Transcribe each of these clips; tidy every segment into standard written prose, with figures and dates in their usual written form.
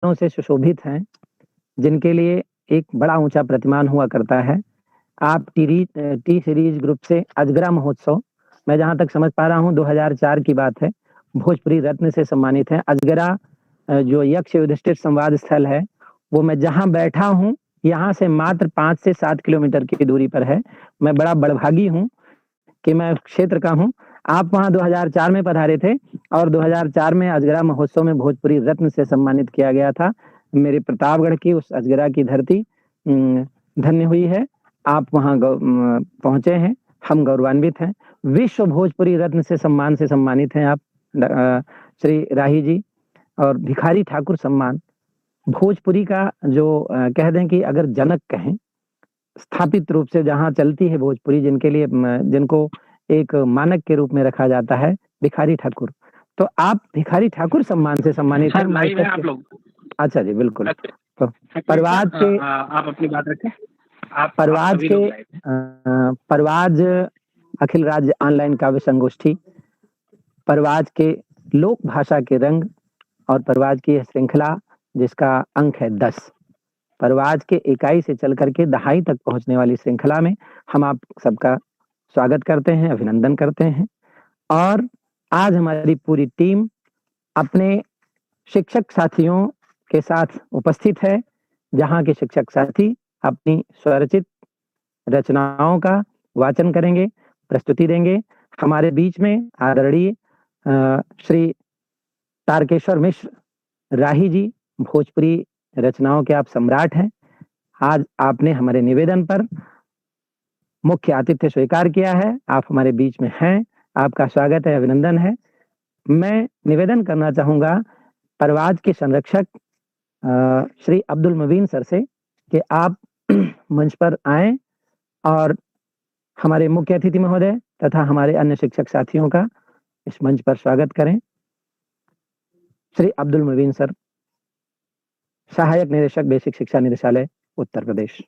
सम्मानों से सुशोभित हैं, जिनके लिए एक बड़ा ऊँचा प्रतिमान हुआ करता है। आप टी सीरीज़ ग्रुप से अजगरा महोत्सव, मैं जहाँ तक समझ पा रहा हूँ 2004 की बात है, भोजपुरी रत्न से सम्मानित हैं। अजगरा जो यक्ष युधिष्ठिर संवाद स्थल है, वो मैं जहाँ बैठा हूँ, यहाँ से मात्र 5 से 7 किलोमीटर की दूरी पर है। मैं बड़ा बड़भागी हूँ कि मैं क्षेत्र का हूँ। आप वहाँ 2004 में पधारे थे और 2004 में अजगरा महोत्सव में भोजपुरी रत्न से सम्मानित किया गया था। मेरे प्रतापगढ़ की उस अजगरा की धरती धन्य हुई है। आप वहाँ पहुँचे हैं, हम गौरवान्वित हैं। विश्व भोजपुरी रत्न से सम्मानित हैं आप श्री राही जी, और भिखारी ठाकुर सम्मान भोजपुरी का जो कह दें कि अगर जनक कहें, स्थापित रूप से जहाँ चलती है भोजपुरी, जिनके लिए जिनको एक मानक के रूप में रखा जाता है, भिखारी ठाकुर। तो आप भिखारी ठाकुर सम्मान से सम्मानित हैं। सर लाइव है आप लोग? अच्छा जी, बिल्कुल। तो परवाज के आप अपनी बात रखें। आप परवाज सभी के लोग लाइव हैं। परवाज अखिल राज्य ऑनलाइन काव्य संगोष्ठी, परवाज के लोक भाषा के रंग और परवाज की यह श्रृंखला जिसका अंक है 10। परवाज के इकाई से चल करके दहाई तक पहुंचने वाली श्रृंखला में हम आप सबका स्वागत करते हैं, अभिनंदन करते हैं। और आज हमारी पूरी टीम अपने शिक्षक साथियों के साथ उपस्थित है, जहां के शिक्षक साथी अपनी स्वरचित रचनाओं का वाचन करेंगे, प्रस्तुति देंगे। हमारे बीच में आदरणीय श्री तारकेश्वर मिश्र राही जी, भोजपुरी रचनाओं के आप सम्राट हैं। आज आपने हमारे निवेदन पर मुख्य आतिथ्य स्वीकार किया है, आप हमारे बीच में हैं, आपका स्वागत है, अभिनंदन है। मैं निवेदन करना चाहूँगा परवाज के संरक्षक श्री अब्दुल मुबीन सर से कि आप मंच पर आएँ और हमारे मुख्य अतिथि महोदय तथा हमारे अन्य शिक्षक साथियों का इस मंच पर स्वागत करें। श्री अब्दुल मुबीन सर, सहायक निदेशक बेसिक शिक्षा निदेशालय उत्तर प्रदेश।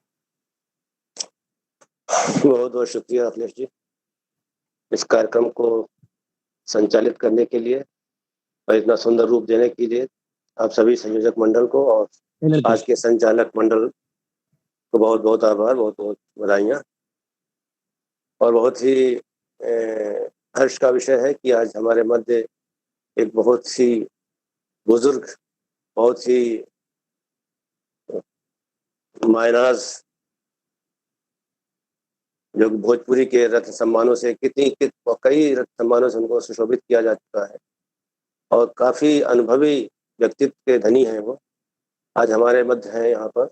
बहुत बहुत शुक्रिया अखिलेश जी, इस कार्यक्रम को संचालित करने के लिए और इतना सुंदर रूप देने के लिए आप सभी संयोजक मंडल को और आज के संचालक मंडल को बहुत बहुत आभार, बहुत बहुत बधाइयाँ। और बहुत ही हर्ष का विषय है कि आज हमारे मध्य एक बहुत सी बुजुर्ग, बहुत ही मायनाज, जो भोजपुरी के रत्न सम्मानों से कई रत्न सम्मानों से उनको सुशोभित किया जा चुका है और काफ़ी अनुभवी व्यक्तित्व के धनी हैं वो, आज हमारे मध्य हैं यहाँ पर।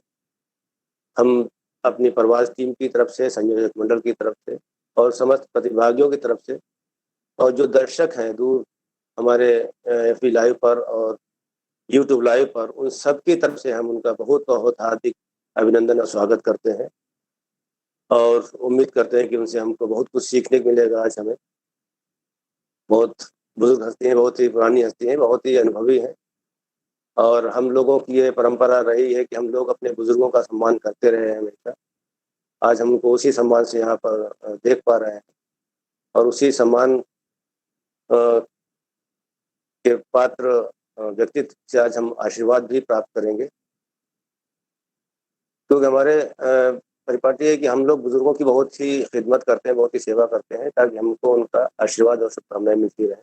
हम अपनी परवाज टीम की तरफ से, संयोजक मंडल की तरफ से और समस्त प्रतिभागियों की तरफ से और जो दर्शक हैं दूर हमारे FB लाइव पर और YouTube लाइव पर, उन सब की तरफ से हम उनका बहुत बहुत हार्दिक अभिनंदन और स्वागत करते हैं और उम्मीद करते हैं कि उनसे हमको बहुत कुछ सीखने को मिलेगा। आज हमें बहुत बुजुर्ग हस्ती हैं, बहुत ही पुरानी हस्ती हैं, बहुत ही अनुभवी हैं और हम लोगों की ये परंपरा रही है कि हम लोग अपने बुजुर्गों का सम्मान करते रहे हैं हमेशा। आज हम उनको उसी सम्मान से यहाँ पर देख पा रहे हैं और उसी सम्मान के पात्र व्यक्तित्व से आज हम आशीर्वाद भी प्राप्त करेंगे, क्योंकि हमारे परिपाटी है कि हम लोग बुजुर्गों की बहुत ही खिदमत करते हैं, बहुत ही सेवा करते हैं ताकि हमको उनका आशीर्वाद और शुभकामनाएं मिलती रहे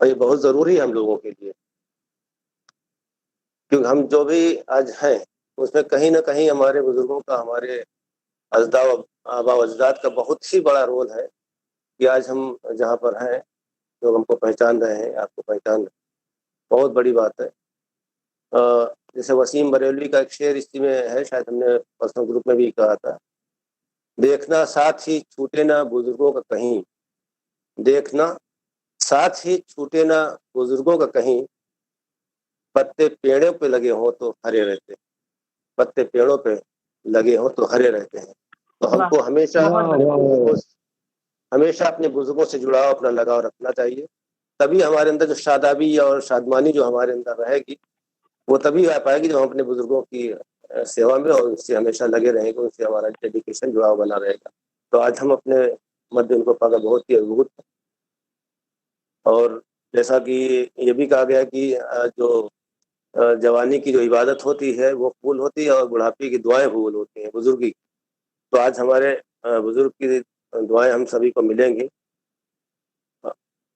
और ये बहुत ज़रूरी है हम लोगों के लिए, क्योंकि हम जो भी आज हैं उसमें कहीं ना कहीं हमारे बुजुर्गों का, हमारे आबा अजदाद का बहुत ही बड़ा रोल है कि आज हम जहाँ पर हैं लोग हमको पहचान रहे हैं, आपको पहचान रहे हैं, बहुत बड़ी बात है। जैसे वसीम बरेलवी का एक शेर इसी में है, शायद हमने पर्सनल ग्रुप में भी कहा था, देखना साथ ही छूटे ना बुजुर्गों का कहीं, देखना साथ ही छूटे ना बुजुर्गों का कहीं, पत्ते पेड़ों पे लगे हो तो हरे रहते, पत्ते पेड़ों पे लगे हो तो हरे रहते हैं। तो हमको हमेशा अपने बुजुर्गों से जुड़ाव, अपना लगाव रखना चाहिए, तभी हमारे अंदर जो शादाबी और शादमानी जो हमारे अंदर रहेगी वो तभी आ पाएगी जब हम अपने बुजुर्गों की सेवा में और उनसे हमेशा लगे रहेंगे, उनसे हमारा डेडिकेशन जुड़ाव बना रहेगा। तो आज हम अपने मध्य उनको पाकर बहुत ही अद्भुत, और जैसा कि ये भी कहा गया कि जो जवानी की जो इबादत होती है वो फूल होती है और बुढ़ापे की दुआएं फूल होती हैं, बुजुर्गी। तो आज हमारे बुजुर्ग की दुआएं हम सभी को मिलेंगी।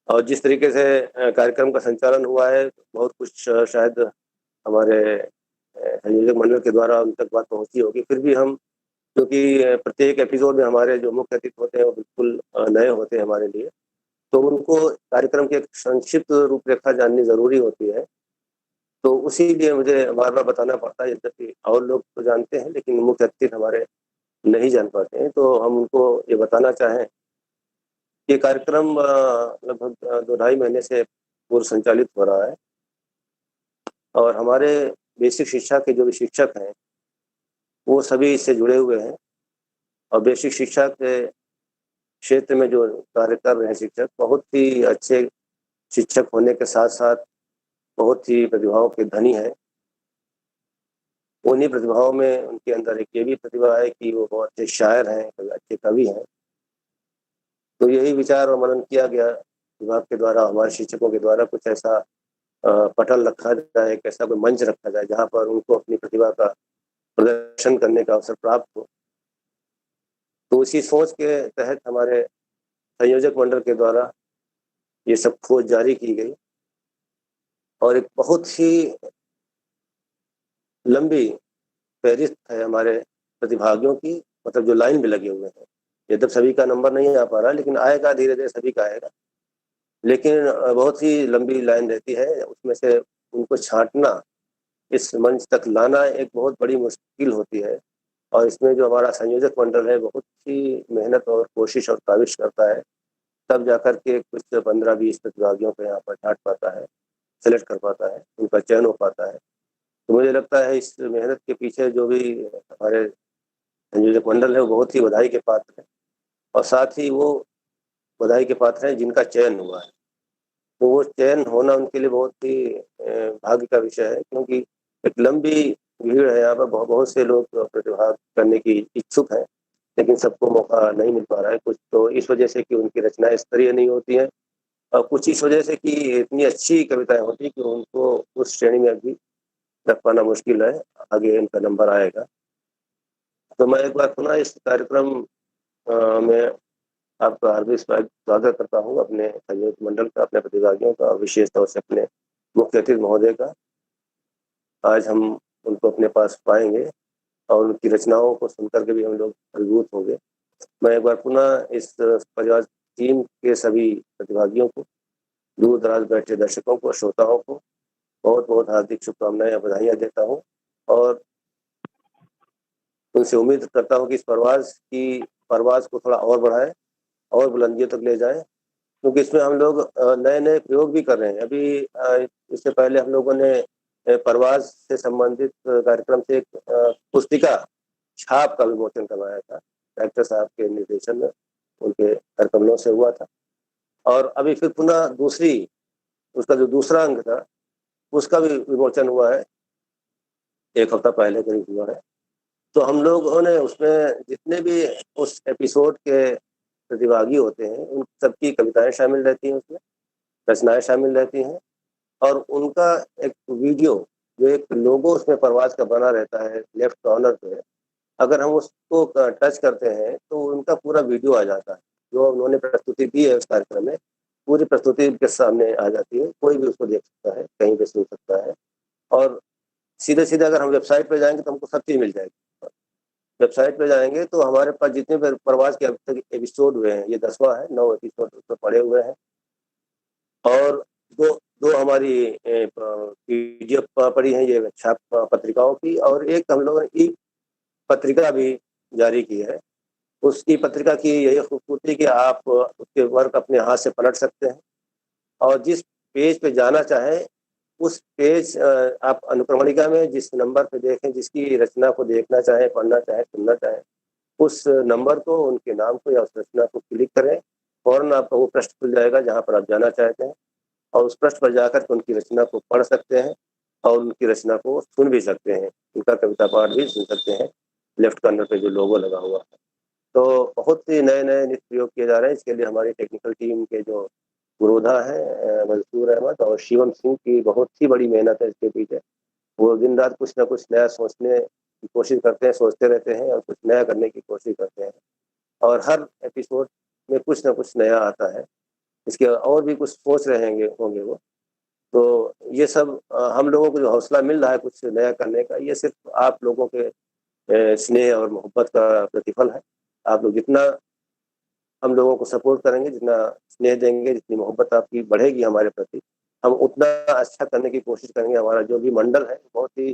और जिस तरीके से कार्यक्रम का संचालन हुआ है, बहुत कुछ शायद हमारे संयोजक मंडल के द्वारा उन तक बात पहुंची होगी। फिर भी हम, क्योंकि प्रत्येक एपिसोड में हमारे जो मुख्य अतिथि होते हैं वो बिल्कुल नए होते हैं हमारे लिए, तो उनको कार्यक्रम की एक संक्षिप्त रूपरेखा जाननी ज़रूरी होती है। तो उसी लिए मुझे बार-बार बताना पड़ता है, यद्यपि और लोग तो जानते हैं लेकिन मुख्य अतिथि हमारे नहीं जान पाते हैं। तो हम उनको ये बताना चाहें, ये कार्यक्रम लगभग 2 ढाई महीने से पूर्व संचालित हो रहा है और हमारे बेसिक शिक्षा के जो भी शिक्षक हैं, वो सभी इससे जुड़े हुए हैं। और बेसिक शिक्षा के क्षेत्र में जो कार्य कर रहे हैं शिक्षक, बहुत ही अच्छे शिक्षक होने के साथ-साथ बहुत ही प्रतिभाओं के धनी हैं। उन्हीं प्रतिभाओं में उनके अंदर एक ये भी प्रतिभा है कि वो बहुत अच्छे शायर हैं, अच्छे कवि हैं। तो यही विचार और मनन किया गया विभाग के द्वारा, हमारे शिक्षकों के द्वारा, कुछ ऐसा पटल रखा जाए, एक ऐसा कोई मंच रखा जाए जहाँ पर उनको अपनी प्रतिभा का प्रदर्शन करने का अवसर प्राप्त हो। तो उसी सोच के तहत हमारे संयोजक मंडल के द्वारा ये सब खोज जारी की गई और एक बहुत ही लंबी फहरिस्त है हमारे प्रतिभागियों की, मतलब जो लाइन में लगे हुए हैं। यद्यप सभी का नंबर नहीं आ पा रहा, लेकिन आएगा, धीरे-धीरे सभी का आएगा। लेकिन बहुत ही लंबी लाइन रहती है, उसमें से उनको छाँटना, इस मंच तक लाना एक बहुत बड़ी मुश्किल होती है। और इसमें जो हमारा संयोजक मंडल है, बहुत ही मेहनत और कोशिश और काविश करता है, तब जाकर के कुछ 15-20 प्रतिभागियों को यहाँ पर छाँट पाता है, सेलेक्ट कर पाता है, उनका चयन हो पाता है। तो मुझे लगता है इस मेहनत के पीछे जो भी हमारे संयोजक मंडल है, वो बहुत ही बधाई के पात्र हैं और साथ ही वो बधाई के पात्र हैं जिनका चयन हुआ है। तो वो चयन होना उनके लिए बहुत ही भाग्य का विषय है, क्योंकि एक लंबी भीड़ है यहाँ पर, बहुत से लोग प्रतिभाग करने की इच्छुक हैं, लेकिन सबको मौका नहीं मिल पा रहा है। कुछ तो इस वजह से कि उनकी रचनाएँ स्तरीय नहीं होती हैं और कुछ इस वजह से कि इतनी अच्छी कविताएँ होती हैं कि उनको उस श्रेणी में अभी रख पाना मुश्किल है, आगे इनका नंबर आएगा। तो मैं एक बार पुनः इस कार्यक्रम में आपका हार्दिक स्वागत करता हूँ, अपने संयोजक मंडल का, अपने प्रतिभागियों का और विशेष तौर से अपने मुख्य अतिथि महोदय का। आज हम उनको अपने पास पाएँगे और उनकी रचनाओं को सुनकर के भी हम लोग अभिभूत होंगे। मैं एक बार पुनः इस परिवार टीम के सभी प्रतिभागियों को, दूर-दराज बैठे दर्शकों को, श्रोताओं को बहुत-बहुत हार्दिक शुभकामनाएँ और बधाइयाँ देता हूँ और उनसे उम्मीद करता हूँ कि इस परवाज़ को थोड़ा और बढ़ाएँ और बुलंदियों तक ले जाएँ, क्योंकि इसमें हम लोग नए-नए प्रयोग भी कर रहे हैं। अभी इससे पहले हम लोगों ने परवाज़ से संबंधित कार्यक्रम से एक पुस्तिका छाप का विमोचन करवाया था। डायरेक्टर साहब के निर्देशन में, उनके कर कमलों से हुआ था और अभी फिर पुनः उसका जो दूसरा अंक था, उसका भी विमोचन हुआ है, 1 हफ्ता पहले करीब हुआ है। तो हम लोगों ने उसमें जितने भी उस एपिसोड के प्रतिभागी होते हैं, उन सबकी कविताएँ शामिल रहती हैं उसमें, रचनाएँ शामिल रहती हैं और उनका एक वीडियो, जो एक लोगो उसमें परवाज़ का बना रहता है लेफ्ट कॉर्नर पे, अगर हम उसको टच करते हैं तो उनका पूरा वीडियो आ जाता है। जो उन्होंने प्रस्तुति दी है उस कार्यक्रम में, पूरी प्रस्तुति उनके सामने आ जाती है, कोई भी उसको देख सकता है, कहीं पे सुन सकता है और सीधे-सीधे अगर हम वेबसाइट पे जाएँगे तो हमको सब चीज़ मिल जाएगी। वेबसाइट पे जाएँगे तो हमारे पास जितने भी परवाज़ के अब तक एपिसोड हुए हैं, ये 10वां है, 9 एपिसोड उसमें पड़े हुए हैं और 2 हमारी पीडीएफ पड़ी हैं, ये छाप पत्रिकाओं की, और एक हम लोगों ने ई-पत्रिका भी जारी की है। उस ई-पत्रिका की यही खूबसूरती कि आप उसके वर्क अपने हाथ से पलट सकते हैं और जिस पेज पे जाना चाहें, उस पेज आप अनुक्रमणिका में जिस नंबर पे देखें, जिसकी रचना को देखना चाहें, पढ़ना चाहें, सुनना चाहें, उस नंबर को, उनके नाम को या उस रचना को क्लिक करें, फ़ौरन आपका वो पृष्ठ खुल जाएगा जहाँ पर आप जाना चाहते हैं और उस पृष्ठ पर जाकर के उनकी रचना को पढ़ सकते हैं और उनकी रचना को सुन भी सकते हैं। उनका कविता पाठ भी सुन सकते हैं, लेफ्ट कॉर्नर पे जो लोगो लगा हुआ है। तो बहुत ही नए-नए नित्य प्रयोग किए जा रहे हैं। इसके लिए हमारी टेक्निकल टीम के जो पुरोधा हैं मंसूर अहमद और शिवम सिंह की बहुत ही बड़ी मेहनत है इसके पीछे वो दिन रात कुछ ना कुछ नया सोचने की कोशिश करते हैं, सोचते रहते हैं और कुछ नया करने की कोशिश करते हैं और हर एपिसोड में कुछ ना कुछ नया आता है। इसके और भी कुछ सोच रहे होंगे वो। तो ये सब हम लोगों को जो हौसला मिल रहा है कुछ नया करने का, ये सिर्फ आप लोगों के स्नेह और मोहब्बत का प्रतिफल है। आप लोग जितना हम लोगों को सपोर्ट करेंगे, जितना स्नेह देंगे, जितनी मोहब्बत आपकी बढ़ेगी हमारे प्रति, हम उतना अच्छा करने की कोशिश करेंगे। हमारा जो भी मंडल है बहुत ही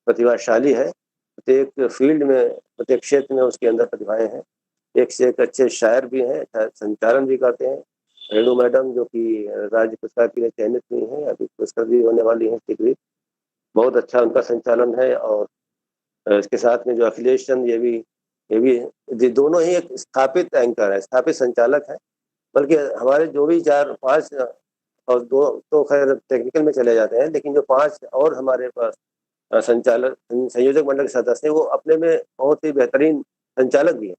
प्रतिभाशाली है। प्रत्येक फील्ड में, प्रत्येक क्षेत्र में उसके अंदर प्रतिभाएं हैं। एक से एक अच्छे शायर भी हैं, संचालन भी करते हैं। रेणु मैडम जो कि राज्य पुरस्कार के लिए चयनित हुई हैं, अभी पुरस्कार भी होने वाली हैं शीघ्र ही। बहुत अच्छा उनका संचालन है। और इसके साथ में जो अखिलेश चंद, ये दोनों ही एक स्थापित एंकर है, स्थापित संचालक है। बल्कि हमारे जो भी 4-5 और 2 तो खैर टेक्निकल में चले जाते हैं, लेकिन जो 5 और हमारे पास संचालक संयोजक मंडल के सदस्य हैं, वो अपने में बहुत ही बेहतरीन संचालक भी हैं।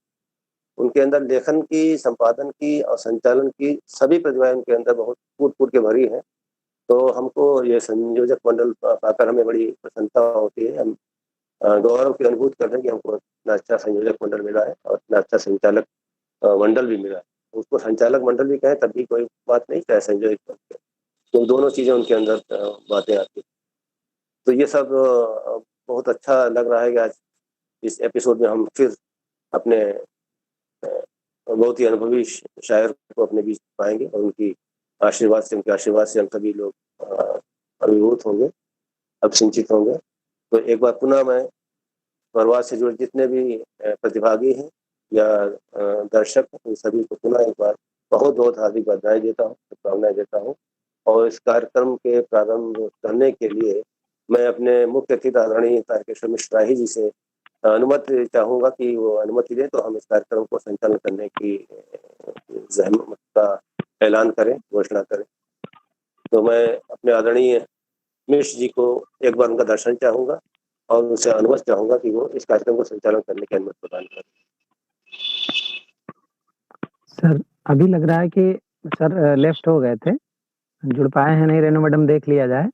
उनके अंदर लेखन की, संपादन की और संचालन की सभी प्रतिभाएं उनके अंदर बहुत कूट-कूट के भरी हैं। तो हमको ये संयोजक मंडल पाकर हमें बड़ी प्रसन्नता होती है। हम गौरव की अनुभूति करते हैं कि हमको इतना अच्छा संयोजक मंडल मिला है और इतना अच्छा संचालक मंडल भी मिला है। उसको संचालक मंडल भी कहें तब भी कोई बात नहीं, चाहे संयोजक मंडल, तो दोनों चीज़ें उनके अंदर बातें आती हैं। तो ये सब बहुत अच्छा लग रहा है कि आज इस एपिसोड में हम फिर अपने बहुत ही अनुभवी शायर को अपने बीच पाएंगे और उनके आशीर्वाद से हम सभी लोग अभिभूत होंगे, अभिसिंचित होंगे। तो एक बार पुनः मैं प्रवास से जुड़े जितने भी प्रतिभागी हैं या दर्शक हैं, उन सभी को पुनः एक बार बहुत हार्दिक बधाई देता हूँ, शुभकामनाएं देता हूँ। और इस कार्यक्रम के प्रारंभ करने के लिए मैं अपने मुख्य अतिथि आदरणीय तारकेश्वर मिश्रा जी से अनुमति चाहूँगा कि वो अनुमति दें तो हम इस कार्यक्रम को संचालन करने की ज़हमत का ऐलान करें, घोषणा करें। तो मैं अपने आदरणीय मिश्र जी को एक बार उनका दर्शन चाहूँगा और उनसे अनुमति चाहूँगा कि वो इस कार्यक्रम को संचालन करने की अनुमति प्रदान करें। सर अभी लग रहा है कि सर लेफ्ट हो गए थे, जुड़ पाए हैं नहीं। रेणु मैडम देख लिया जाए।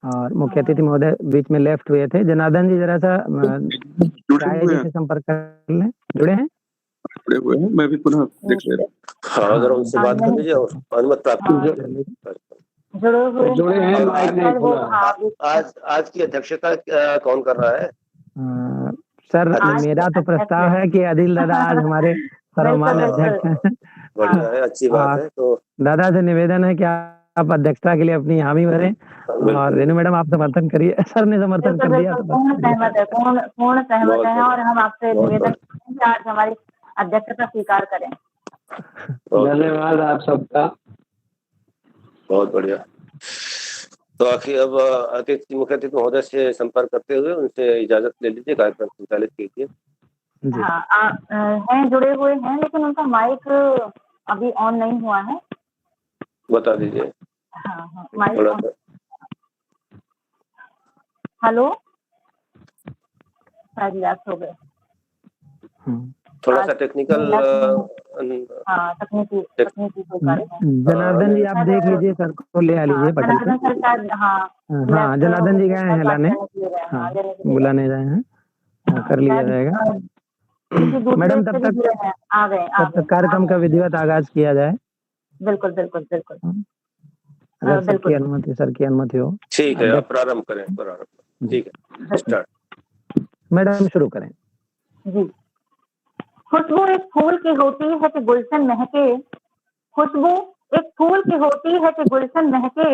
और मुख्य अतिथि महोदय बीच में लेफ्ट हुए थे। जनार्दन जी जरा सा राय जी से संपर्क कर लें। जुड़े हैं? जुड़े हुए हैं, मैं भी पुनः देख ले रहा हूँ। हाँ, अगर उनसे बात कर लीजिए और अनुमति प्राप्त कीजिए। जुड़े हैं, माइक नहीं खुला। आज की अध्यक्षता कौन कर रहा है? सर मेरा तो प्रस्ताव है कि आदिल दादा आज हमारे सर्वमान्य अध्यक्ष हैं। बढ़िया है, अच्छी बात है। तो दादा से निवेदन है कि आप अध्यक्षता के लिए अपनी हामी भरें और रेणु मैडम आप समर्थन करिए। सर ने समर्थन कर दिया। पूर्ण सहमत है और हम आपसे निवेदन करें आज हमारी अध्यक्षता स्वीकार करें। धन्यवाद आप सबका। बहुत बढ़िया। तो आखिर अब मुख्य अतिथि महोदय से संपर्क करते हुए उनसे इजाजत ले लीजिए, कार्यक्रम संचालित कीजिए। हाँ, हैं जुड़े हुए हैं लेकिन उनका माइक अभी ऑन नहीं हुआ है। बता दीजिए। हाँ, माइक। हेलो, शायद लैप्स हो गए। थोड़ा सा टेक्निकल तकनीकी जनार्दन जी आप देख लीजिए, सर को ले आ लीजिए बटन पे। हाँ जनार्दन जी गए हैं लाने, बुलाने गए हैं, कर लिया जाएगा। मैडम तब तक आ गए कार्यक्रम का विधिवत आगाज किया जाए। बिल्कुल। अगर सर की अनुमति हो। ठीक है, आप प्रारंभ करें। ठीक है, स्टार्ट। मैडम शुरू करें जी। खुशबू एक फूल की होती है कि गुलशन महके, खुशबू एक फूल की होती है कि गुलशन महके,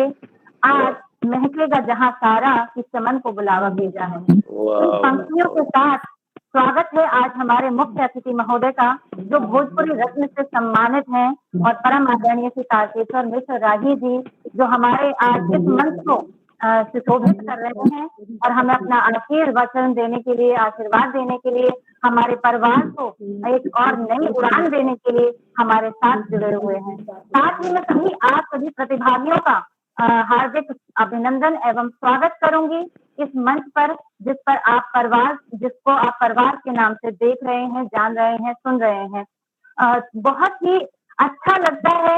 आज महकेगा जहां सारा कि चमन को बुलावा भेजा है। इन पंक्तियों के साथ स्वागत है आज हमारे मुख्य अतिथि महोदय का, जो भोजपुरी रत्न से सम्मानित हैं और परम आदरणीय श्री तारकेश्वर मिश्र राही जी, जो हमारे आज इस मंच को सुशोभित कर रहे हैं और हमें अपना आखिर वचन देने के लिए, आशीर्वाद देने के लिए, हमारे परिवार को एक और नई उड़ान देने के लिए हमारे साथ जुड़े हुए हैं। साथ ही मैं सभी प्रतिभागियों का हार्दिक अभिनंदन एवं स्वागत करूंगी इस मंच पर, जिसको आप परिवार के नाम से देख रहे हैं, जान रहे हैं, सुन रहे हैं। बहुत ही अच्छा लगता है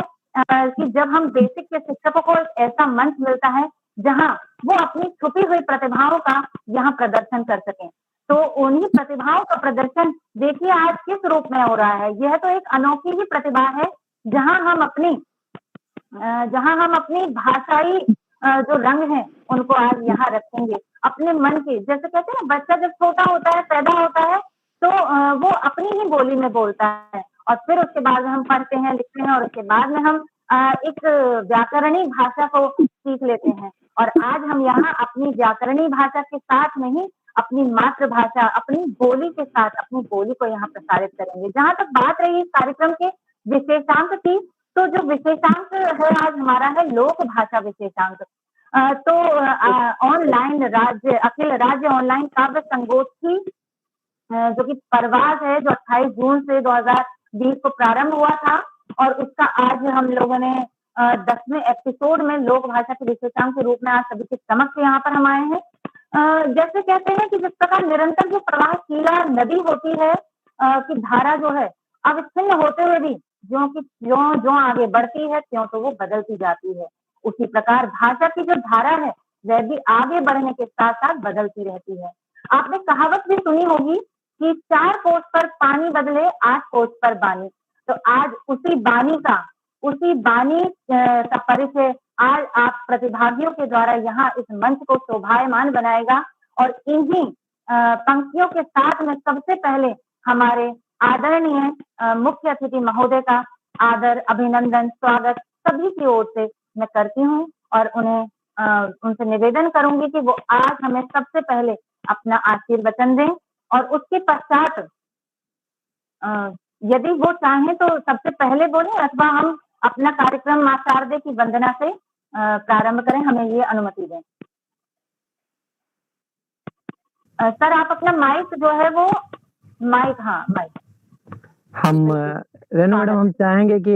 कि जब हम बेसिक के शिक्षकों को एक ऐसा मंच मिलता है जहां वो अपनी छुपी हुई प्रतिभाओं का यहाँ प्रदर्शन कर सकें। तो उन्हीं प्रतिभाओं का प्रदर्शन देखिए आज किस रूप में हो रहा है। यह तो एक अनोखी ही प्रतिभा है जहां हम अपनी भाषाई जो रंग है उनको आज यहाँ रखेंगे। अपने मन के, जैसे कहते हैं ना, बच्चा जब छोटा होता है, पैदा होता है, तो वो अपनी ही बोली में बोलता है और फिर उसके बाद हम पढ़ते हैं, लिखते हैं और उसके बाद में हम एक व्याकरणिक भाषा को सीख लेते हैं। और आज हम यहाँ अपनी व्याकरणिक भाषा के साथ में ही अपनी मातृभाषा, अपनी बोली के साथ अपनी बोली को यहाँ प्रसारित करेंगे। जहाँ तक बात रही इस कार्यक्रम के विशेषांक की, तो जो विशेषांक है आज हमारा है लोक भाषा विशेषांक। तो ऑनलाइन अखिल राज्य ऑनलाइन काव्य संगोष्ठी जो कि परवाज है, जो 28 जून से 2020 को प्रारंभ हुआ था और उसका आज हम लोगों ने 10वें एपिसोड में लोक भाषा के विशेषांक के रूप में आज सभी के समक्ष यहाँ पर हम आए हैं। जैसे कहते हैं कि जिस प्रकार निरंतर जो प्रवाहशीला नदी होती है कि धारा जो है अविच्छिन्न होते हुए भी जो आगे बढ़ती है त्यों तो वो बदलती जाती है, उसी प्रकार भाषा की जो धारा है वह भी आगे बढ़ने के साथ साथ बदलती रहती है। आपने कहावत भी सुनी होगी कि 4 कोस पर पानी बदले 8 कोस पर बानी। तो आज उसी बानी का परिचय आज आप प्रतिभागियों के द्वारा यहाँ इस मंच को शोभायमान बनाएगा। और इन्हीं पंक्तियों के साथ में सबसे पहले हमारे आदरणीय मुख्य अतिथि महोदय का आदर, अभिनंदन, स्वागत सभी की ओर से मैं करती हूँ और उनसे निवेदन करूंगी कि वो आज हमें सबसे पहले अपना आशीर्वचन दें और उसके पश्चात यदि वो चाहें तो सबसे पहले बोलें अथवा हम अपना कार्यक्रम मां शारदे की वंदना से प्रारंभ करें, हमें ये अनुमति दें। सर आप अपना माइक जो है वो माइक हम रेणु मैडम हम चाहेंगे कि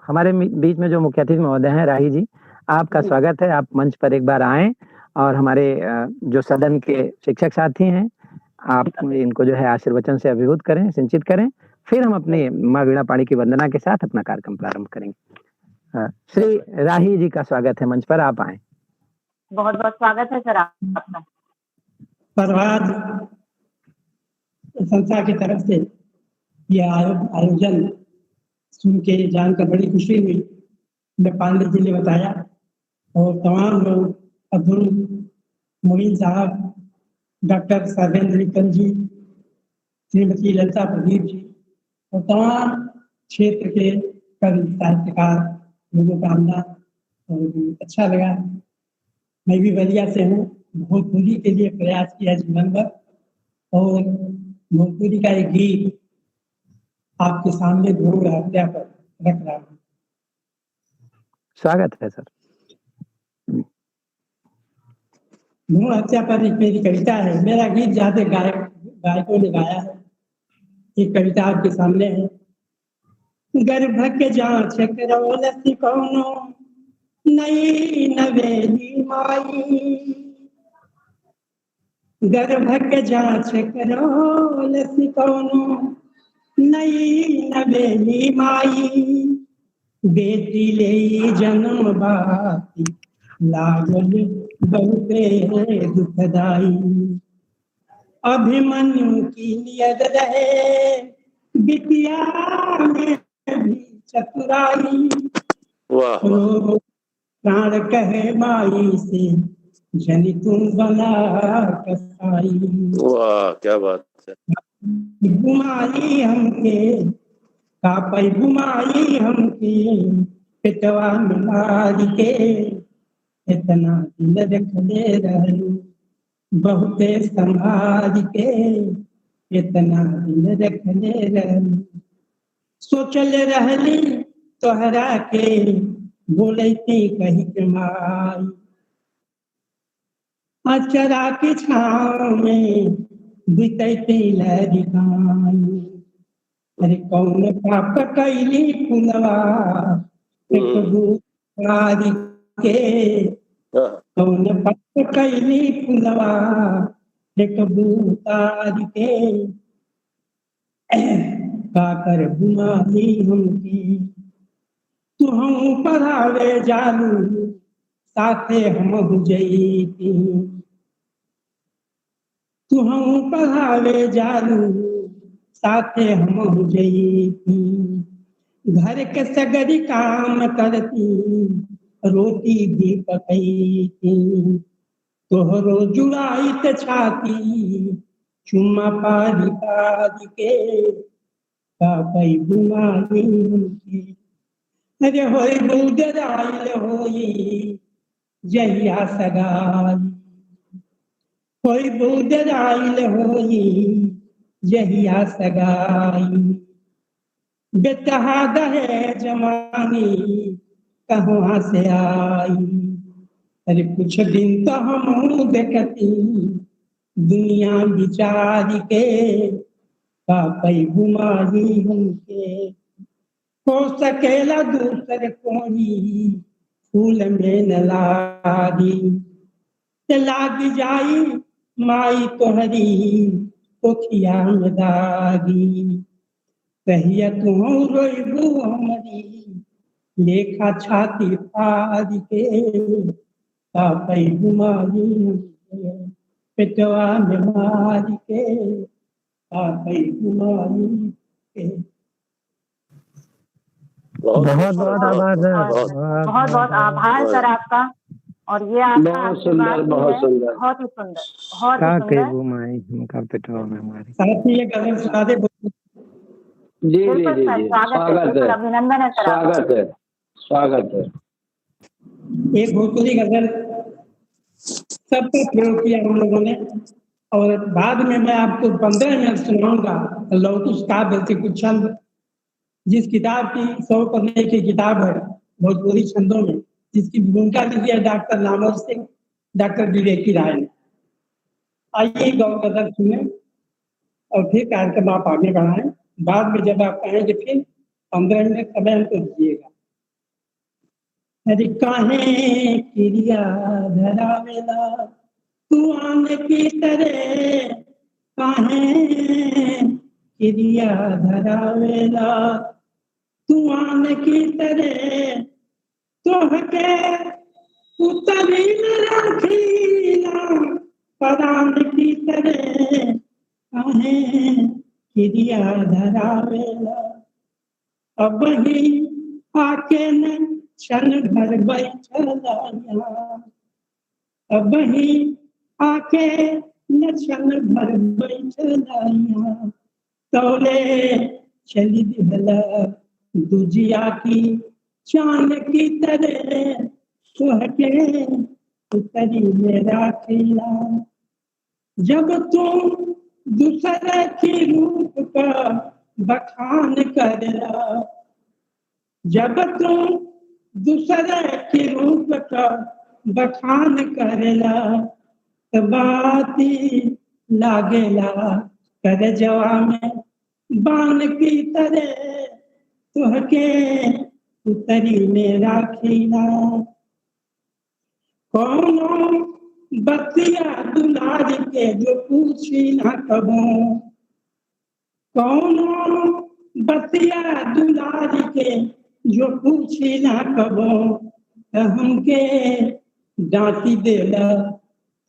हमारे बीच में जो मुख्य अतिथि महोदय हैं राही जी, आपका स्वागत है। आप मंच पर एक बार आएं और हमारे जो सदन के शिक्षक साथी हैं आप इनको जो है आशीर्वचन से अभिभूत करें, सिंचित करें, फिर हम अपने माँ वीणा पाणी की वंदना के साथ अपना कार्यक्रम प्रारंभ करेंगे। श्री राही जी का स्वागत है, मंच पर आप आए। बहुत बहुत स्वागत है सर आपका। परवाज संस्था की तरफ से यह आयोजन सुन के जानकर बड़ी खुशी हुई। मैं पांडे जी ने बताया और तमाम लोग, अब्दुल मोइन साहब, डॉक्टर सर्वेंद्र निकल जी, श्रीमती ललिता प्रदीप जी और तमाम क्षेत्र के कवि साहित्यकार लोगों का आमना और अच्छा लगा। मैं भी बलिया से हूँ, भोजपुरी के लिए प्रयास किया जीवन भर और भोजपुरी का एक गीत आपके सामने भ्रूण हत्या पर रख रहा हूँ। स्वागत है सर। भ्रूण हत्या पर एक मेरी कविता है। मेरा गीत ज्यादा गायकों ने गाया है। एक कविता आपके सामने है। गर्भ के जांच करौलसी कौनो नई नवेली माई, गर्भ के जांच करौलसी कौनो नई नवेली माई, बेटी ले जन्म बाती लागल बहुते दुखदाई, अभिमन्यु की नियत रहे बिटिया में भी चतुराई, प्राण कहे माई से जनि तुम बना कसाई। वाह क्या बात है। घुमाई हमके कापई, घुमाई हमके पेटवा मिलार के, इतना दिल रखले रहलू बहुते संभाल के, इतना दिल रखले रहलू सोचल रहली तोहरा के बोलती कही के माई, अचरा की छाँव में बितैती लहरिकाई। अरे कौन पाप कैली फुलवा के, कौन पाप कैली फुलवा एक बूतार के, काकर बुमाई हमकी तू हम पढ़ावे जालू साथे हम जईती। तू हम पढ़ावे जालू साथे हम जईती। घर के सगरी काम करती रोटी भी पकईती। तोहरो जुड़ाई त छाती चुम्मा पारी पारी के पापई बुमाई के। अरे होई बुदराइल होई जहिया सगाई। होई बुदराइल होई जहिया सगाई। बेतहा दहे जमानी कहाँ से आई। अरे कुछ दिन तो हम देखती दुनिया बिचारी के पापई घुमाई हमके। हो सकेला दूसर कोई फूल में न लागी। लाग जाई माई तोहरी पोखिया में दागी। कहिया तू रोइबू हमारी लेखा छाती फाड़ के पापई घुमाई हमके। पेटवा में मार के पापई घुमाई के। बहुत बहुत आभार सर। बहुत बहुत आभार सर आपका। और ये आपका बहुत सुंदर, बहुत सुंदर, बहुत ही सुंदर, बहुत ही का के सुंदर। घुमाई हमका पेटवा में मारी। साथ ही ये गजल सुना दे। जी जी बिल्कुल जी सर, जी, स्वागत है, स्वागत बिल्कुल है, अभिनंदन है सर आपका। स्वागत है, स्वागत है। एक भोजपुरी गजल सबका प्रयोग किया हम लोगों ने। और बाद में मैं आपको 15 मिनट सुनाऊंगा लौकुश काव्य से कुछ छंद, जिस किताब की 100 पन्ने की किताब है भोजपुरी छंदों में, जिसकी भूमिका ली है डॉक्टर नामवर सिंह, डॉक्टर विवेकी राय ने। आइए गौ गजल सुने और फिर कार्यक्रम आप आगे बढ़ाएं। बाद में जब आप कहेंगे फिर 15 मिनट समय हमको दीजिएगा। अरे काहे क्रिया धरावेला तू आन की तरह। काहे क्रिया धरावेला तू आन की तरह। तोहके उतरी न राखीला परान की तरह। काहे क्रिया धरावेला अब ही आके न क्षण भर बैठला यहाँ। अब ही आके न क्षण भर बैठला यहाँ। तौले चली दिहला दुजिया की चांद की तरह। तोहके उतरी मेरा खिला। जब तुम दूसरे की रूप का बखान करला। जब तुम दूसरे के रूप का बखान करेला तो बाती लागेला कर जवा में बान की तरह। तुहके उतरी मेरा खिला। कौनो बतिया दुलार के जो पूछी ना कबो। कौनो बतिया दुलार के जो पूछी ना कबो। हमके डांटी देला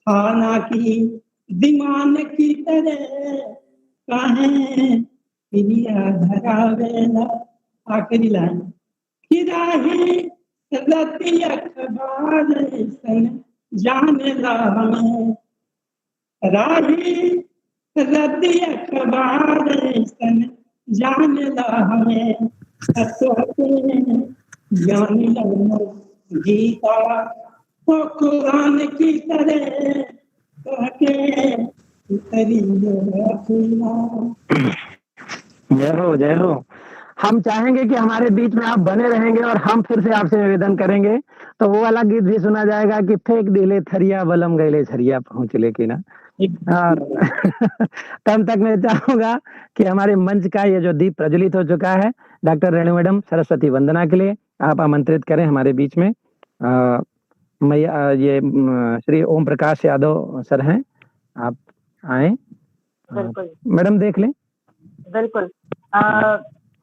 खाना की दीवान की तरह। काहे क्रिया धरावेला। आखिरी लाइन। किराही रति अखबार सन जानेला हमें। राही रति अखबार सन जानेला हमें। ज्ञानी गीता तो कुरान की तरह। जय हो जय हो। हम चाहेंगे कि हमारे बीच में आप बने रहेंगे और हम फिर से आपसे निवेदन करेंगे तो वो वाला गीत भी सुना जाएगा कि फेंक दिले थरिया बलम गईले छरिया पहुंच लेके ना। और तब तक मैं चाहूंगा कि हमारे मंच का ये जो दीप प्रज्वलित हो चुका है, डॉक्टर रेणु मैडम सरस्वती वंदना के लिए आप आमंत्रित करें हमारे बीच में। ये श्री ओम प्रकाश यादव सर हैं, आप आए। बिल्कुल मैडम देख लें। बिल्कुल।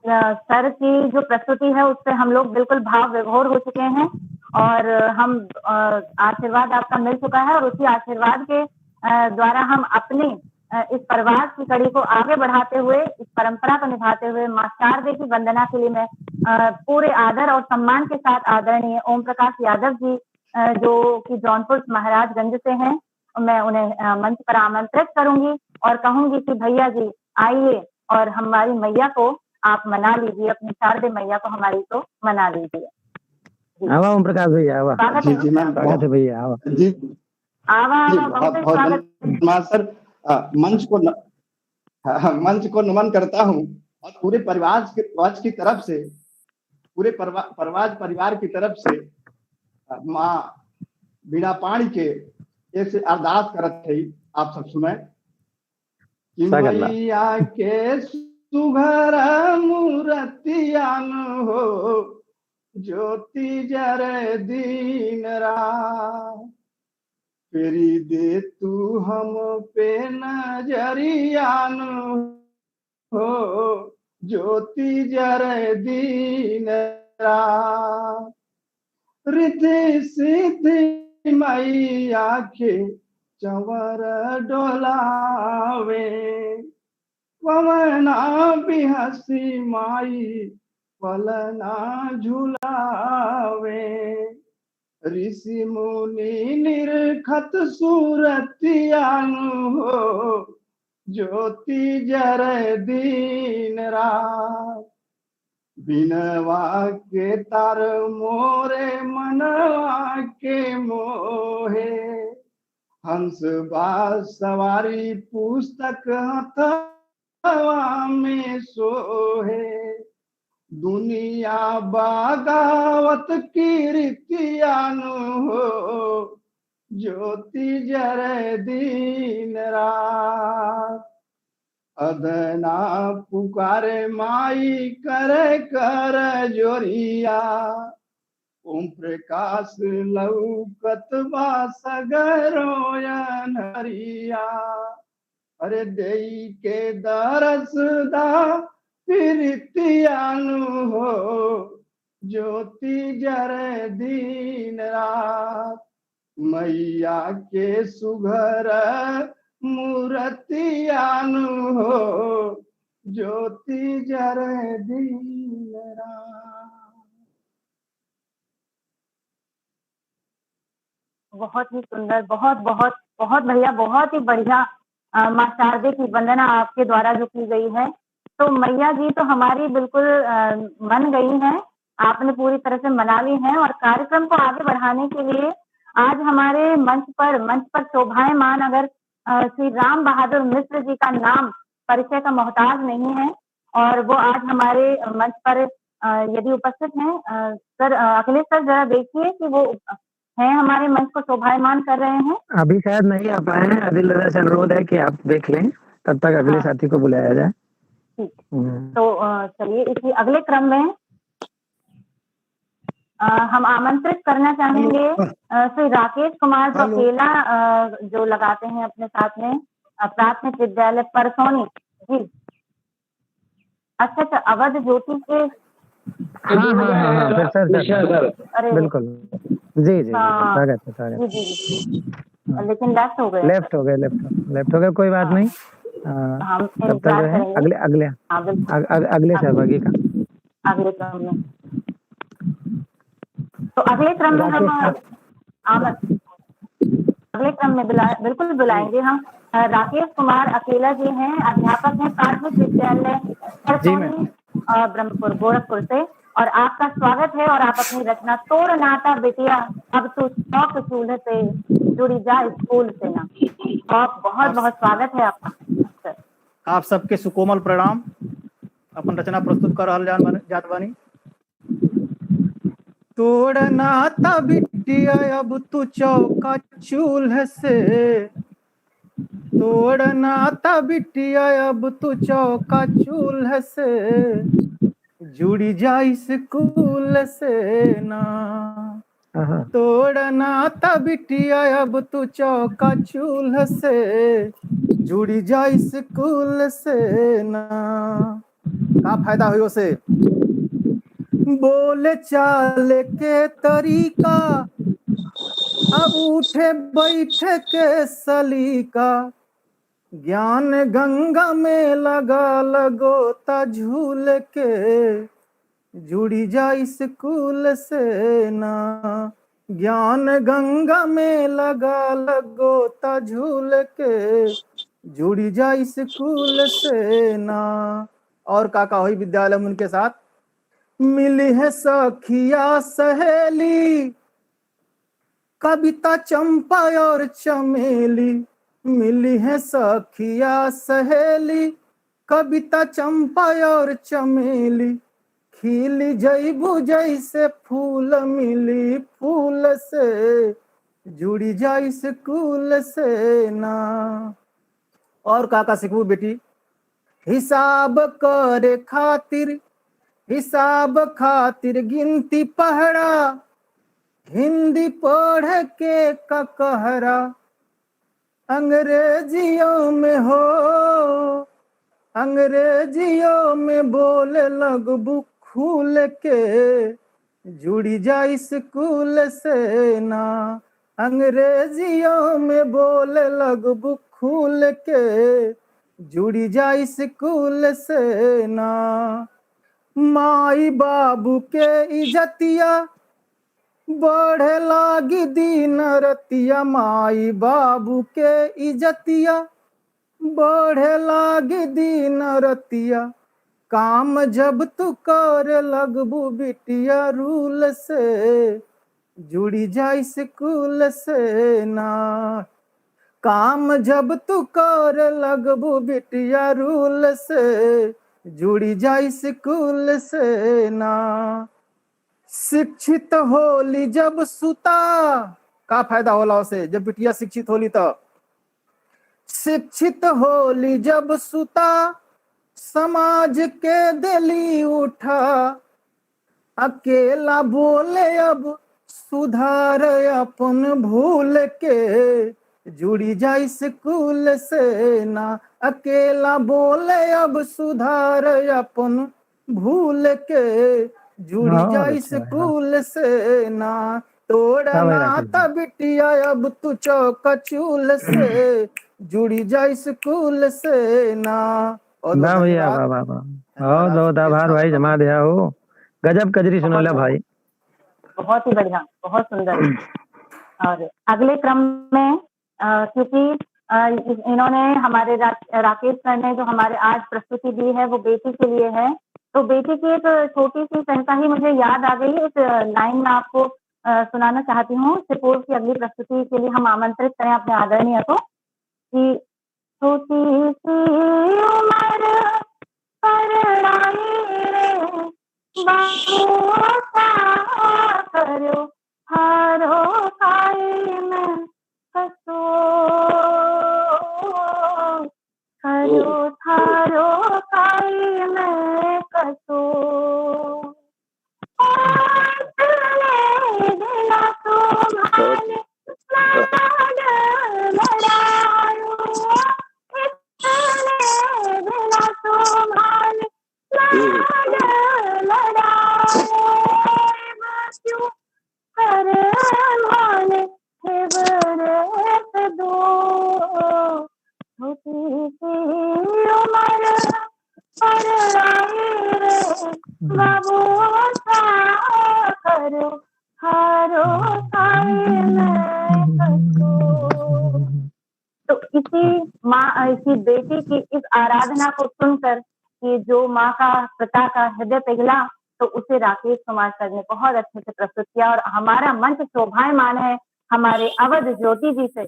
सर की जो प्रस्तुति है उससे हम लोग बिल्कुल भाव विभोर हो चुके हैं और हम आशीर्वाद आपका मिल चुका है और उसी आशीर्वाद के द्वारा हम अपने इस प्रवास की कड़ी को आगे बढ़ाते हुए, इस परंपरा को निभाते हुए मां शारदे की वंदना के लिए मैं पूरे आदर और सम्मान के साथ आदरणीय ओम प्रकाश यादव जी जो कि जौनपुर महाराजगंज से हैं, मैं उन्हें मंच पर आमंत्रित करूंगी और कहूंगी कि भैया जी आइए और हमारी मैया को आप मना लीजिए, अपनी शारदे मैया को हमारी को मना लीजिए। आवा ओम प्रकाश भैया, आवा। स्वागत जी मैम, स्वागत है भैया, आवा। जी आवा जी, आवा, बहुत बहुत बहुत स्वागत। धन्यवाद सर। मंच को नमन करता हूँ और पूरे परिवार की तरफ से, पूरे परिवार की तरफ से माँ बीड़ा पाणी के ऐसे अरदास करत है, आप सब सुने कि मैया के सुघर मूर्तियान हो, ज्योति जरे दिन रात, फेरी दे तू हम पे नजरियान हो, ज्योति जरे दिन रात, रिद्धि सिद्धि मैया के चंवर डोलावे, पवना बिहसी माई पलना झुलावे, ऋषि मुनि निरखत सूरतियान हो, ज्योति जरे दिन रात, बिनवा के तार मोरे मनवा के मोहे, हंस बा सवारी पुस्तक हथवा में सोहे, दुनिया बागावत कीर्तियान हो, ज्योति जरे दिन रात, अदना पुकारे माई करे कर जोरिया, ओम प्रकाश लौकत बा सगरोयन हरिया, अरे देई के दरसदा प्रीतियान हो, ज्योति जरे दिन रात, मैया के सुघर मूर्तियान हो, ज्योति जरे दिन रात। बहुत ही सुंदर, बहुत बहुत बहुत भैया, बहुत ही बढ़िया मां शारदे की वंदना आपके द्वारा जो की गई है। तो मैया जी तो हमारी बिल्कुल मन गई हैं, आपने पूरी तरह से मना ली हैं और कार्यक्रम को आगे बढ़ाने के लिए आज हमारे मंच पर शोभायमान अगर श्री राम बहादुर मिश्र जी का नाम परिचय का मोहताज नहीं है और वो आज हमारे मंच पर यदि उपस्थित हैं, सर अखिलेश सर जरा देखिए कि वो हैं हमारे मंच को शोभायमान कर रहे हैं। अभी शायद नहीं आ पाए हैं, अदिल दादा से अनुरोध है कि आप देख लें, तब तक अगले साथी को बुलाया जाए। ठीक, तो चलिए इसी अगले क्रम में हम आमंत्रित करना चाहेंगे श्री राकेश कुमार जो अकेला जो लगाते हैं अपने साथ में प्राथमिक विद्यालय परसौनी जी। अच्छा, अवध ज्योति के सर अरे बिल्कुल जी स्वागत है जी, लेकिन लेफ्ट हो गए, कोई बात नहीं। हम तब तक जो है अगले सहभागी का अगले क्रम में, तो अगले क्रम में हम अगले क्रम में बिल्कुल बुलाएंगे हम राकेश कुमार अकेला जी हैं, अध्यापक हैं प्राथमिक विद्यालय ब्रह्मपुर गोरखपुर से, और आपका स्वागत है और आप अपनी रचना तोड़ नाता बिटिया अब तू शौक चूल्हे से जुड़ी जा स्कूल से ना, और बहुत बहुत स्वागत है आपका। आप सबके सुकोमल प्रणाम। अपन रचना प्रस्तुत कर रहल जात बानी। तोड़ नाता बिटिया अब तू चौका चूल्हे से, तोड़ नाता बिटिया अब तू चौका चूल्हे से, जुड़ी जा स्कूल से ना, तोड़ नाता बिटिया अब तू चौका चूल्हे से, जुड़ी जा स्कूल से ना। का फायदा हुई उसे? बोले चाल के तरीका अब उठे बैठे के सलीका, ज्ञान गंगा में लगा लगोता झूल के, जुड़ी जा स्कूल से ना। ज्ञान गंगा में लगा लगोता झूल के, जुड़ी जा स्कूल से ना। और काका होई विद्यालय में उनके साथ मिली है सखिया सहेली, कविता चंपा और चमेली। मिली है सखिया सहेली, कविता चंपा और चमेली। खिली जैबू जैसे फूल मिली फूल से, जुड़ी जा स्कूल से ना। और काका सिखबू बेटी हिसाब करे खातिर, हिसाब खातिर गिनती पहरा, हिंदी पढ़ के कहरा। अंग्रेजियों में हो, अंग्रेजियों में बोले लगबू खुल के, जुड़ी जा स्कूल से ना। अंग्रेजियों में बोले लगबू खुल के, जुड़ी जा स्कूल से ना। माई बाबू के इज्जतिया बढ़े लागी दिन रतिया, माई बाबू के इज्जतिया बढ़े लागी दिन रतिया। काम जब तू कर लगबू बिटिया रूल से, जुड़ी जा स्कूल से ना। काम जब तू कर लगबू बिटिया रूल से, जुड़ी जा स्कूल से ना। शिक्षित होली जब सुता, का फायदा होला उसे जब बिटिया शिक्षित होली तो। शिक्षित होली जब सुता, समाज के दिली उठा। अकेला बोले अब सुधार अपन भूल के, जुड़ी जा स्कूल से ना। अकेला बोले अब सुधार अपन भूल के, जुड़ी जा स्कूल से ना। तोड़ा नाता बिटिया अब तू चौका चूल से, जुड़ी जा स्कूल से ना। वाह भैया वाह वाह वाह, बहुत बहुत आभार भाई, जमा दिया हो। गजब कजरी सुनोला भाई, बहुत ही बढ़िया, बहुत सुंदर। और अगले क्रम में क्योंकि इन्होंने हमारे राकेश सर ने जो हमारे आज प्रस्तुति दी है वो बेटी के लिए है, तो बेटी की एक छोटी सी कविता ही मुझे याद आ गई। इस लाइन में आपको सुनाना चाहती हूँ। इससे पूर्व की अगली प्रस्तुति के लिए हम आमंत्रित करें अपने आदरणीय को कि छोटी सी उम्र पर रानी रे, बाबू करो हारो खाई में कसो, करो थारो खाई में कसो। दिला तुम्हारे लाड लड़ायो, इतने दिला तुम्हारे लाड लड़ायो। क्यों कर माने दो, छोटी सी उम्र पर रानी रे, बाबू करो हारो खाई में कसो। तो इसी बेटी की इस आराधना को सुनकर कि जो माँ का पिता का हृदय पिघला, तो उसे राकेश कुमार सर ने बहुत अच्छे से प्रस्तुत किया। और हमारा मंच शोभायमान है हमारे अवध ज्योति जी से,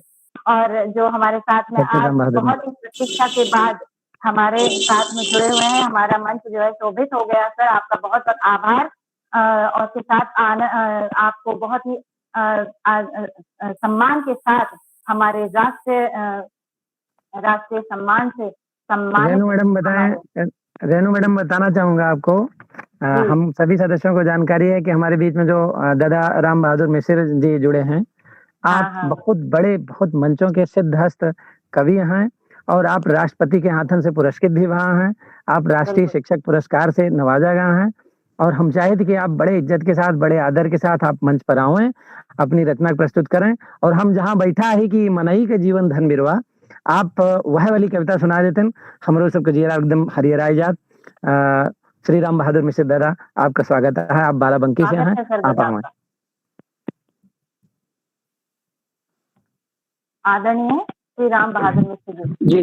और जो हमारे साथ में आज बहुत ही प्रतीक्षा के बाद हमारे साथ में जुड़े हुए हैं। हमारा मंच जो है शोभित हो गया। सर आपका बहुत बहुत आभार। और के साथ आपको बहुत ही सम्मान के साथ हमारे राष्ट्रीय सम्मान से सम्मान। रेनू मैडम बताना चाहूंगा आपको, हम सभी सदस्यों को जानकारी है कि हमारे बीच में जो दादा राम बहादुर मिश्र जी जुड़े हैं। आप बहुत बड़े, बहुत मंचों के सिद्धहस्त कवि हैं, और आप राष्ट्रपति के हाथन से पुरस्कृत भी वहाँ हैं। आप राष्ट्रीय शिक्षक पुरस्कार से नवाजा गए हैं। और हम चाहे थे कि आप बड़े इज्जत के साथ, बड़े आदर के साथ आप मंच पर आवें, अपनी रचना प्रस्तुत करें। और हम जहाँ बैठा है कि मनई के जीवन धन बिरवा, आप वह वाली कविता सुना देते हैं। हमरो सबके जिया एकदम हरिहराई जात। श्री राम बहादुर मिश्र दादा, आपका स्वागत है। आप बाराबंकी से हैं, आप आवें। आदरणीय श्री राम बहादुर मिश्र जी।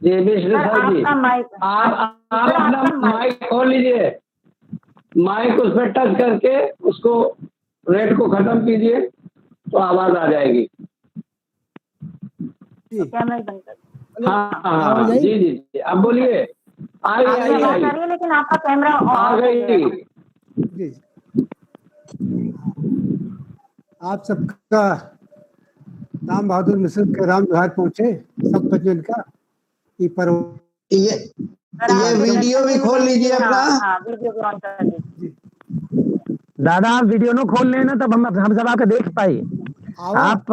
जी मिश्र सर जी, आप अपना माइक खोल लीजिए, माइक उस पर टच करके उसको रेड को खत्म कीजिए तो आवाज आ जाएगी। कैमरा बंद कर। हाँ जी जी जी, अब बोलिए। आई लेकिन आपका कैमरा आ गई। आप सबका राम बहादुर मिश्र के राम जोहार पहुंचे सब बच्चों का। ये वीडियो भी खोल लीजिए अपना। वीडियो भी ऑन कर दीजिए। दादा आप वीडियो न खोल लेना, तब हम सब आपके देख पाई। आप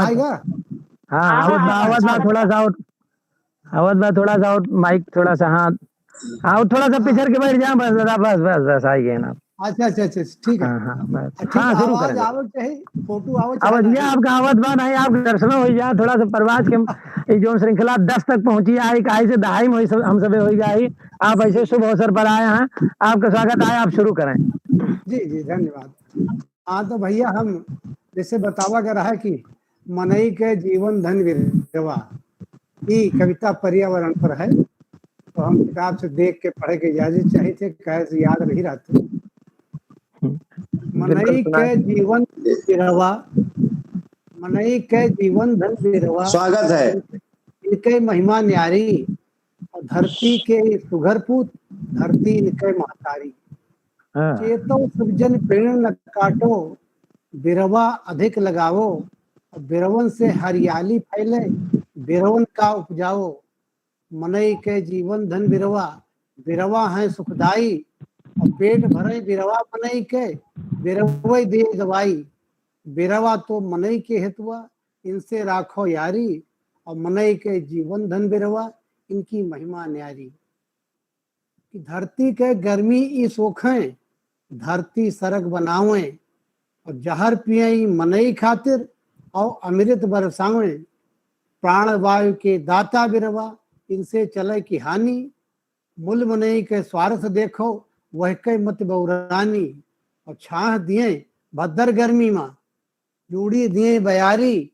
आएगा। आवाज थोड़ा सा और माइक थोड़ा सा, हाँ थोड़ा सा पिछड़ के बैठ जाए बस दादा, बस आई गए ना। अच्छा ठीक है। हाँ शुरू करें। फोटो आवाज ये आपका आवाज बा नहीं, आप दर्शन हो जाए थोड़ा सा प्रवास के जो श्रृंखला 10 तक पहुंची आई, काहे से दहाई में हम सब हो जाए। आप ऐसे शुभ अवसर पर आए हैं, आपका स्वागत है, आप शुरू करें। जी धन्यवाद। हाँ तो भैया हम जैसे बतावा कर रहा है कि मनई के जीवन धन बिरवा ये कविता पर्यावरण पर है, तो हम किताब से देख के पढ़े के इजाजत चाहिए थे, कैसे याद नहीं रहते। मनई के जीवन बिरवा, मनई के जीवन धन बिरवा, स्वागत है। इनके महिमा न्यारी, और धरती के सुघरपूत, धरती इनके महतारी। चेतो सज्जन पेड़ न काटो, बिरवा अधिक लगाओ, बिरवन से हरियाली फैले, बिरवन का उपजाओ। मनई के जीवन धन बिरवा, बिरवा है सुखदाई, और पेट भरे बिरवा मनई के, बिरवई दे दवाई। बिरवा तो मनई के हेतुआ, इनसे राखो यारी, और मनई के जीवन धन बिरवा, इनकी महिमा न्यारी। धरती के गर्मी ई सोखें, धरती सरग बनावें, और जहर पिए मनई खातिर, और अमृत बरसावें। प्राण वायु के दाता बिरवा, इनसे चले की हानि, मूल मनई के स्वार्थ देखो, वह कई मत बौरानी। और छाह दिए भद्दर गर्मी माँ, जूड़ी दिए बयारी,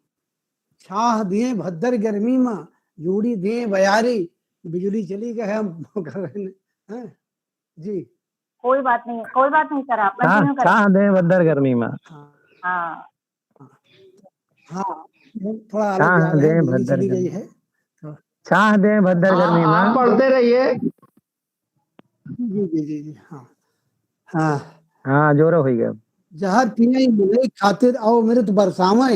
छाह दिए भद्दर गर्मी माँ, जूड़ी दिए बयारी। बिजली चली गए हम जी। कोई बात नहीं सर, आप छाह दे भद्दर गर्मी में। हाँ थोड़ा अलग है, बिजली चली गई है। छाह दे भद्दर गर्मी में। आप पढ़ते रहिए। जी हाँ जोरो हो गया। जहर पिए मिले खातिर और मृत बरसावे,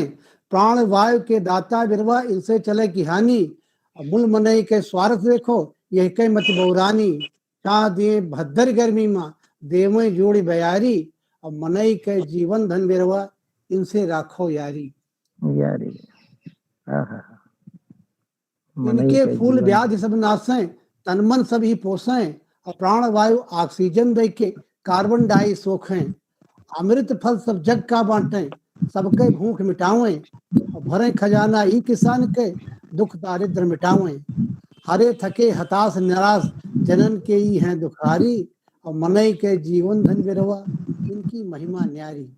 प्राण वायु के दाता बिरवा, इनसे चले की हानि। मूल मनई के स्वार्थ देखो, यह कई मत बौरानी। छाह दिए भद्दर गर्मी माँ, देवे जोड़ी बयारी, और मनई के जीवन धन बिरवा, इनसे राखो यारी। इनके फूल ब्याज सब नासें, तन मन सब ही पोसें, और प्राण वायु ऑक्सीजन दे के कार्बन डाई सोखें। अमृत फल सब जग का बांटें, सबके भूख मिटावें, और भरे खजाना ही किसान के, दुख दारिद्र मिटावें। हरे थके हताश निराश, जनन के ही हैं दुखारी, और मनई के जीवन धन बिरवा, इनकी महिमा न्यारी।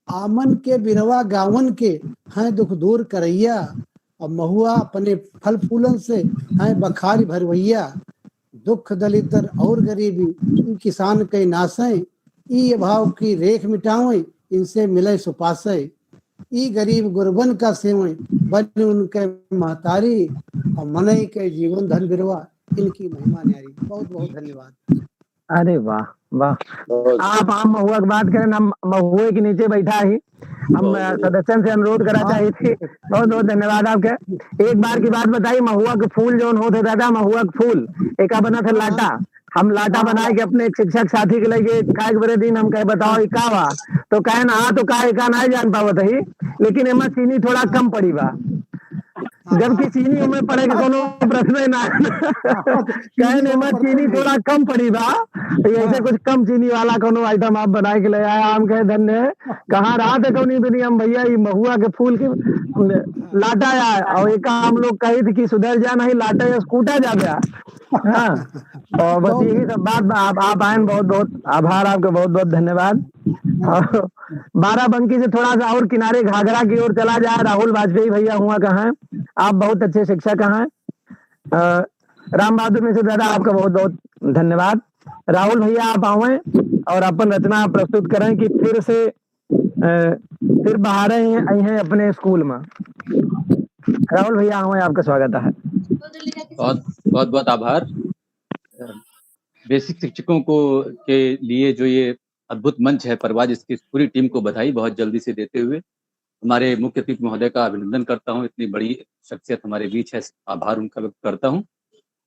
आमन के बिरवा गावन के हैं दुख दूर करैया, और महुआ अपने फल फूलन से हैं बखारी भरवैया। दुख दलितर और गरीबी, इन किसान के नासें, ई अभाव की रेख मिटावें, इनसे मिले सुपासे। ई गरीब गुरबन का सेवें, बन उनके महतारी, और मनई के जीवन धन बिरवा, इनकी महिमा न्यारी। बहुत बहुत धन्यवाद। अरे वाह वाह। आप महुआ की बात करें, हम महुए के नीचे बैठा ही हम सदस्यों से अनुरोध करा चाहिए थे। बहुत बहुत धन्यवाद आपके। एक बार की बात बताइए, महुआ के फूल जो होते दादा, महुआ के फूल एक बना था लाटा, हम लाटा बनाए के अपने शिक्षक साथी के लगे खाए बड़े दिन हम कहे बताओ का बा, तो कहे ना तो का नहीं जान पावत है, लेकिन एमा चीनी थोड़ा कम पड़ी बा। जबकि चीनी में पड़े के कोनो प्रश्न ना कहने में चीनी थोड़ा कम पड़ी बा, ऐसे कुछ कम चीनी वाला कोनो आइटम आप बना के ले आया। हम कहे धन्य कहाँ रहा थे कौनी दुनिया में भैया, ये महुआ के फूल की लाटा आया और एक हम लोग कही थी कि सुधर जा नहीं लाटा कूटा जा गया। हाँ, और बस यही सब बात। आप आए, बहुत बहुत आभार, आपका बहुत बहुत धन्यवाद। और बाराबंकी से थोड़ा सा और किनारे घाघरा की ओर चला जाए, राहुल वाजपेयी भैया हुआ कहाँ हैं, आप बहुत अच्छे शिक्षक हैं। राम बहादुर मिश्र दादा आपका बहुत बहुत धन्यवाद। राहुल भैया आप आवे और अपन रचना प्रस्तुत करें कि फिर बाहर आई हैं अपने स्कूल में। राहुल भैया आवे, आपका स्वागत है। बहुत बहुत आभार। बेसिक शिक्षकों को के लिए जो ये अद्भुत मंच है परवाज, इसकी पूरी टीम को बधाई बहुत जल्दी से देते हुए हमारे मुख्य अतिथि महोदय का अभिनंदन करता हूँ। इतनी बड़ी शख्सियत हमारे बीच है, आभार उनका व्यक्त करता हूँ।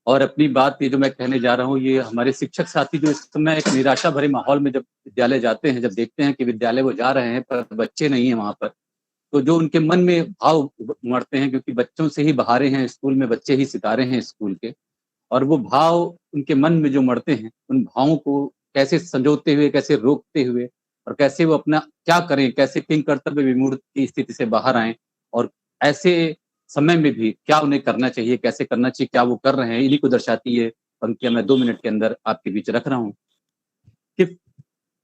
और अपनी बात ये जो मैं कहने जा रहा हूँ, ये हमारे शिक्षक साथी जो इस समय एक निराशा भरे माहौल में जब विद्यालय जाते हैं, जब देखते हैं कि विद्यालय वो जा रहे हैं पर बच्चे नहीं है वहाँ पर, तो जो उनके मन में भाव उमड़ते हैं, क्योंकि बच्चों से ही बहारे हैं स्कूल में, बच्चे ही सितारे हैं स्कूल के, और वो भाव उनके मन में जो उमड़ते हैं, उन भावों को कैसे संजोते हुए, कैसे रोकते हुए और कैसे वो अपना क्या करें, कैसे किंग कर्तव्य विमूढ़ की स्थिति से बाहर आएं, और ऐसे समय में भी क्या उन्हें करना चाहिए, कैसे करना चाहिए, क्या वो कर रहे हैं, इन्हीं को दर्शाती है पंक्तियां मैं 2 मिनट के अंदर आपके बीच रख रहा हूँ। कि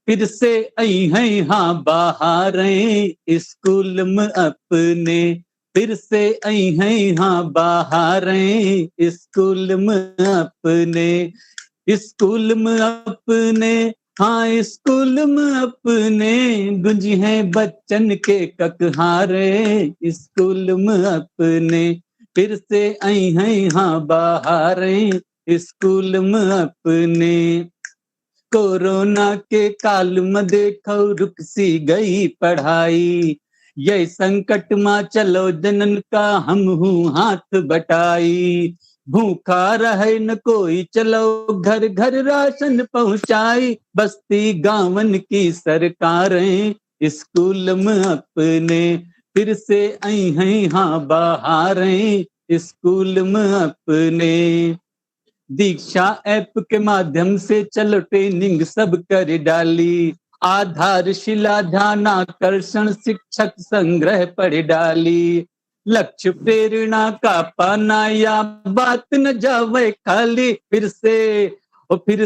फिर से आई हैं यहाँ बाहरें स्कूल में अपने, फिर से आई हैं यहाँ बाहरें स्कूल में अपने, स्कूल में अपने, हाँ स्कूल में अपने, गुंजी हैं बच्चन के ककहारे स्कूल में अपने, फिर से आई हैं यहाँ बाहरें स्कूल में अपने। कोरोना के काल में देखो रुक सी गई पढ़ाई, ये संकट में चलो जनन का हम हूँ हाथ बटाई, भूखा रहे न कोई चलो घर घर राशन पहुंचाई, बस्ती गांवन की सरकारें स्कूल में अपने, फिर से आई हैं हाँ बाहरें स्कूल में अपने। दीक्षा ऐप के माध्यम से चलो ट्रेनिंग सब कर डाली, आधारशिला ध्यान आकर्षण शिक्षक संग्रह पढ़ डाली, लक्ष्य प्रेरणा का पाना या बात न जावे खाली, फिर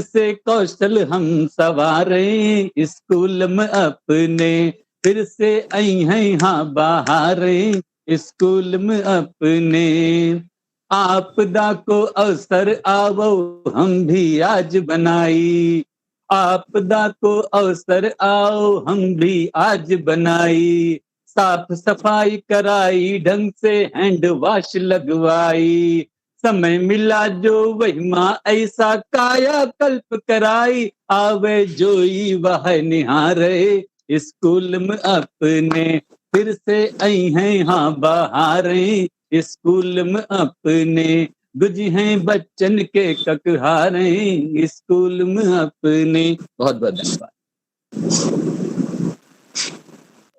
से कौशल हम सवारें स्कूल में अपने, फिर से आई हैं हाँ बाहरें स्कूल में अपने। आपदा को अवसर आवो हम भी आज बनाई, आपदा को अवसर आओ हम भी आज बनाई, साफ सफाई कराई ढंग से हैंड वॉश लगवाई, समय मिला जो वही माँ ऐसा काया कल्प कराई, आवे जोई वह निहारे स्कूल में अपने, फिर से आई हैं हाँ बाहरें स्कूल में अपने, गुजी हैं बच्चन के ककहारें स्कूल में अपने। बहुत बहुत धन्यवाद।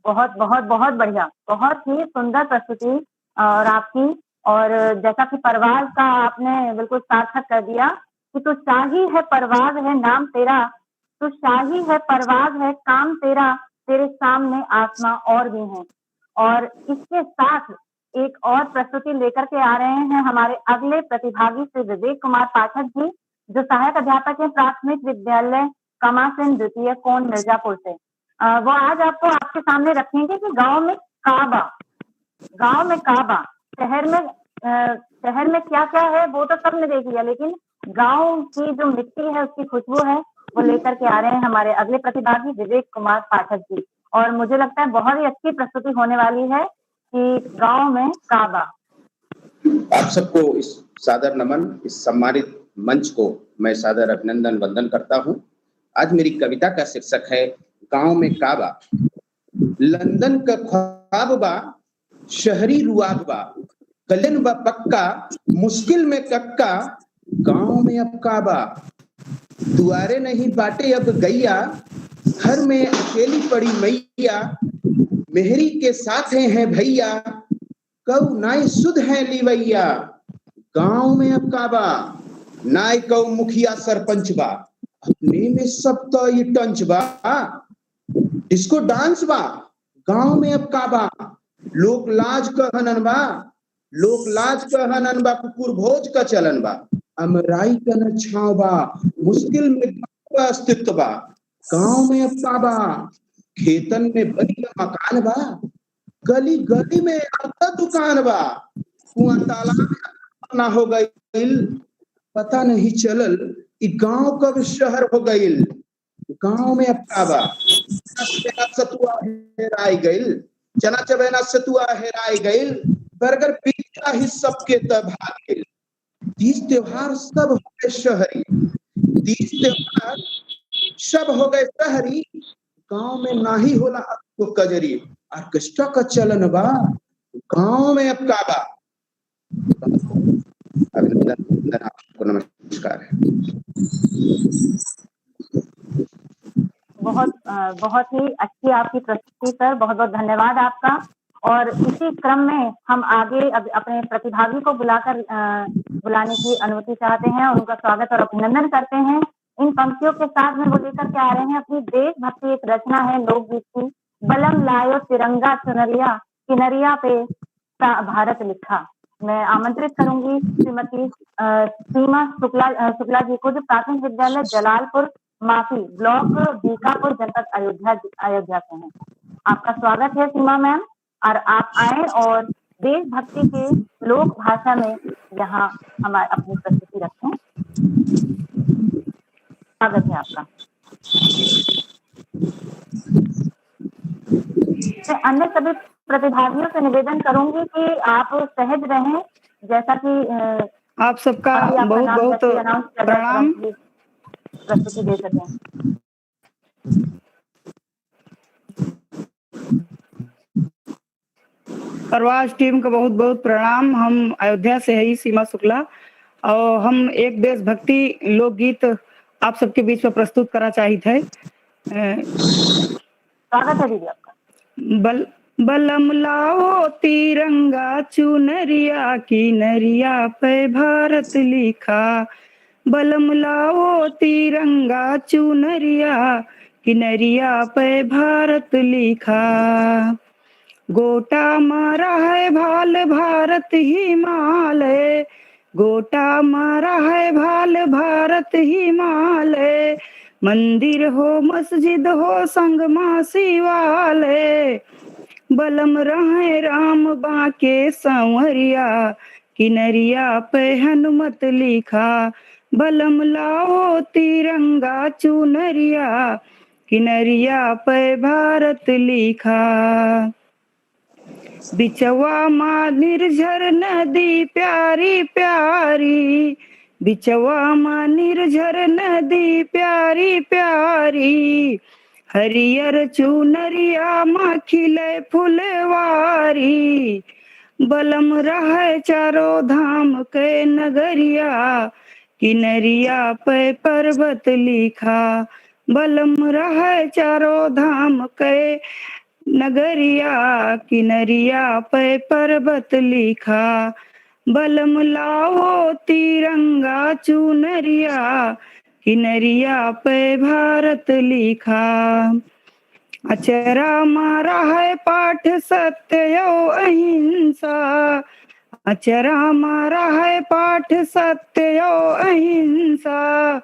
बहुत बहुत बहुत बढ़िया, बहुत ही सुंदर प्रस्तुति और आपकी। और जैसा कि परवाज का आपने बिल्कुल सार्थक कर दिया कि तू शाही है परवाज है नाम तेरा, तू शाही है परवाज है काम तेरा, तेरे सामने आसमां और भी हैं। और इसके साथ एक और प्रस्तुति लेकर के आ रहे हैं हमारे अगले प्रतिभागी श्री विवेक कुमार पाठक जी, जो सहायक अध्यापक हैं प्राथमिक विद्यालय कमासन द्वितीय कोन मिर्जापुर से। वो आज आपको आपके सामने रखेंगे कि गांव में काबा, शहर में क्या क्या है वो तो सबने देख लिया, लेकिन गांव की जो मिट्टी है उसकी खुशबू है वो लेकर के आ रहे हैं हमारे अगले प्रतिभागी विवेक कुमार पाठक जी। और मुझे लगता है बहुत ही अच्छी प्रस्तुति होने वाली है कि गांव में काबा। आप सबको इस सादर नमन, इस सम्मानित मंच को मैं सादर अभिनंदन वंदन करता हूं। आज मेरी कविता का शीर्षक है गांव में काबा। लंदन का ख्वाब बा, शहरी रुआब बा, कलन बा पक्का, मुश्किल में कक्का, गांव में अब काबा। दुआरे नहीं बाटे अब गैया, घर में अकेली पड़ी मैया, मेहरी के साथ हैं भैया, कऊ नाई सुध है लीवैया, गांव में अब काबा नाई कऊ मुखिया सरपंच बा, अपने में सब तो ये टंच बा, डिस्को डांस बा, गांव में अब काबा लोक लाज कहनन बा, लोक लाज कहनन बा, कुकुर भोज का चलन बा, अमराई का न छाव बा, मुश्किल में गांव का अस्तित्व बा, गांव में अब काबा खेतन में बनी मकान बा, गली गली में अब दुकान बा, कुआं तालाब ना हो गईल, पता नहीं चलल कि गांव कब शहर हो गईल, गांव में अब काबा सतुआ हेराई गईल, चना चबेना सतुआ हेराई गईल, बर्गर पिज्जा ही सबके तब भाग गईल, तीज त्योहार सब हो गए शहरी, तीज त्योहार सब हो गए शहरी, गांव में नाही होला अब कजरी, ऑर्केस्ट्रा का चलन बा, गांव में अब काबा। अभिनंदन, आपको नमस्कार। बहुत ही अच्छी आपकी प्रस्तुति सर, बहुत बहुत धन्यवाद आपका। और इसी क्रम में हम आगे अपने प्रतिभागी को बुलाने की अनुमति चाहते हैं और उनका स्वागत और अभिनंदन करते हैं। इन पंक्तियों के साथ में वो लेकर के आ रहे हैं अपनी देशभक्ति एक रचना है लोकगीत की, बलम लायो तिरंगा चुनरिया, किनरिया पे भारत लिखा। मैं आमंत्रित करूंगी श्रीमती सीमा शुक्ला जी को, जो प्राथमिक विद्यालय जलालपुर माफी ब्लॉक बीकापुर जनपद अयोध्या से हैं। आपका स्वागत है सीमा मैम, और आप आए और देशभक्ति के लोक भाषा में यहाँ हमारे अपनी प्रस्तुति रखें। स्वागत है आपका। मैं अन्य सभी प्रतिभागियों से निवेदन करूंगी कि आप सहज रहें, जैसा कि आप सबका बहुत बहुत प्रणाम। प्रस्तुति दे सकें। परवाज टीम का बहुत बहुत प्रणाम। हम अयोध्या से है सीमा शुक्ला, और हम एक देशभक्ति लोकगीत आप सबके बीच में प्रस्तुत करना चाहिए थे। स्वागत है दीदी आपका। बलम लाओ तिरंगा चुनरिया, किनरिया पे भारत लिखा, बलम लाओ तिरंगा चुनरिया, किनरिया पे भारत लिखा, गोटा मारा है भाल भारत हिमालय, गोटा मारा है भाल भारत हिमालय, मंदिर हो मस्जिद हो संगमा शिवालय, बलम रहे राम बाके संवरिया, किनरिया पे हनुमत लिखा, बलम लाओ तिरंगा चुनरिया, किनरिया पे भारत लिखा, बिचवा माँ निर्झर नदी प्यारी प्यारी, बिचवा माँ निर्झर नदी प्यारी प्यारी, हरियर चुनरिया माँ खिले फुलवारी, बलम रहे चारों धाम के नगरिया, किनरिया पे पर्वत लिखा, बलम रहे चारों धाम के नगरिया, किनरिया पे पर्वत लिखा, बलम लाओ तिरंगा चुनरिया, किनरिया पे भारत लिखा, अचरा मारा है पाठ सत्य अहिंसा, अचरा मारा है पाठ सत्य अहिंसा,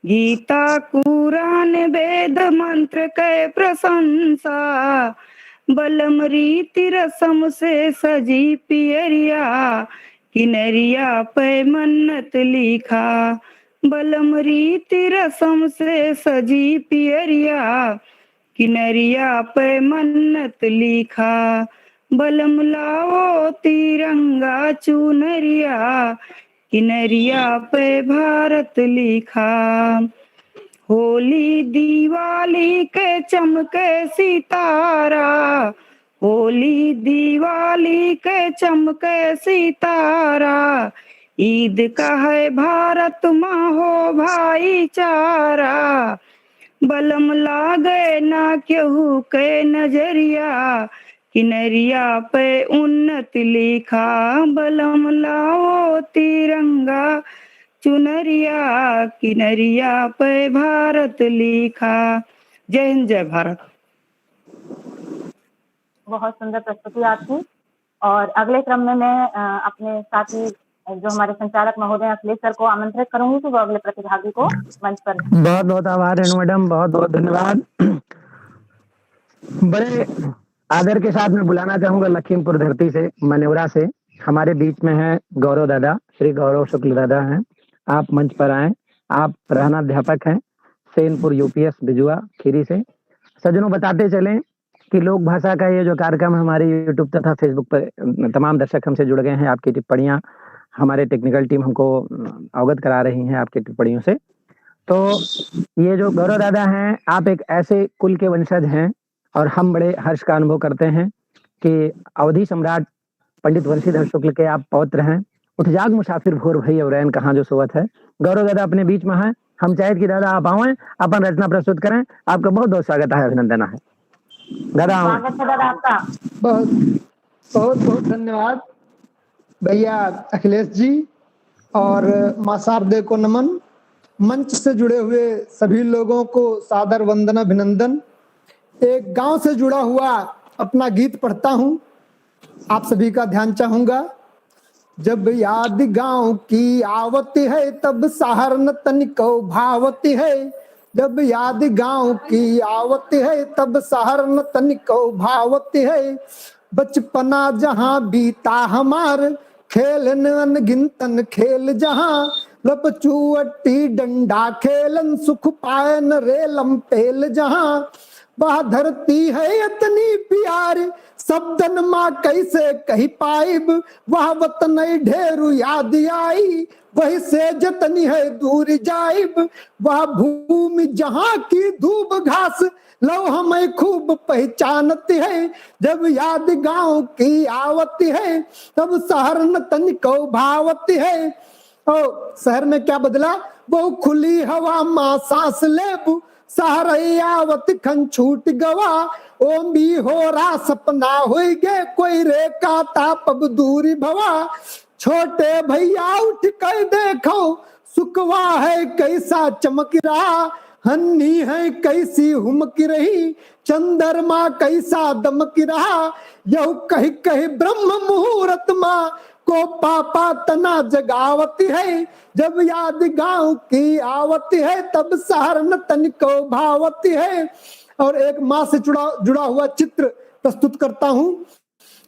गीता कुरान वेद मंत्र के प्रशंसा, बलम रीति रसम से सजी पियरिया, किनरिया पे मन्नत लिखा, बलम रीति रसम से सजी पियरिया, किनरिया पे मन्नत लिखा, बलम लाओ तिरंगा चुनरिया, किनरिया पे भारत लिखा, होली दिवाली के चमके सितारा, होली दिवाली के चमके सितारा, ईद का है भारत माँ हो भाईचारा, बलम लागे ना केहू के नजरिया, किनरिया पे उन्नत लिखा, बलम लाओ तिरंगा, चुनरिया किनरिया पे भारत लिखा। जय हिंद, जय भारत। बहुत सुंदर प्रस्तुति आपकी। और अगले क्रम में मैं अपने साथी जो हमारे संचालक महोदय अखिलेश सर को आमंत्रित करूंगी कि वो अगले प्रतिभागी को मंच पर। बहुत बहुत आभार रेणु मैडम, बहुत बहुत धन्यवाद। बड़े आदर के साथ मैं बुलाना चाहूंगा लखीमपुर धरती से, मनेवरा से हमारे बीच में है गौरव दादा, श्री गौरव शुक्ल दादा हैं। आप मंच पर आए। आप प्रधानाध्यापक हैं सेनपुर यूपीएस बिजुआ खीरी से। सज्जनों, बताते चलें कि लोक भाषा का ये जो कार्यक्रम हमारे यूट्यूब तथा फेसबुक पर तमाम दर्शक हमसे जुड़ गए हैं। आपकी टिप्पणियां, हमारे टेक्निकल टीम हमको अवगत करा रही हैं आपकी टिप्पणियों से। तो ये जो गौरव दादा हैं, आप एक ऐसे कुल के वंशज हैं और हम बड़े हर्ष का अनुभव करते हैं कि अवधि सम्राट पंडित वंशीधर शुक्ल के आप पौत्र हैं। उठ जाग मुसाफिर भोर भई और रैन कहाँ जो सोवत है। गौरव दादा अपने बीच में हैं। हम चाहे कि दादा आप आए, अपन रचना प्रस्तुत करें। आपका बहुत बहुत स्वागत है, अभिनंदन है दादा। स्वागत है दादा आपका। बहुत बहुत बहुत धन्यवाद भैया अखिलेश जी और मां शारदे को नमन। मंच से जुड़े हुए सभी लोगों को सादर वंदन, अभिनंदन। एक गांव से जुड़ा हुआ अपना गीत पढ़ता हूं, आप सभी का ध्यान चाहूंगा। जब याद गांव की आवती है तब शहर न तनिको भावती है। जब याद गांव की आवती है तब शहर न तनिको भावती है। बचपना जहां बीता हमार, खेलन अनगिनतन खेल जहां। लपचुअट्टी डंडा खेलन, सुख पाए न रेलम पेल जहां। वह धरती है इतनी प्यारी, शब्दन माँ कैसे कही पाइब। वह वतन ढेरू याद आई, वही से जतनी है दूर जाइब। वह भूमि जहाँ की धूप घास, लो हमें खूब पहचानती है। जब याद गांव की आवती है तब शहर न तनिको भावती है। और शहर में क्या बदला, वो खुली हवा माँ सांस लेब। सहरयावत खन छूट गवा, ओम भी हो रहा सपना हो गे। कोई रेखा ताप अब दूरी भवा। छोटे भैया उठ कर देखो, सुकवा है कैसा चमक रहा। हन्नी है कैसी हुमक रही, चंद्रमा कैसा दमक रहा। यह कही कही ब्रह्म मुहूर्त माँ को पापा तना जगावती है। जब याद गांव की आवती है तब शहर न तनिको भावती है। और एक माँ से जुड़ा हुआ चित्र प्रस्तुत करता हूँ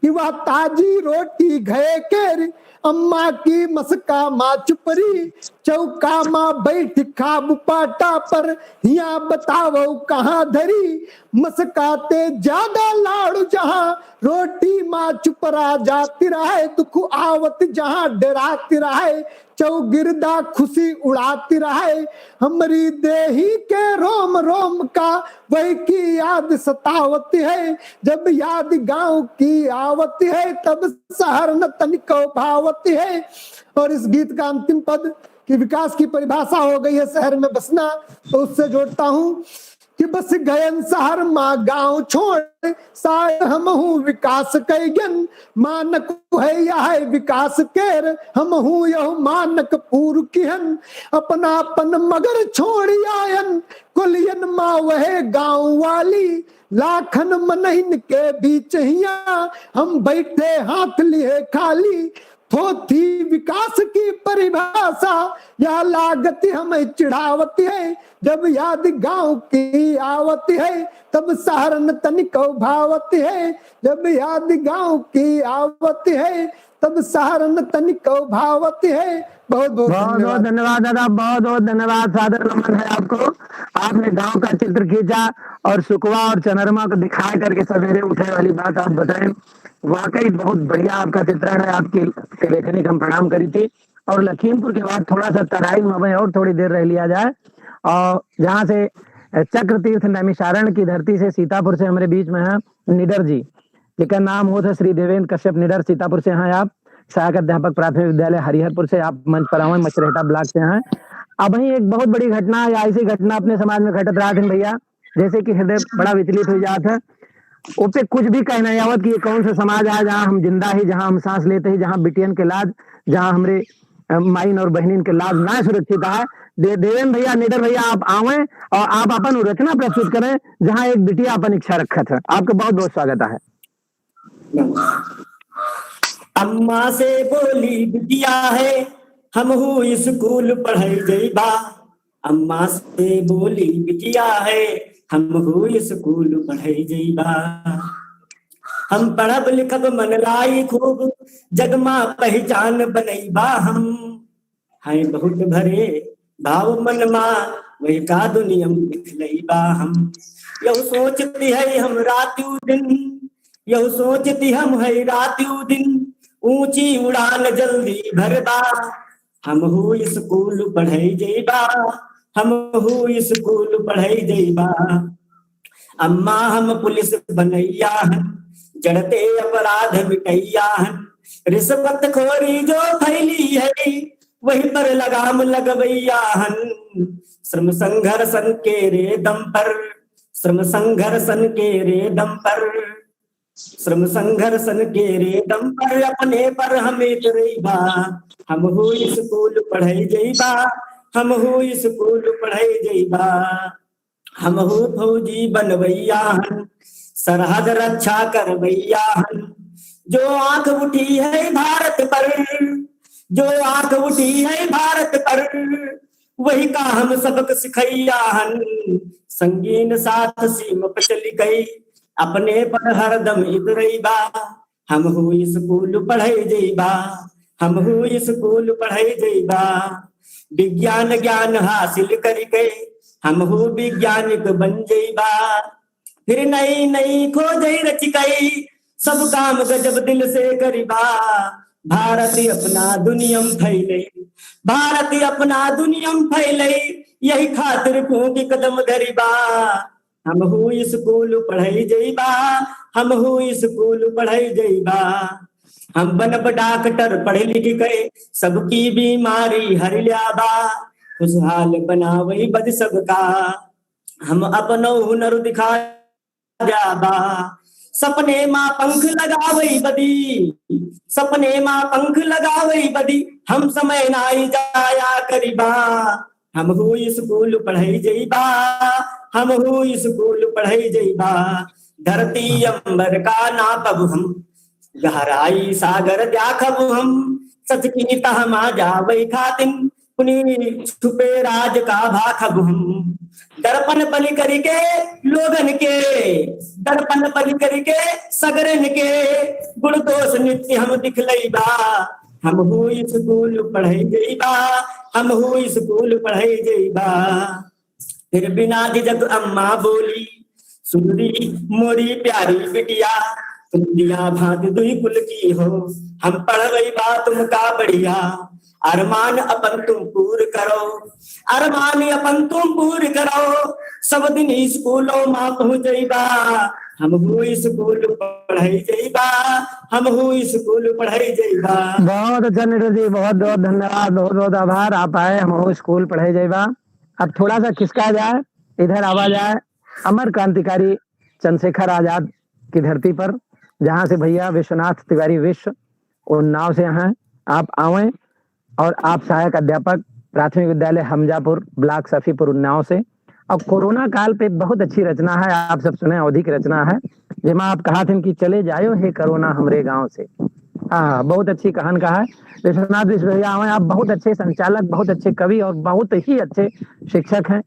कि वह ताजी रोटी घे केर, अम्मा की मस्का माँ चुपरी। चौका माँ बैठ खाब पाटा पर, यहाँ बताओ कहाँ धरी। मस्काते ज्यादा लाड़ू जहाँ, रोटी माँ चुपरा जाती रहे। दुख आवत जहाँ डराती रहे, चौगिरदा खुशी उड़ाती रहे। हमारी देही के रोम रोम का वही की याद सतावती है। जब याद गांव की आवती है तब शहर न तनिको भावती है। और इस गीत का अंतिम पद कि विकास की परिभाषा हो गई है शहर में बसना, तो उससे जोड़ता हूँ कि बस गयन शहर माँ गांव छोड़। शायद हम हूँ विकास कैगन, मानक है यह विकास केर। हम हूँ यह मानक पूर्व किहन, अपनापन मगर छोड़ आयन। कुलियन माँ वह गांव वाली, लाखन मनहिन के बीच हिया। हम बैठे हाथ लिए खाली, थोथी विकास की परिभाषा। यह लागत हमें चिढ़ावती है। जब याद गांव की आवती है तब शहर न तनिको भावती है। जब याद गांव की आवती है तब शहर न तनिको भावती है। बहुत बहुत धन्यवाद दादा, बहुत बहुत धन्यवाद। सादर नमन है आपको। आपने गांव का चित्र खींचा और सुकवा और चंद्रमा को दिखा करके सवेरे उठे वाली बात आप बताएं। वाकई बहुत बढ़िया आपका चित्रण है। आपकी लेखनी हम प्रणाम करी थी। और लखीमपुर के बाद थोड़ा सा तराई में और थोड़ी देर रह लिया जाए। और जहाँ से चक्र तीर्थ नैमिषारण की धरती से सीतापुर से हमारे बीच में है निडर जी, जिनका नाम हो था श्री देवेंद्र कश्यप निडर। सीतापुर से हैं आप, सहायक अध्यापक प्राथमिक विद्यालय हरिहरपुर से आप मंच पर आए। मचरेटा ब्लॉक से हैं। अब वही एक बहुत बड़ी घटना या ऐसी घटना अपने समाज में घटत रहा थी भैया, जैसे कि हृदय बड़ा विचलित हो जाता है। ओ पे कुछ भी कहना यावत कि ये कौन सा समाज है जहाँ हम जिंदा ही, जहाँ हम सांस लेते ही, जहाँ बिटियन के लाज, जहाँ हमरे माइन और बहनिन के लाज ना सुरक्षित है। देवेंद्र भैया, निडर भैया, आप आवे और आप अपन रचना प्रस्तुत करें जहाँ एक बिटिया अपन इच्छा रखत है। आपका बहुत बहुत स्वागत है। अम्मा से बोली बिटिया है हम स्कूल पढ़े जइबा। अम्मा से बोली बिटिया है हम स्कूल पढ़े जइबा। हम पढ़ब लिखब मन लाई खूब जगमा पहचान बनैबा। हम हैं बहुत भरे भाव मन मा वही का दुनियम दिखलैबा। हम यह सोचती है हम रात्यू दिन, यह सोचती हम है रात्यू दिन, ऊंची उड़ान जल्दी भरबा। हम स्कूल पढ़े जइबा, हम स्कूल पढ़े जइबा। अम्मा हम पुलिस बनैया हन, जड़ते अपराध मिटैया हन। रिश्वत खोरी जो फैली है वही पर लगाम लगवैया हन। श्रम संघर्षन के रे दम पर, श्रम संघर्षन के रे दम पर, श्रम संघर्षन के रे दम पर अपने पर हमें तरेबा। हम स्कूल पढ़े जइबा, हम स्कूल पढ़े जइबा। हम फौजी बनवैया हन, सरहद रक्षा करवैया हन। जो आंख उठी है भारत पर, जो आंख उठी है भारत पर, वही का हम सबक सिखैया हन। संगीन साथ सीम पर चली गई, अपने पर हरदम इतरैबा। हम स्कूल पढ़े जइबा, हम स्कूल पढ़े जइबा। विज्ञान ज्ञान हासिल करके हम वैज्ञानिक बन जइबा। फिर नई नई खोज रच गई, सब काम गजब दिल से करीबा। भारत अपना दुनियम फैले, भारत अपना दुनियम फैले, यही खातिर फूंकी कदम धरिबा। हम स्कूल पढ़े जइबा, हम स्कूल पढ़े जइबा। हम बनब डॉक्टर पढ़े लिख गए, सबकी बीमारी हर लियाबा। खुशहाल बनावई बद सबका, हम अपनो हुनर दिखा जाबा। सपने माँ पंख लगावई बदी, सपने माँ पंख लगावई बदी, हम समय नाई जाया करीबा। हम स्कूल पढ़े जइबा, हम स्कूल पढ़े जइबा। धरती अंबर का नापब हम, गहराई सागर देखब हम। सच की तहमा जावई खातिन, पुनी छुपे राज का भाखब हम। दर्पण बन करके लोगन के, दर्पण बन करके सगरन के, गुण दोष नित्य हम दिखलैबा। हम स्कूल पढ़े जइबा, हम स्कूल पढ़े जइबा। फिर बिना झिझक अम्मा बोली, सुनरी मोरी प्यारी बिटिया, तुम दिया भांति दुई कुल की हो, हम पढ़ बा तुम का बढ़िया। अरमान अपन तुम पूर करो, अरमान अपन तुम पूर करो, सब दिन स्कूलों माँ पहुँचैबा। हम स्कूल पढ़े जइबा, हम स्कूल पढ़े जइबा। बहुत अच्छा निडर जी, बहुत बहुत धन्यवाद, बहुत बहुत आभार। आप आए, हम स्कूल पढ़े जइबा। अब थोड़ा सा खिसका जाए, इधर आवाज आए अमर क्रांतिकारी चंद्रशेखर आजाद की धरती पर, जहाँ से भैया विश्वनाथ तिवारी विश्व उन्नाव से हैं। आप आवे और आप सहायक अध्यापक प्राथमिक विद्यालय हमजापुर ब्लॉक सफीपुर उन्नाव से। और कोरोना काल पे बहुत अच्छी रचना है, आप सब सुने, अवधि की रचना है, जिसमें आप कहा थे कि चले जायो हे कोरोना हमरे गांव से। हाँ, बहुत अच्छी कहान का है। विश्वनाथ विश्व भैया आवे, आप बहुत अच्छे संचालक, बहुत अच्छे कवि और बहुत ही अच्छे शिक्षक हैं।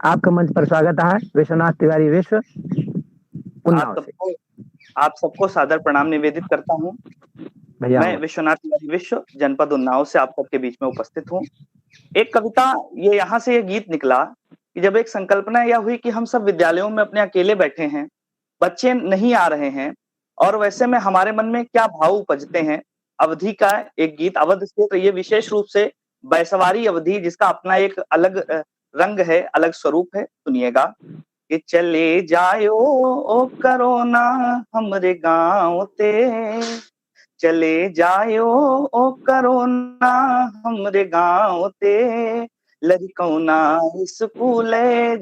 आपका मंच पर स्वागत है, विश्वनाथ तिवारी विश्व उन्नाव से। आप सबको सादर प्रणाम निवेदित करता हूँ। मैं विश्वनाथ तिवारी विश्व जनपद उन्नाव से आप सबके बीच में उपस्थित हूँ। एक कविता, ये यहाँ से ये गीत निकला कि जब एक संकल्पना यह हुई कि हम सब विद्यालयों में अपने अकेले बैठे हैं, बच्चे नहीं आ रहे हैं, और वैसे में हमारे मन में क्या भाव उपजते हैं। अवधि का एक गीत, अवध क्षेत्र, ये विशेष रूप से बैसवारी अवधि, जिसका अपना एक अलग रंग है, अलग स्वरूप है। सुनिएगा कि चले जायो ओ कोरोना हमरे गाँव ते, चले जायो ओ कोरोना हमरे गाँव ते, लड़कौना स्कूल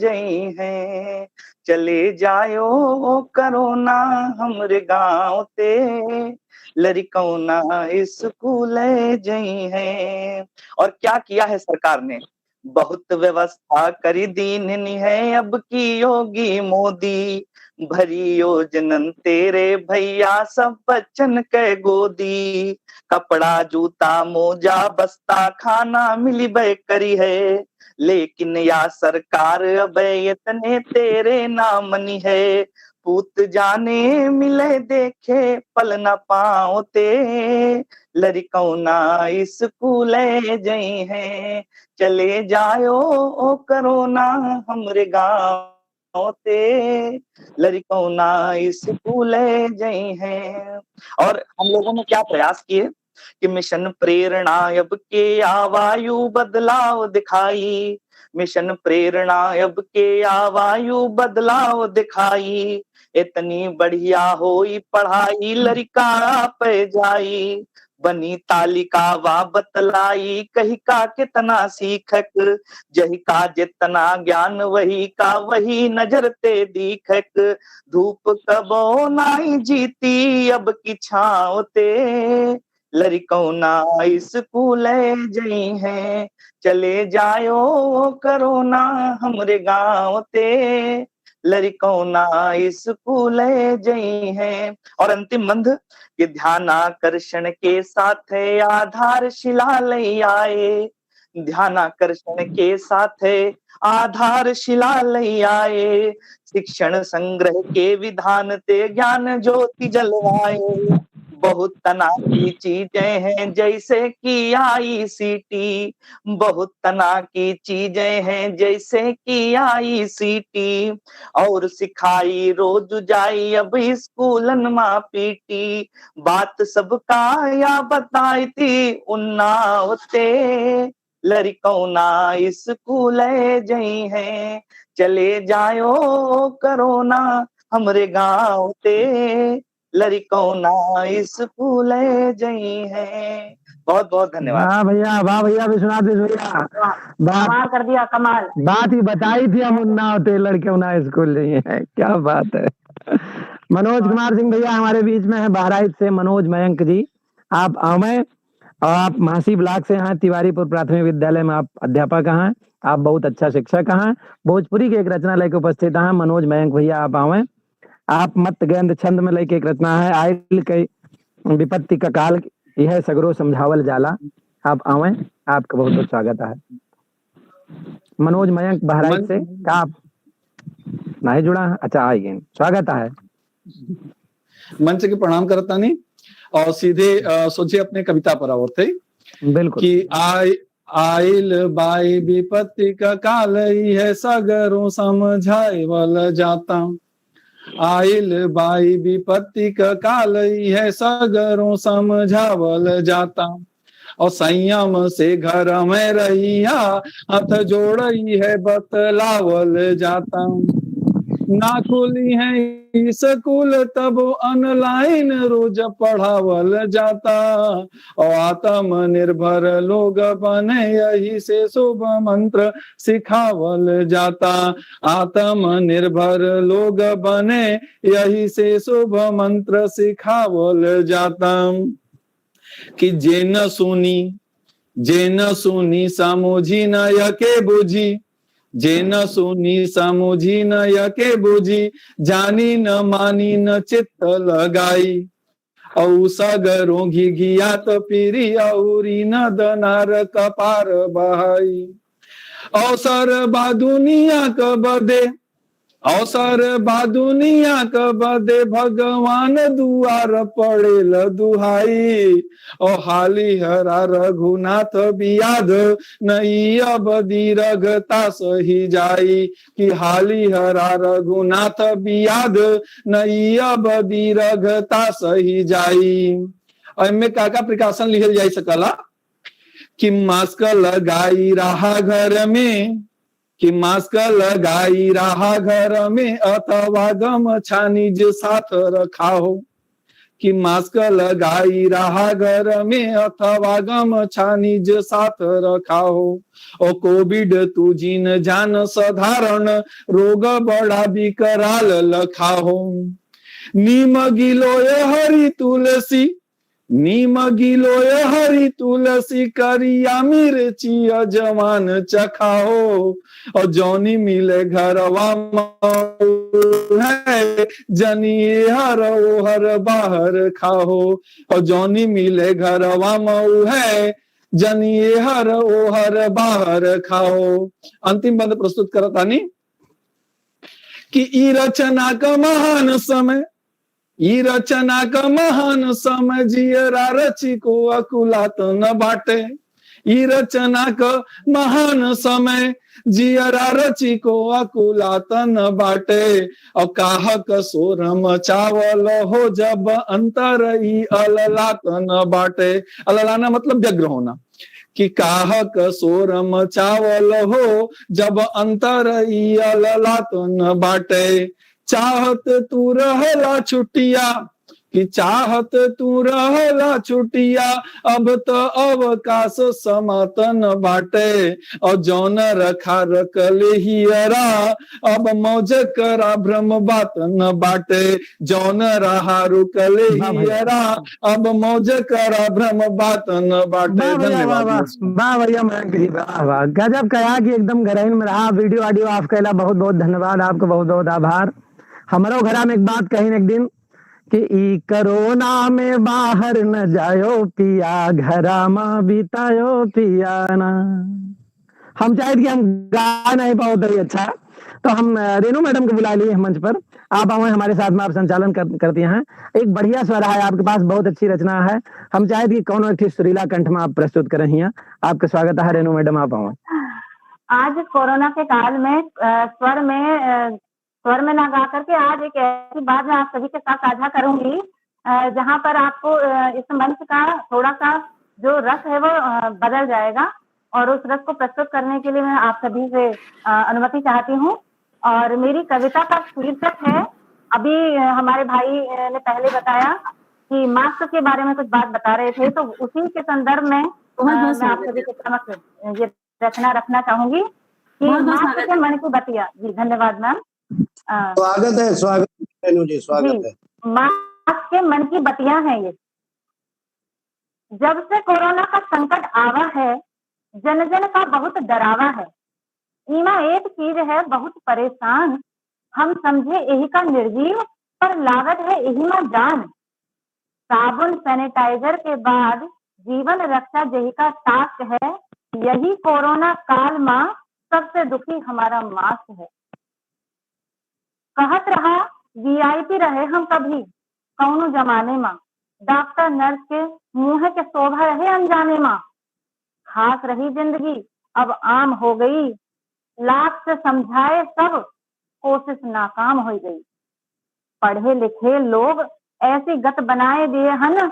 जई है, चले जायो करोना हमरे गाँव ते, लड़कौना स्कूल जई है। और क्या किया है सरकार ने, बहुत व्यवस्था करी दीननी है अब की योगी मोदी, भरी योजनन तेरे भैया सब बच्चन के गोदी, कपड़ा जूता मोजा बस्ता खाना मिली बे करी है, लेकिन या सरकार अब इतने तेरे नामनी है, पूत जाने मिले देखे पल न पाओ ते, लड़कौना स्कूल जई है, चले जायो करोना हमरे गाँव ते, लड़कौना स्कूल जई है। और हम लोगों ने क्या प्रयास किए कि मिशन प्रेरणा अब के आवायु बदलाव दिखाई, मिशन प्रेरणा अब के आवायु बदलाव दिखाई, इतनी बढ़िया होई पढ़ाई लड़का पे जाई, बनी तालिका वा बतलाई कही का कितना सीखक, जही का जितना ज्ञान वही का वही नजर ते दीखक, धूप कबो नाई जीती अब की छाँव ते, लड़कौना स्कूल जई है, चले जायो करोना हमरे गाँव ते, लड़कौना स्कूल जई है। और अंतिम बंध कि ध्यानाकर्षण के साथ आधारशिला लई आए, ध्यानाकर्षण के साथ आधारशिला लई आए, शिक्षण संग्रह के विधान ते ज्ञान ज्योति जलवाए, बहुत तना की चीजें हैं जैसे कि ICT, बहुत तना की चीजें हैं जैसे कि ICT, और सिखाई रोज जाई अब स्कूलन मा पीटी, बात सबका या बताई थी उन्नाव ते, लड़कौना स्कूल जई है, चले जायो करोना हमरे गाँव ते, लड़कौना स्कूल जई है। बहुत बहुत धन्यवाद। वाह भैया विश्वनाथ भैया, कमाल कर दिया, कमाल। बात ही बताई थी हम उन्ना होते लड़कौना स्कूल जई है, क्या बात है। मनोज कुमार सिंह भैया हमारे बीच में है, बहराइच से मनोज मयंक जी, आप आवे और आप महासी ब्लॉक से हैं, तिवारीपुर प्राथमिक विद्यालय में आप अध्यापक हैं, आप बहुत अच्छा शिक्षक हैं, भोजपुरी के एक रचना लेके उपस्थित हैं। मनोज मयंक भैया आप आवे, आप मत गेंद छंद में लेके एक रचना है, आयल के विपत्ति का काल यह सगरो समझावल जाला, आप आवे, आपका बहुत बहुत स्वागत है। मनोज मयंक बहराइच से, क्या आप नहीं जुड़ा है? अच्छा आइए, स्वागत है। मंच के प्रणाम करता नहीं और सीधे सोचिए अपने कविता पर आवते बिल्कुल कि आइल बाई विपत्ति का काल ही है सगरों समझावल जाता, आइल बाई विपत्ति का काल ही है सगरों समझावल जाता, और संयम से घर में रहिया हाथ जोड़ई है बतलावल जाता, ना खुली है स्कूल तब ऑनलाइन रोज पढ़ावल जाता, और आत्मनिर्भर लोग बने यही से शुभ मंत्र सिखावल जाता, आत्मनिर्भर लोग बने यही से शुभ मंत्र सिखावल जाता, कि जे न सुनी समझी न यके बुझी, जे न सुनी समझी न यके बुझी, जानी न मानी न चित्त लगाई, औ सगरों घिघियात पीरी औरी न दनार कपार बहाई, अवसर बा दुनिया क बदे, अवसर बा दुनिया क बदे भगवान दुआर पड़ेल दुहाई, ओ हाली हरा रघुनाथ बियाद नहीं अब दीरघता सही जाई, कि हाली हरा रघुनाथ बियाद नहीं अब दीरघता सही जाई। और इनमें काका प्रकाशन लिखल जाई सकला कि मास्क लगाई रहा घर में, कि मास्क लगाई रहा घर में अथवा गमछा निज साथ रखा हो, कि मास्क लगाई रहा घर में अथवा गमछा निज साथ रखा हो। और कोविड तू जिन जान साधारण रोग बड़ा विकराल लखा हो। नीम गिलोय हरि तुलसी, नीम गिलोय हरि तुलसी करिया मिर्ची जवान चखाओ। और जौनी मिले घरवा है जनिए हर ओहर बाहर खाओ। और जौनी मिले घरवा मऊ है जनिए हर ओहर बाहर खाओ। अंतिम बंद प्रस्तुत करतानी कि ई रचना का महान समय, ई रचना का महान समय जियरा रची को अकुलात न बाटे। ई रचना का महान समय जियरा रची को अकुलात न बाटे। और काहक सोरम चावल हो जब अंतर ई अललात न बाटे। अललाना मतलब व्यग्र होना। कि काहक सोरम चावल हो जब अंतर ई अललात न बाटे। चाहत तू रहला छुट्टिया, कि चाहत तू रहला छुट्टिया अब तो अवकाश समातन बाटे। और जौन रखा रखले हियरा अब मौज करा भ्रम बात न बाटे। जौन रहा रुकले हियरा अब मौज करा भ्रम बात न बाटे। धन्यवाद। वाह भैया मयंक जी, वाह वाह, गजब कहा कि एकदम गरइन में रहा। वीडियो ऑडियो ऑफ कैला, बहुत बहुत धन्यवाद आपको, बहुत बहुत आभार। हमारो घरा में एक बात कही एक दिन कि ई कोरोना में बाहर न जायो पिया, घरा में बितायो पिया ना। हम चाहे कि हम गा नहीं पाओ अच्छा, तो हम रेनू मैडम को बुला लिए मंच पर। आप आए हमारे साथ में, आप संचालन करती हैं। एक बढ़िया स्वर है आपके पास, बहुत अच्छी रचना है। हम चाहे कि कौन एक सुरीला कंठ में आप प्रस्तुत कर रही हैं। आपका स्वागत है रेनू मैडम, आप आओ। आज कोरोना के काल में स्वर में ना गा करके आज एक ऐसी बात मैं आप सभी के साथ साझा करूंगी, जहां पर आपको इस मंच का थोड़ा सा जो रस है वो बदल जाएगा। और उस रस को प्रस्तुत करने के लिए मैं आप सभी से अनुमति चाहती हूँ। और मेरी कविता का शीर्षक है, अभी हमारे भाई ने पहले बताया कि मास्क के बारे में कुछ बात बता रहे थे, तो उसी के संदर्भ में मैं आप सभी के समक्ष ये रचना रखना चाहूंगी कि मास्क के मन की बतिया। जी धन्यवाद मैम। स्वागत है, स्वागत है जी, स्वागत है। मास्क के मन की बतियां हैं ये। जब से कोरोना का संकट आवा है, जन जन का बहुत डरावा है। ईमा एक चीज है बहुत परेशान, हम समझे यही का निर्जीव, पर लागत है यही में जान। साबुन सैनिटाइजर के बाद जीवन रक्षा यही का टास्क है। यही कोरोना काल में सबसे दुखी हमारा मास्क है। कहत रहा वीआईपी रहे हम कभी कौनो जमाने में, डॉक्टर नर्स के मुंह के शोभा रहे अनजाने में। खास रही जिंदगी अब आम हो गई, लाख से समझाए सब कोशिश नाकाम हो गई। पढ़े लिखे लोग ऐसी गत बनाए दिए हन,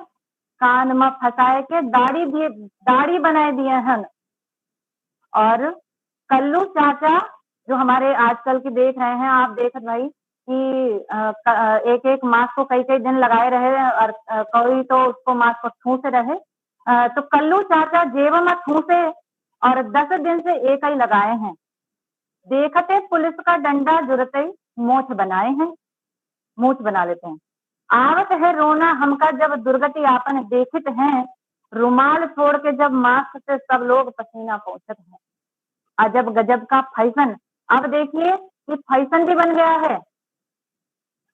कान में फंसाए के दाढ़ी बनाए दिए हन। और कल्लू चाचा जो हमारे आजकल की देख रहे हैं, आप देख भाई कि एक एक मास्क को कई कई दिन लगाए रहे और कोई तो उसको मास्क को ठूसे रहे। तो कल्लू चाचा जेब में ठूसे और 10 दिन से एक ही लगाए हैं। देखते पुलिस का डंडा जुरते मोछ बनाए हैं, मूछ बना लेते हैं। आवत है रोना हमका जब दुर्गति आपन देखित हैं, रुमाल छोड़ के जब मास्क से सब लोग पसीना पोंछत हैं। अजब गजब का फैशन, अब देखिए कि फैशन भी बन गया है।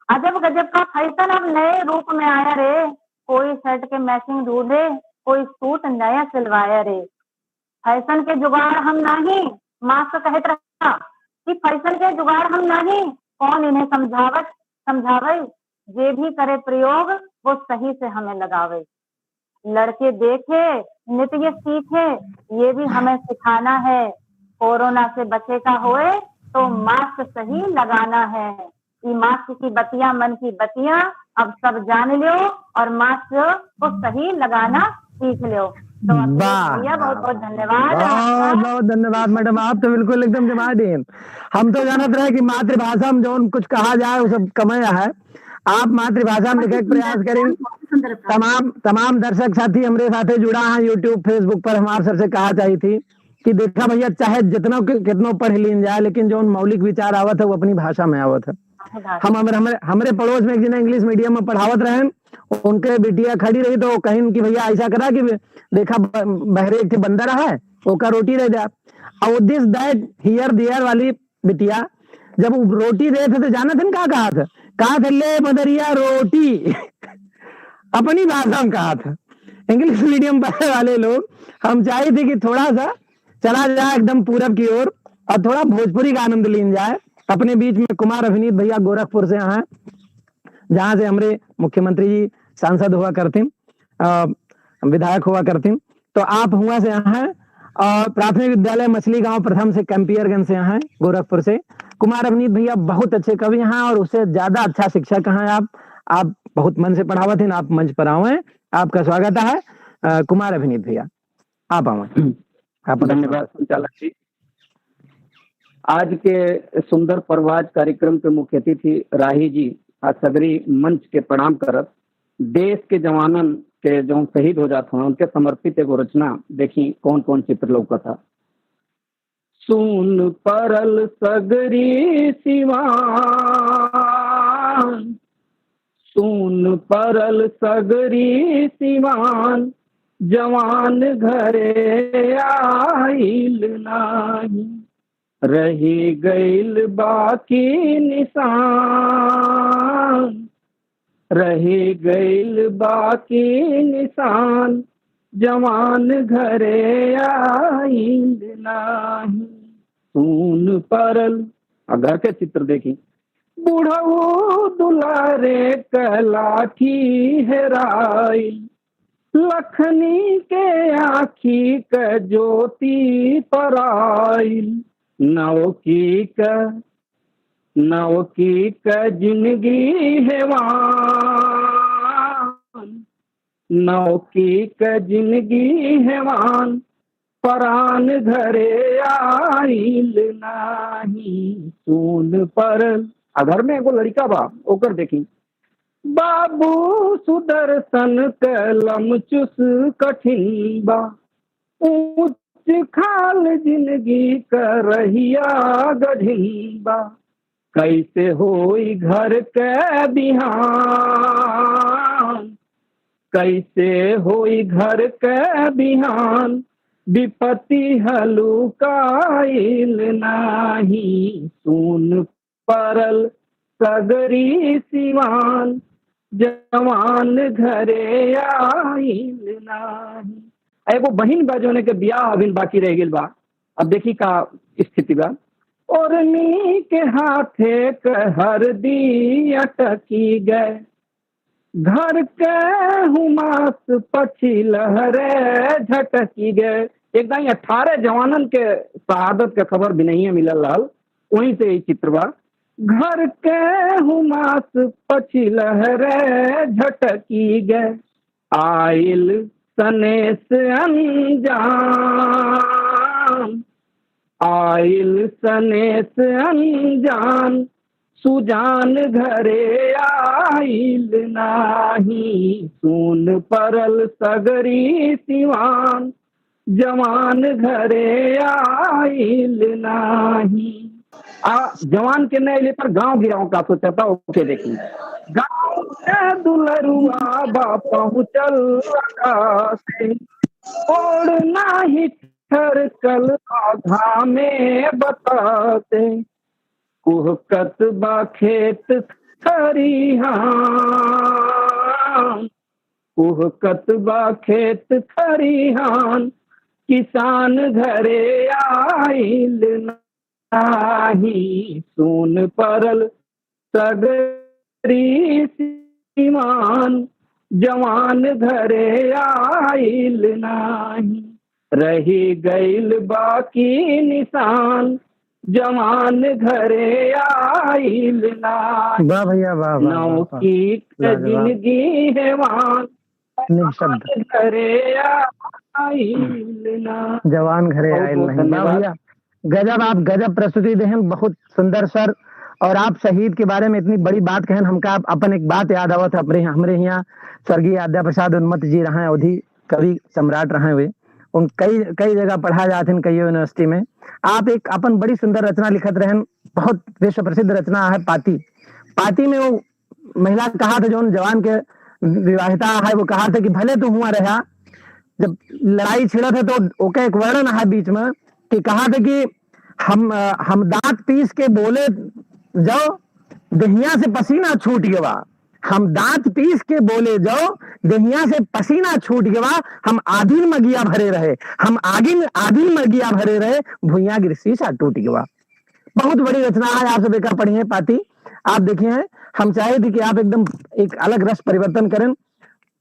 अजब गजब का फैशन अब नए रूप में आया रे। कोई शर्ट के मैचिंग ढूंढे, कोई सूट नया सिलवाया रे। फैशन के जुगाड़ हम नहीं, मास्क कहत रहा कि फैशन के जुगाड़ हम नहीं, कौन इन्हें समझावे। जे भी करे प्रयोग वो सही से हमें लगावे। लड़के देखे नित्य सीखे, ये भी हमें सिखाना है। कोरोना से बचे का होए तो मास्क सही लगाना है। ये मास्क की बतियां मन की बतियां अब सब जान लो और मास्क को सही लगाना सीख लो। तो भैया बहुत बहुत धन्यवाद। बहुत बहुत धन्यवाद मैडम, आप तो बिल्कुल एकदम जमा दिए। हम तो जानते रहे कि मातृभाषा में जो कुछ कहा जाए वो सब कमाया है। आप मातृभाषा में लिखे प्रयास करें। तमाम दर्शक साथी हमारे साथ जुड़ा है यूट्यूब फेसबुक पर। हमारे सर से कहा चाहिए थी कि देखा भैया चाहे जितना कितना पढ़ लीन जाए, लेकिन जो मौलिक विचार आवत है वो अपनी भाषा में आवत है। हम हमारे पड़ोस में एक जिन्हें इंग्लिश मीडियम में पढ़ावत रहे, उनके बिटिया खड़ी रही तो कहीं कि भैया ऐसा करा कि देखा बहरे एक बंदर है ओका रोटी रह जा। और दिस दैट हियर देयर वाली बिटिया जब वो रोटी दे थे तो जाना थे क्या कहा था ले मदरिया रोटी अपनी भाषा में कहा था। इंग्लिश मीडियम पढ़ने वाले लोग हम चाहे थे कि थोड़ा सा चला जाए एकदम पूरब की ओर और थोड़ा भोजपुरी का आनंद लीन जाए। अपने बीच में कुमार अभिनीत भैया गोरखपुर से हैं, जहां से हमारे मुख्यमंत्री जी सांसद हुआ करते, विधायक हुआ करते। तो आप हुआ से यहाँ हैं और प्राथमिक विद्यालय मछली गांव प्रथम से कैंपियरगंज से यहाँ हैं गोरखपुर से। कुमार अभिनीत भैया बहुत अच्छे कवि हैं और उससे ज्यादा अच्छा शिक्षक हैं आप बहुत मन से पढ़ावत हैं, आप मंच पर आवे। आपका स्वागत है कुमार अभिनीत भैया, आप आवे। धन्यवाद संचालक जी। आज के सुंदर परवाज कार्यक्रम के मुख्य अतिथि राही जी आज सदरी मंच के प्रणाम करत देश के जवानन के जो शहीद हो जाते हैं उनके समर्पित एगो रचना देखी कौन कौन चित्र लौका था। सुन परल सगरी सिवान, सुन परल सगरी सिवान, जवान घरे आइल नाही, रही गइल बाकी निशान, रही गइल बाकी निशान, जवान घरे आइल नाही। सुन परल घर के चित्र देखी। बुढ़ऊ दुलारे कलाठी हेराइल, लखनी के आखी क ज्योति पराइल, नौकी क जिंदगी हेवान, नौकी क जिंदगी हेवान, परान घरे आइल नाही। सुन परल घर में एगो लड़का बा ओकर देखी। बाबू सुदर्शन कलम चुस कठिन बा, ऊंच खाल जिंदगी करहिया गढ़ी बा, कैसे होई घर के बिहान, कैसे होई घर के बिहान, विपत्ति हलुकाइल नाही। सुन परल सगरी सिवान, जवान घरे आइल नाही। एगो बहिन बा जोने के बियाह अभी बाकी रह गइल बा। अब देखी का स्थिति बा। ओरनी के हाथे हरदी अटकी गए, घर के हुमास पछी लहरे झटकी गए। एक 18 जवानन के शहादत के खबर भी नहीं मिलल रहल, वहीं से चित्र बा। घर के हुमास पछी लहरे झटकी गए, आइल सनेस अनजान, आइल सनेस अनजान, सुजान घरे आइल नाही। सुन परल सगरी सिवान, जवान घरे आइल नाही। जवान के नए पर गांव गिराव का सोचता ओके देखी। गांव के दुलरुआ बा पहुंचल से, और नाही ठरकल आधा में बताते, कुहकत बा खेत खरिहान, कुहकत बा खेत खरिहान, किसान घरे आइल नाही। सुन परल सगरी सिवान, जवान घरे आइल नाही, रही गइल बाकी निशान, जवान घरे आइल नाही। वाह भैया वाह। नौकी जिंदगी हेवान, घरे आइल नाही, जवान घरे आइल नहीं। वाह भैया गजब, आप गजब प्रस्तुति दें, बहुत सुंदर सर। और आप शहीद के बारे में इतनी बड़ी बात कहन, हमका अपन एक बात याद आवत है, हमरे यहाँ स्वर्गीय आद्या प्रसाद उन्मत जी रहे, अवधि कवि सम्राट रहे हुए, उन कई कई जगह पढ़ा जाते हैं, कई यूनिवर्सिटी में। आप एक अपन बड़ी सुंदर रचना लिखत रहे, बहुत विश्व प्रसिद्ध रचना है पाती। पाती में वो महिला कहा था, जो जवान के विवाहिता है, वो कहा था कि भले तो हुआ रहा, जब लड़ाई छिड़ा था तो ओके एक वर्णन है बीच में कि कहा था कि हम दांत पीस के बोले जाओ, दहिया से पसीना छूट गया। हम दांत पीस के बोले जाओ, दहिया से पसीना छूट गया। हम आदिन मगिया भरे रहे, हम आदिन मगिया भरे रहे, भुइया गिर शीशा टूट गया। बहुत बड़ी रचना है, आप सब एक पढ़ी है पाती, आप देखिए हैं। हम चाहे थे कि आप एकदम एक अलग रस परिवर्तन करें।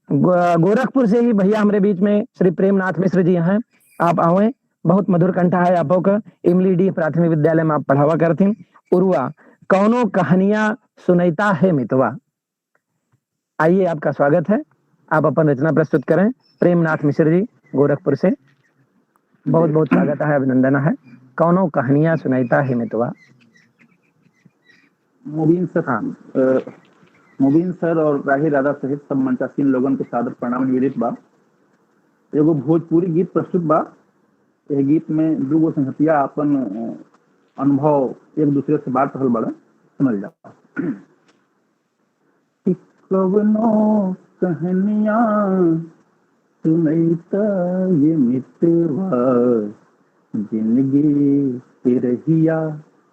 गोरखपुर से ही भैया हमारे बीच में श्री प्रेमनाथ मिश्र जी हैं, आप आवे, बहुत मधुर कंठा है आपो का। इमली डी प्राथमिक विद्यालय में आप पढ़ावा करती। उर्वा कौनो कहानियां सुनैता है मितवा। आइए, आपका स्वागत है, आप अपन रचना प्रस्तुत करें। प्रेमनाथ मिश्र जी गोरखपुर से, बहुत बहुत स्वागत है, अभिनंदन है। कौनो कहानियां सुनैता है मितवा। मुबीन सर और राही दादा सहित सब मंचासीन लोगन के सादर प्रणाम निवेदित बा। एगो भोजपुरी गीत प्रस्तुत बा। यह गीत में दूगो संगतिया अपन अनुभव एक दूसरे से बात रहल बड़ा, सुनल जा। कवनो कहानिया सुनैता ये मितवा, जिंदगी के रहिया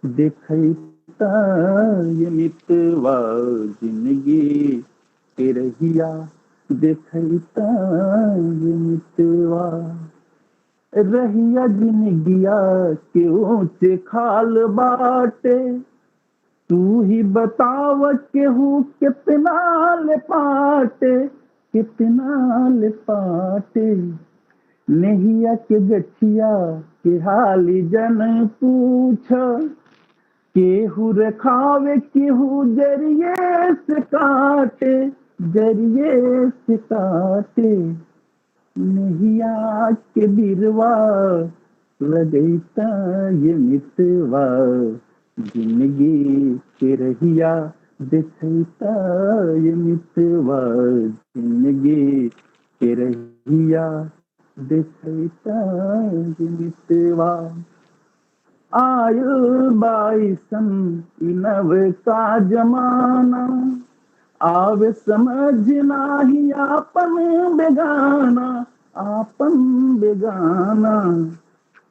देखैता ये मितवा, जिंदगी के रहिया देखैता ये मितवा। रहिया जिंदगिया के ऊंचे खाल बाटे, तू ही बताव केहू कितना ले पाटे, कितना ले पाटे। नहिया के गठिया के हाली जन पूछ, केहू रखावे केहू जरिए से काटे, जरिए से काटे। नहिया के बिरवा लगैता ये मितवा, जिंदगी के रहिया देखैता ये मितवा, जिंदगी के रहिया देखैता ये मितवा। आयु बाईसन नव का जमाना, आवे समझ नाही आपन बेगाना, आपन बेगाना।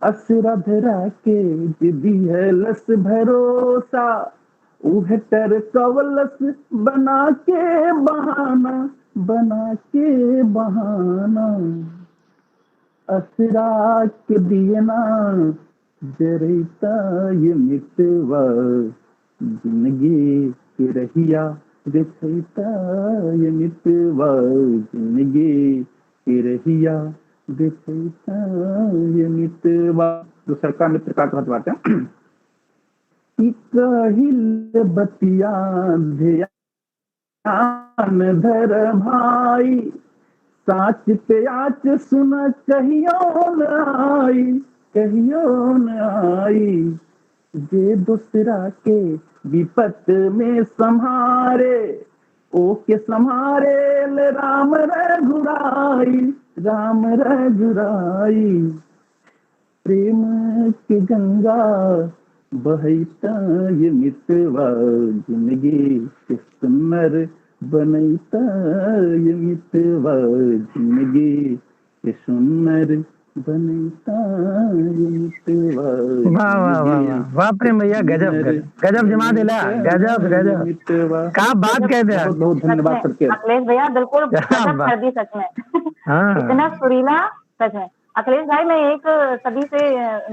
असरा धरा के जिदी है लस भरोसा, उह कर कवलस बना के बहाना, बना के बहाना। असरा के दियना जरैता ये मितवा, जिंदगी के रहिया देखैता ये मितवा, जिंदगी के रहिया देखैता ये मितवा। दूसर का मित्र का कहत बाटे, कहिल बतिया ध्यान धर भाई, साच पे आच सुन कहियो न आई, कहियो न आई। जे दूसरा के विपत में संहारे, ओ के संहारे ले राम रघुराई, राम रघुराई। प्रेम के गंगा बहैता ये मितवा, जिंदगी के सुंदर बनैता ये मितवा, जिंदगी के सुंदर बनैता ये मितवा। वाह वाह वाह वाह, प्रेम भैया गजब गजब जमा दिला, गजब गजब, क्या बात कहते हैं। बहुत धन्यवाद सबके। अखिलेश भैया बिल्कुल गजब कर दी सच में, इतना सुरीला सच में। अखिलेश भाई, मैं एक सभी से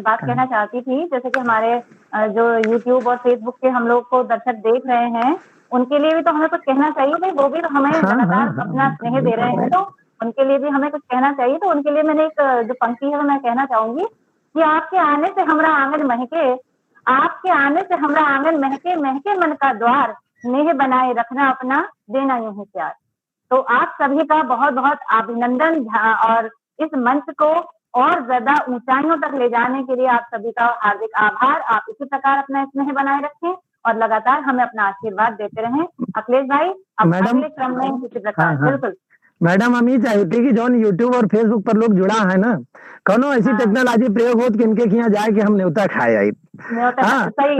बात कहना चाहती थी, जैसे कि हमारे जो YouTube और Facebook के हम लोग को दर्शक देख रहे हैं, उनके लिए भी तो हमें कुछ कहना चाहिए भाई। वो भी तो हमें लगातार अपना स्नेह दे रहे हैं, तो उनके लिए भी हमें कुछ कहना चाहिए। तो उनके लिए मैंने एक जो पंक्ति है मैं कहना चाहूंगी कि आपके आने से हमरा आंगन महके, आपके आने से हमरा आंगन महके, महके मन का द्वार, स्नेह बनाए रखना अपना, देना यूं ही प्यार। तो आप सभी का बहुत बहुत अभिनंदन, और इस मंच को और ज्यादा ऊंचाइयों तक ले जाने के लिए आप सभी का हार्दिक आभार। आप इसी प्रकार अपना स्नेह बनाए रखें और लगातार हमें अपना आशीर्वाद देते रहें। अखिलेश भाई, अब मैडम, अगले क्रम में किसी प्रकार हाँ, हाँ। बिल्कुल मैडम हम ही चाहते कि जौन यूट्यूब और फेसबुक पर लोग जुड़ा है ना, कौनो ऐसी टेक्नोलॉजी प्रयोग हो कि इनके यहाँ जाए कि हम न्योता खाए आई। हाँ। सही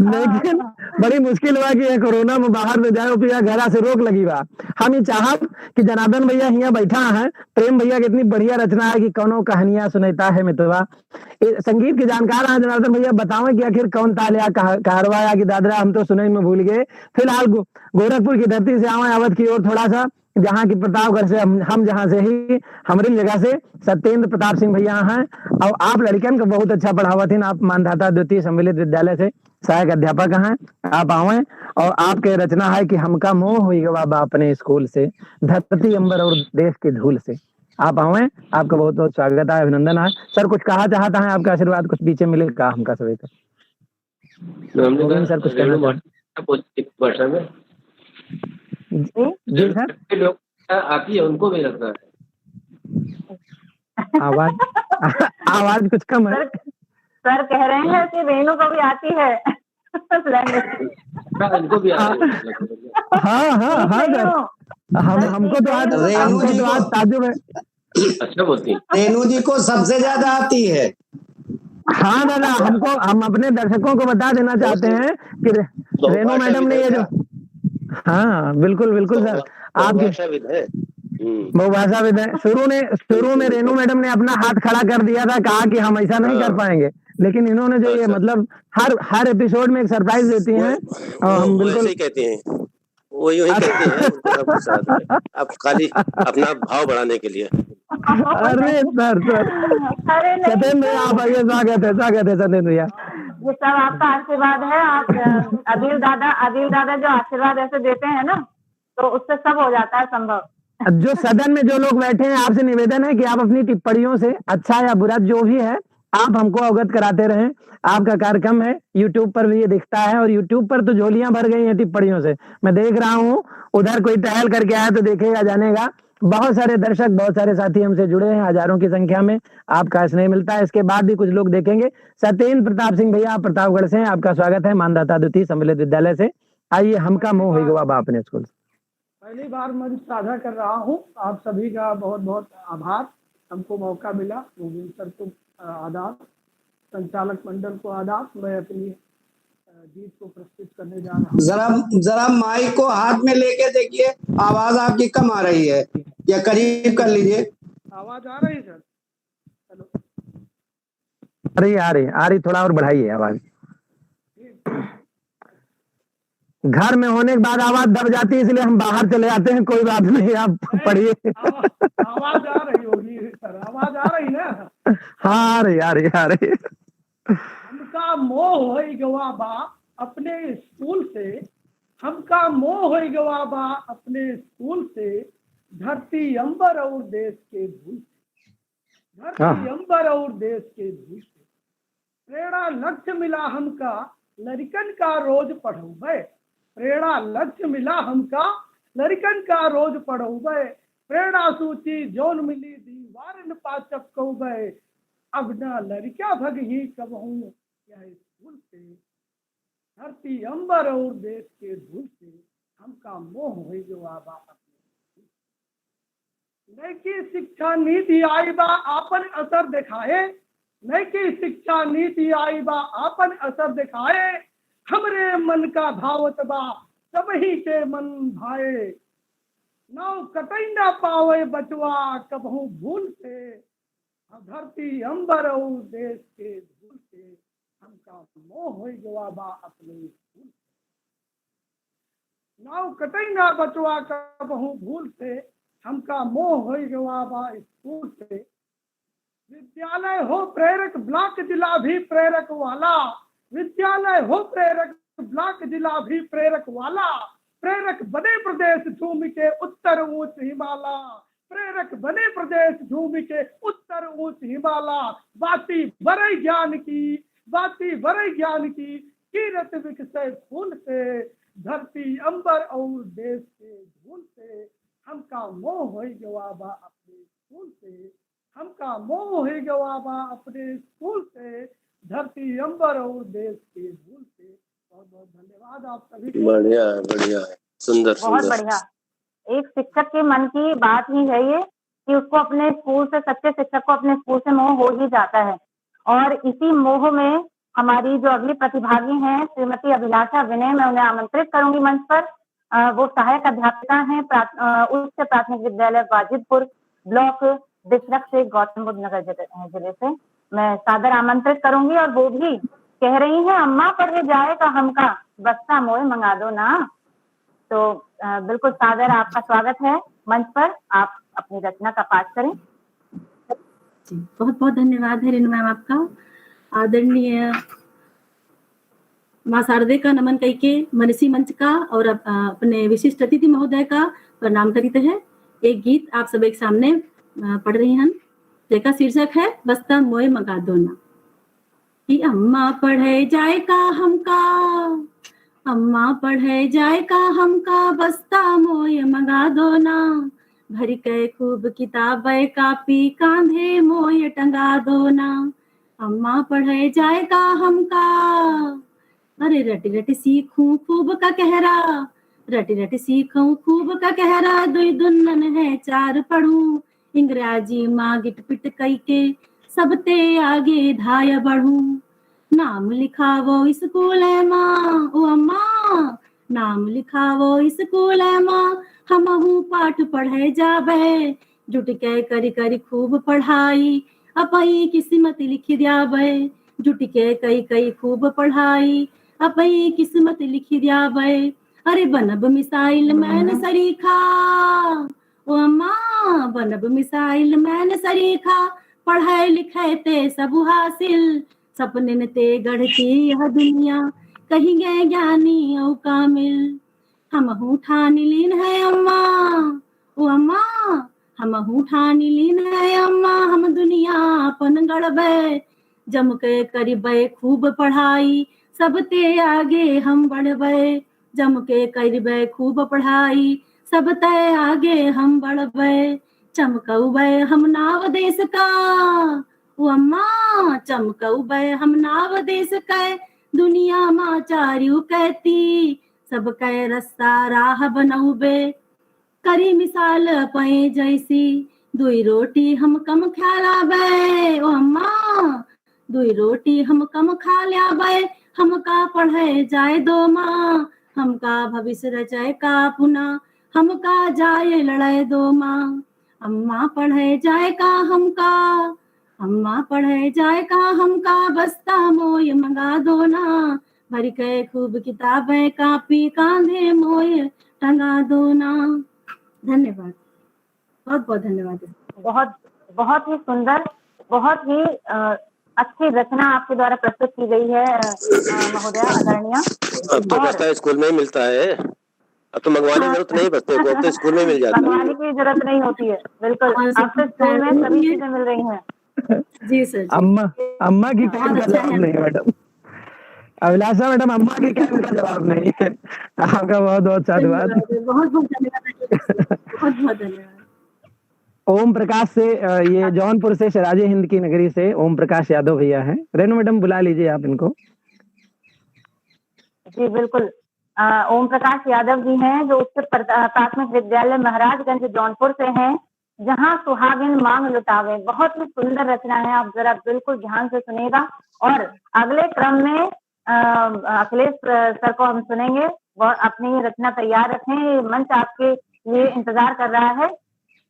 लेकिन बड़ी मुश्किल हुआ कि ये कोरोना में बाहर में जाए फिर घरा से रोक लगी बा। हम ही चाहब कि जनार्दन भैया यहाँ बैठा है, प्रेम भैया की इतनी बढ़िया रचना है कि कौनो कहानियां सुनता है मितवा। संगीत के जानकार हैं जनार्दन भैया, बताओ कि आखिर कौन तालिया कारवा या कि दादरा, हम तो सुने में भूल गए। फिलहाल गोरखपुर की धरती से आवे आवत की ओर थोड़ा सा, जहाँ की प्रतापगढ़ से हम जहाँ से ही हमारी जगह से सत्येंद्र प्रताप सिंह भैया हैं, और आप लड़कियन को बहुत अच्छा पढ़ावत हैं। आप मानधाता द्वितीय सम्मिलित विद्यालय से सहायक अध्यापक हैं। आप आवे और आपके रचना है कि हमका मोह हुई गवा अपने स्कूल से, धरती अंबर और देश की धूल से। आप आवे, आपका बहुत बहुत स्वागत है, अभिनंदन है। सर कुछ कहा चाहता है, आपका आशीर्वाद कुछ पीछे मिलेगा हमका सभी को। सर कुछ कहना भाषा में जी सर, लोग आती है उनको भी लगता है आवाज कुछ कम है। सर कह रहे हैं कि रेनू को भी आती है इनको भी आती है। हाँ हाँ हाँ सर, हमको तो आज ताजुब है। अच्छा बोलती है। रेनू जी को सबसे ज्यादा आती है। हाँ दादा, हम अपने दर्शकों को बता देना चाहते हैं कि रेनू मैडम ने ये जो, हाँ बिल्कुल बिल्कुल सर, आपके बहुभाषाविद है। शुरू में रेनू मैडम ने अपना हाथ खड़ा कर दिया था, कहा कि हम ऐसा नहीं कर पाएंगे, लेकिन इन्होंने जो ये मतलब हर एपिसोड में एक सरप्राइज देती हैं, और हम बिल्कुल कहते हैं वो यूं ही कहते हैं, उनको सब कुछ आता है। आप खाली अपना भाव बढ़ाने के लिए। अरे सर सत्येंद्र आप आइए, स्वागत है सत्येंद्र भैया। ये सब आपका आशीर्वाद है। आप अदिल दादा जो आशीर्वाद ऐसे देते हैं ना, तो उससे सब हो जाता है संभव। जो सदन में जो लोग बैठे हैं, आपसे निवेदन है कि आप अपनी टिप्पणियों से, अच्छा या बुरा जो भी है, आप हमको अवगत कराते रहें। आपका कार्यक्रम है, यूट्यूब पर भी ये दिखता है, और यूट्यूब पर तो झोलियां भर गई हैं टिप्पणियों से। मैं देख रहा हूँ, उधर कोई टहल करके आया तो देखेगा जानेगा। बहुत सारे दर्शक, बहुत सारे साथी हमसे जुड़े हैं, हजारों की संख्या में। आपका स्नेह मिलता है। इसके बाद भी कुछ लोग देखेंगे। सत्येंद्र प्रताप सिंह भैया, आप प्रतापगढ़ से हैं, आपका स्वागत है, मानदाता द्वितीय सम्मिलित विद्यालय से। आइए, हमका मोह हुई गवा अपने स्कूल से। पहली बार मंच साझा कर रहा हूँ। आप सभी का बहुत बहुत आभार, हमको मौका मिला। गोविंद सर को आदाब, संचालक मंडल को आदाब। मैं अपनी गीत को प्रस्तुत करने जा रहा हूँ। जरा माइक को हाथ में लेके देखिए, आवाज आपकी कम आ रही है, या करीब कर लीजिए। आवाज आ रही सर? हेलो, आ रही, थोड़ा और बढ़ाइए आवाज। घर में होने के बाद आवाज दब जाती है, इसलिए हम बाहर चले जाते हैं। कोई बात नहीं, आप पढ़िए। आवाज आ रही होगी सर, आवाज आ रही ना? हाँ आ रही। हमका मोह होई गवा बा अपने स्कूल से, हमका मोह होई गवा बा अपने स्कूल से, धरती अंबर और देश के धूल से, धरती अंबर और देश के धूल से। प्रेरणा लक्ष्य मिला हमका लड़कन का रोज पढ़ौबे, प्रेरणा लक्ष्य मिला हमका लड़कन का रोज पढ़ौबे। प्रेरणा सूची जौन मिली दीवार न पाचक कौबे, अब न लड़का भग ही कबहूं यह स्कूल से, धरती अंबर और देश के धूल से, हमका मोह हुई जो आबा अपने। नई शिक्षा नीति आई बा आपन असर दिखाए, नई शिक्षा नीति आई बा आपन असर दिखाए। हमरे मन का भावत बा सब ही के मन भाए, नाव कतई ना पावे बचवा कबहू भूल से, धरती अंबर और देश के धूल से, हमका मोह होई गवा बा अपने स्कूल से। नाव कतई ना बचवा कबहू भूल से, हमका मोह होई गवा बा स्कूल से। विद्यालय हो प्रेरक ब्लॉक जिला भी प्रेरक वाला, विद्यालय हो प्रेरक ब्लॉक जिला भी प्रेरक वाला। प्रेरक बने प्रदेश झूम के उत्तर ऊंच हिमाला, प्रेरक बने प्रदेश झूम के उत्तर ऊंच हिमाला। बाती बड़े ज्ञान की, बाती बड़े ज्ञान की, कीरत विकसे फूल से, धरती अंबर और देश के धूल से, हमका मोह होई गवाबा अपने स्कूल से, हमका मोह होई गवाबा अपने स्कूल से। धरती अंबर और देश के भूल से। बहुत बहुत धन्यवाद आप सभी को। बढ़िया है, बढ़िया है, सुंदर बहुत सुंदर। बढ़िया। एक शिक्षक के मन की बात ही है ये कि उसको अपने स्कूल से, सच्चे शिक्षक को अपने स्कूल से मोह हो ही जाता है। और इसी मोह में हमारी जो अगली प्रतिभागी हैं श्रीमती अभिलाषा विनय, मैं उन्हें आमंत्रित करूंगी मंच पर। वो सहायक अध्यापिका हैं उच्च प्राथमिक विद्यालय वाजिदपुर, ब्लॉक दिसरख से, गौतम बुद्ध नगर जिले से। मैं सादर आमंत्रित करूंगी और वो भी कह रही हैं, अम्मा पढ़े जाएगा हमका, बस्ता मोए मंगा दो ना। तो बिल्कुल सादर आपका स्वागत है मंच पर, आप अपनी रचना का पाठ करें। जी, बहुत बहुत धन्यवाद है रेणु मैम आपका। आदरणीय माँ शारदे का नमन करके मनसी मंच का और अपने विशिष्ट अतिथि महोदय का प्रणाम करित है। एक गीत आप सब एक सामने पढ़ रही हैं, जेका शीर्षक है बस्ता मोए मंगा दो ना। कि अम्मा पढ़े जाए का हमका, अम्मा पढ़े जाए का हमका, बस्ता मोए मंगा दो ना। भर के खूब किताबें कापी, कांधे मोए टंगा दो ना। अम्मा पढ़े जाए का हमका, अरे रट रट सीखूं खूब का कहरा, रट रट सीखूं खूब का कहरा। दुई दुन्नन है चार पढ़ूं, इंग्राजी माँ गिट पिट कई के, सबते आगे धाय बढ़ूं। नाम लिखावो स्कूल है माँ, ओ अम्मा नाम लिखावो स्कूल है माँ। हमहू पाठ पढ़े जाबे, जुट के करी करी खूब पढ़ाई, अपई किस्मत लिख दियाबे। जुट के कई कई खूब पढ़ाई, अपई किस्मत लिख दियाबे। अरे बनब मिसाइल मैन सरीखा, ओ अम्मा बनब मिसाइल मैन सरीखा। पढ़ाई लिखे ते सब हासिल, सपने ते गढ़ती यह दुनिया, कहीं गए ज्ञानी औ कामिल। हमहू ठान लीन है अम्मा, ओ अम्मा हमहू ठान लीन है अम्मा। हम दुनिया अपन गढ़बे, जम के करिबे खूब पढ़ाई, सबते आगे हम बढ़बे। जम के करिबे खूब पढ़ाई, सबते आगे हम बढ़बे। चमकौबे हम नाव देश का, ओ अम्मा चमकौबे हम नाव देश के। दुनिया माँ चार्यू कहती, सब कह रास्ता राह बनौबे। करी मिसाल पए जैसी, दुई रोटी हम कम खा लाबे। ओ अम्मा दुई रोटी हम कम खा लाबे। हमका पढ़े जाए दो माँ, हमका भविष्य रचाए का पुना। हमका जाए लड़ाए दो माँ, अम्मा पढ़े जाए का हमका, अम्मा पढ़े जाए का हमका। बस्ता मोय मंगा दो ना, भर के खूब किताबें कापी, कांधे मोय टंगा दो ना। धन्यवाद, बहुत बहुत धन्यवाद। बहुत बहुत ही सुंदर, बहुत ही अच्छी रचना आपके द्वारा प्रस्तुत की गई है महोदया आदरणीय। अब तो बस्ता स्कूल में ही मिलता है, अब तो मंगवाने की जरूरत नहीं बस्ते को, अब तो स्कूल में मिल जाता है। मंगवाने की जरूरत नहीं होती है, बिल्कुल अब तो स्कूल में सभी चीजें मिल रही हैं। जी सर। अम्मा की टाइम का जवाब नहीं मैडम, अभिलाषा मैडम अम्मा की टाइम का जवाब नहीं है। आपका बहुत बहुत धन्यवाद, बहुत बहुत धन्यवाद, बहुत बहुत धन्यवाद। ओम प्रकाश से, ये जौनपुर से, शराजे हिंद की नगरी से ओम प्रकाश यादव भैया हैं। रेणु मैडम बुला लीजिए आप इनको। जी बिल्कुल, ओम प्रकाश यादव जी हैं जो उच्च प्राथमिक विद्यालय महाराजगंज जौनपुर से हैं। जहाँ सुहागिन मांग लुटावे, बहुत ही सुंदर रचना है, आप जरा बिल्कुल ध्यान से सुनेगा। और अगले क्रम में अखिलेश सर को हम सुनेंगे, वो अपनी रचना तैयार रखें, मंच आपके लिए इंतजार कर रहा है।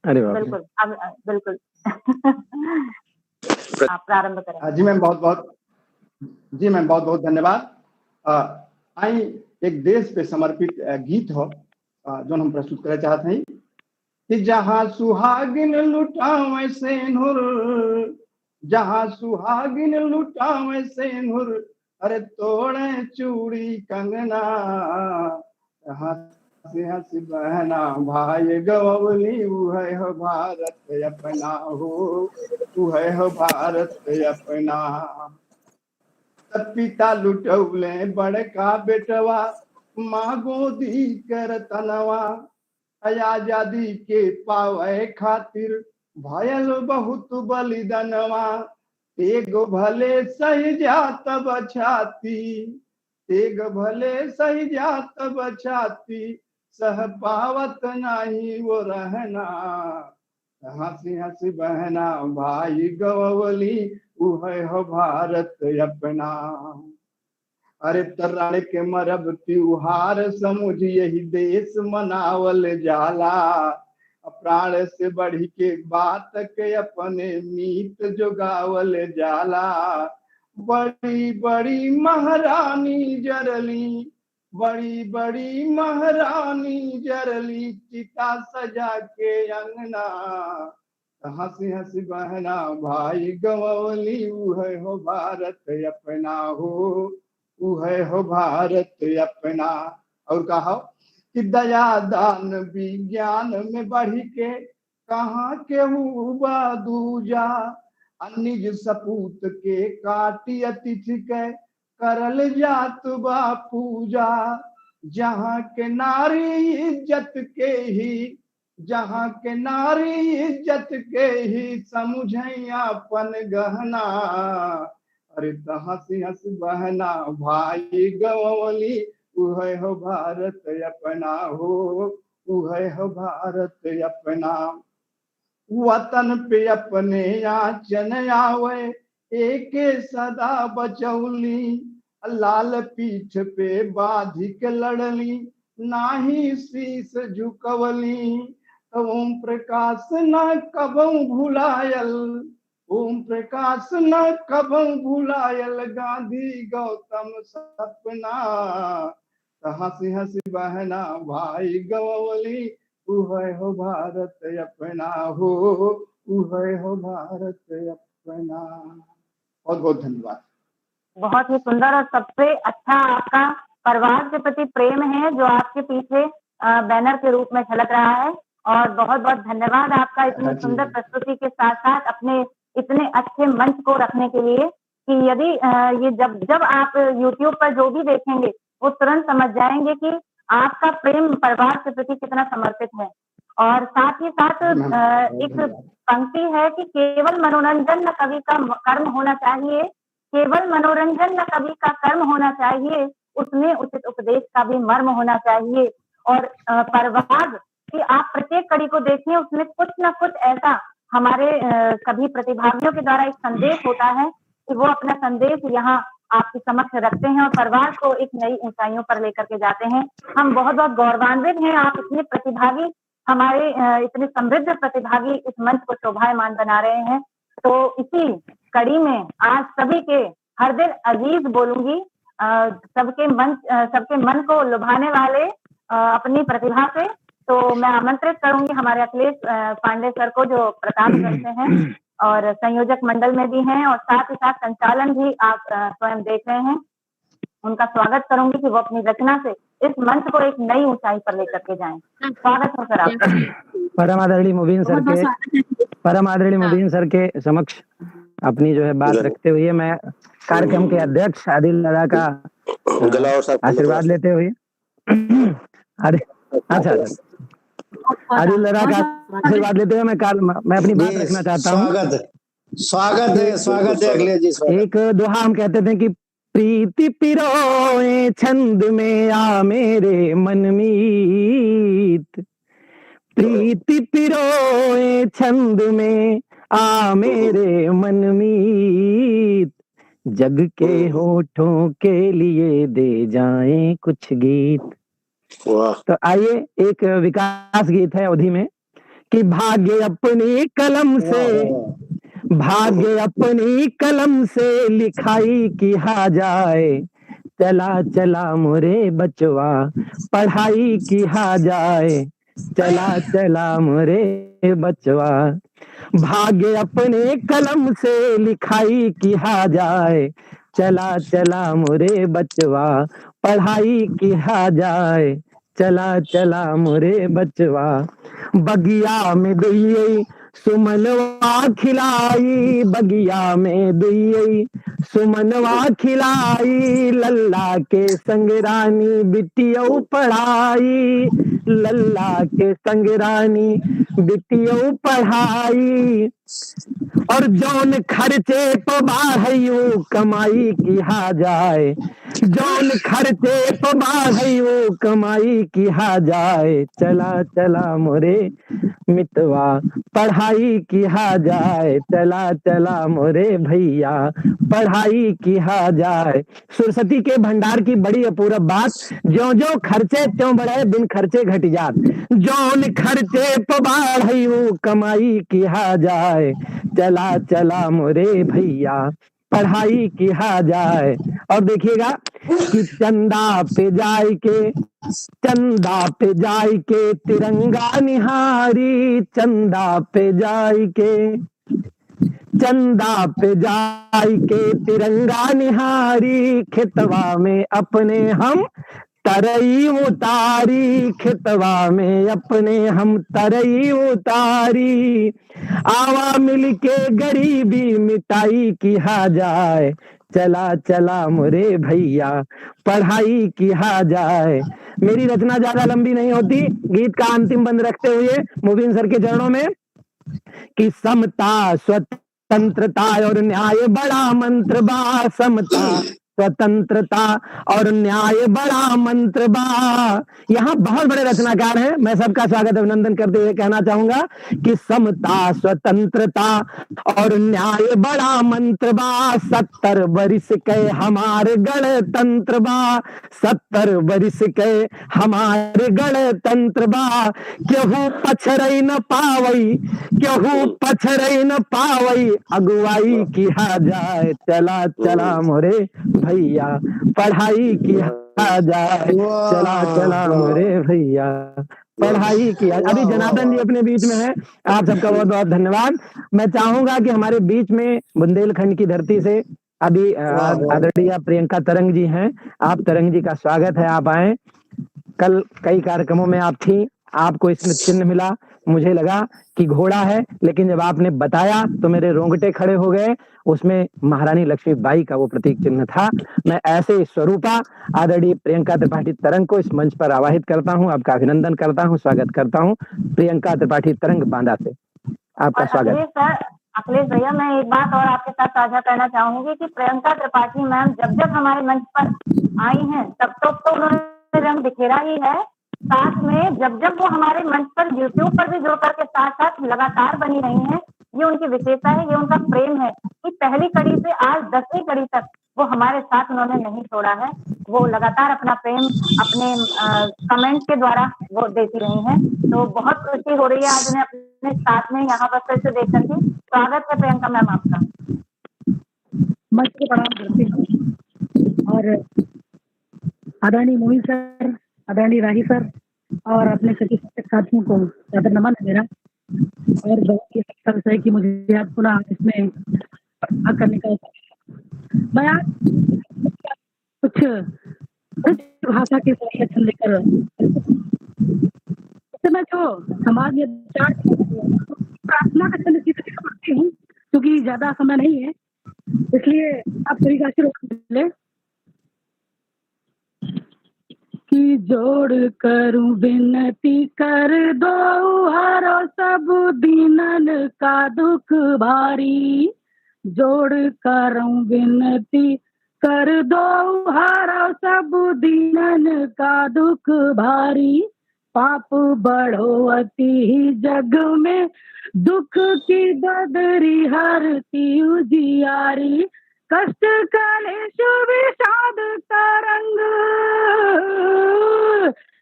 अरे बिल्कुल अब बिल्कुल आप प्रारंभ करें। जी मैम बहुत बहुत धन्यवाद। आई एक देश पे समर्पित गीत हो जो हम प्रस्तुत करना चाहते हैं कि जहाँ सुहागिन लुटावे सेनुर, जहाँ सुहागिन लुटावे सेनुर, अरे तोड़े चूड़ी कंगना, हंसी हंसी बहना भाई गवली, है हो भारत अपना हो, है हो भारत अपना। पिता लुटौले बड़का बेटवा, माँ गोदी कर तनवा, आजादी के पावे खातिर भयल बहुत बलिदानवा। एगो भले सही जात बछाती, एक भले सही जात बछाती, सह पावत नहीं वो रहना, हंसी हंसी बहना भाई गवली उहे हो भारत अपना। अरे तराड़ के मरब त्योहार समुझ यही देश मनावल जाला, प्राण से बढ़ के बात के अपने मीत जोगावल जाला। बड़ी बड़ी महारानी जरली, बड़ी बड़ी महारानी जरली, चिता सजा के अंगना, हंसी हंसी बहना भाई गवली उहे हो भारत अपना हो, उहे हो भारत अपना। और कहा कि दया दान विज्ञान में बढ़ के कहाँ के दूजा, निज सपूत के काटी अतिथि के करल जात बा पूजा। जहाँ के नारी इज्जत के ही, जहाँ के नारी इज्जत के ही समझे अपन गहना। अरे हंसी हंसी बहना भाई गवली उहे हो भारत अपना हो, उहे हो भारत अपना। वतन पे अपने आचन आवे एक सदा बचौली, लाल पीठ पे बाधिक लड़ली नाही शीस झुकवली। ओम प्रकाश न कबौ भुलायल, ओम प्रकाश न कबौ भुलायल, गांधी गौतम सपना। हंसी हंसी बहना भाई गवली उहे हो भारत अपना हो, उहे हो भारत अपना। बहुत बहुत धन्यवाद। बहुत ही सुंदर और सबसे अच्छा आपका परिवार के प्रति प्रेम है जो आपके पीछे बैनर के रूप में झलक रहा है। और बहुत बहुत धन्यवाद आपका इतनी सुंदर प्रस्तुति के साथ साथ अपने इतने अच्छे मंच को रखने के लिए कि यदि ये जब आप YouTube पर जो भी देखेंगे वो तुरंत समझ जाएंगे कि आपका प्रेम परिवार के प्रति कितना समर्पित है। और साथ ही साथ एक पंक्ति है कि केवल मनोरंजन न कवि का कर्म होना चाहिए, केवल मनोरंजन न कवि का कर्म होना चाहिए, उसमें उचित उपदेश का भी मर्म होना चाहिए। और परिवार कि आप प्रत्येक कड़ी को देखें उसमें कुछ न कुछ ऐसा हमारे सभी प्रतिभागियों के द्वारा एक संदेश होता है कि वो अपना संदेश यहाँ आपके समक्ष रखते हैं और परिवार को एक नई ऊंचाइयों पर लेकर के जाते हैं। हम बहुत बहुत गौरवान्वित हैं, आप इतने प्रतिभागी, हमारे इतने समृद्ध प्रतिभागी इस मंच को शोभायमान बना रहे हैं। तो इसी कड़ी में आज सभी के हर दिन अजीज बोलूंगी, सबके मन को लुभाने वाले अपनी प्रतिभा से। तो मैं आमंत्रित करूंगी हमारे अखिलेश पांडे सर को जो प्रतापगढ़ से हैं और संयोजक मंडल में भी हैं और साथ ही साथ संचालन भी आप स्वयं देख रहे हैं। उनका स्वागत करूंगी कि वो अपनी रचना से इस मंच को एक नई ऊंचाई पर लेकर के जाएं। स्वागत हो सर आपका। परम आदरणीय मुबीन सर के समक्ष अपनी जो है बात रखते हुए मैं कार्यक्रम के अध्यक्ष आदिल दादा का आशीर्वाद लेते हुए अच्छा आदिल दादा का आशीर्वाद लेते हुए मैं अपनी बात रखना चाहता हूँ। स्वागत है अखिलेश जी। एक दोहा हम कहते थे कि प्रीति पिरोए छंद में आ मेरे मनमीत, प्रीति पिरोए छंद में आ मेरे मनमीत, जग के होठों के लिए दे जाएं कुछ गीत। तो आइए एक विकास गीत है अवधि में कि भाग्य अपनी कलम से, भाग्य अपनी कलम से लिखाई किया जाए, चला चला मोरे बचवा पढ़ाई किया जाए, चला चला मोरे बचवा। भाग्य अपने कलम से लिखाई किया जाए, चला चला मोरे बचवा पढ़ाई किया जाए, चला चला मोरे बचवा। बगिया में दुई सुमनवा खिलाई, बगिया में दुई सुमनवा खिलाई, लल्ला के संग रानी बिटिया पढ़ाई, लल्ला के संग रानी बिटियो पढ़ाई, और जौन खर्चे पे बाढ़ो कमाई किया जाए, जौन खर्चे पे बाढ़ो कमाई किया जाए, चला चला मोरे मितवा पढ़ाई किया जाए, चला चला मोरे भैया पढ़ाई किया जाए। सरस्वती के भंडार की बड़ी अपूर्व बात, जो जो खर्चे त्यों बढ़े बिन खर्चे घट जात, जौन खर्चे पे बाढ़ो कमाई किया जाए, चला चला मोरे भैया पढ़ाई किया जाए। और देखिएगा कि चंदा पे जाय के तिरंगा निहारी, चंदा पे जाय के तिरंगा निहारी, खेतवा में अपने हम तरई उतारी, खेतवा में अपने हम तरई उतारी, आवा मिल के गरीबी मिटाई किया जाए, चला चला मोरे भैया पढ़ाई किया जाए। मेरी रचना ज्यादा लंबी नहीं होती, गीत का अंतिम बंद रखते हुए मुबीन सर के चरणों में कि समता स्वतंत्रता और न्याय बड़ा मंत्र बा, समता स्वतंत्रता और न्याय बड़ा मंत्र बा। यहाँ बहुत बड़े रचनाकार हैं, मैं सबका स्वागत अभिनंदन करते हुए कहना चाहूंगा कि समता स्वतंत्रता और न्याय बड़ा मंत्र बा, 70 वर्ष के हमारे गणतंत्र बा, 70 वर्ष के हमारे गणतंत्र बा, केहू पछरई न पावई, केहू पछरई न पावई, अगुवाई किया जाए, चला चला मोरे भैया पढ़ाई किया जाए, चला चला मोरे भैया पढ़ाई किया। अभी जनार्दन जी अपने बीच में है, आप सबका बहुत बहुत धन्यवाद। मैं चाहूंगा कि हमारे बीच में बुंदेलखंड की धरती से अभी आदरणीय प्रियंका तरंग जी हैं, आप तरंग जी का स्वागत है, आप आए। कल कई कार्यक्रमों में आप थी, आपको इसमें चिन्ह मिला, मुझे लगा कि घोड़ा है, लेकिन जब आपने बताया तो मेरे रोंगटे खड़े हो गए, उसमें महारानी लक्ष्मीबाई का वो प्रतीक चिन्ह था। मैं ऐसे स्वरूपा आदरणीय प्रियंका त्रिपाठी तरंग को इस मंच पर आवाहित करता हूं, आपका अभिनंदन करता हूं, स्वागत करता हूं। प्रियंका त्रिपाठी तरंग बांदा से आपका स्वागत। अखिलेश भैया, मैं एक बात और आपके साथ साझा करना चाहूंगी कि प्रियंका त्रिपाठी मैम जब जब हमारे मंच पर आई हैं तब तो उन्होंने रंग बिखेरा ही है, साथ में जब जब वो हमारे मंच पर यूट्यूब पर भी जुड़ करके साथ साथ लगातार बनी रही हैं, ये उनकी विशेषता है, ये उनका प्रेम है कि पहली कड़ी से आज 10वीं कड़ी तक वो हमारे साथ उन्होंने नहीं छोड़ा है, वो लगातार अपना प्रेम अपने कमेंट के द्वारा वो देती रही हैं। तो बहुत खुशी हो रही है आज उन्हें अपने साथ में यहाँ पर फिर से देख करके। स्वागत है प्रियंका मैम आपका। मंच को प्रणाम करती हूँ और आदरणीय मोहित सर, आदरणीय राही सर और अपने सभी साथियों को सादर नमन है मेरा। और बहुत ही अच्छा विषय कि मुझे आज पुनः इसमें करने का, मैं आज कुछ भाषा के संरक्षण लेकर मैं जो समाज में प्रार्थना का चंद करती हूँ, क्योंकि ज्यादा समय नहीं है, इसलिए आप सभी का आशीर्वाद मिले कि जोड़ करूं विनती कर दो हरो सब दीनन का दुख भारी, जोड़ करूं विनती कर दो हरो सब दीनन का दुख भारी, पाप बढ़ो अति जग में दुख की बदरी हरती उजियारी, कष्ट कलेश विषाद तरंग,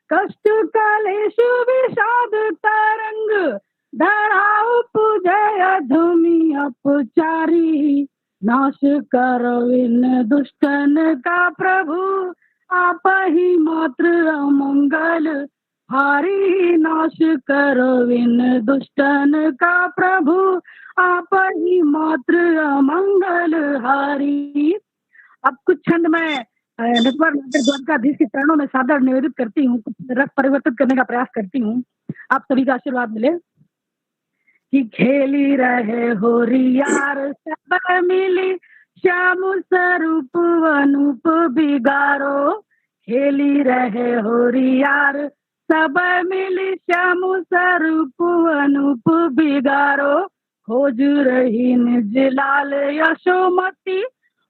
कष्ट कलेश विषाद तरंग, धराओ पूजय धूमि अपचारी, नाश करो इन दुष्टन का प्रभु आप ही मात्र मंगल हारी, नाश करो इन दुष्टन का प्रभु आप ही मात्र मंगल हारी। अब कुछ छंद में द्वारकाधीश के चरणों में सादर निवेदित करती हूँ, कुछ रस परिवर्तित करने का प्रयास करती हूँ, आप सभी का आशीर्वाद मिले। कि खेली रहे होरियार सब मिली श्याम स्वरूप अनूप बिगारो, खेली रहे होरियार सब मिली श्याम स्वरूप अनूप बिगारो, खोज रही निज लाल यशोमती,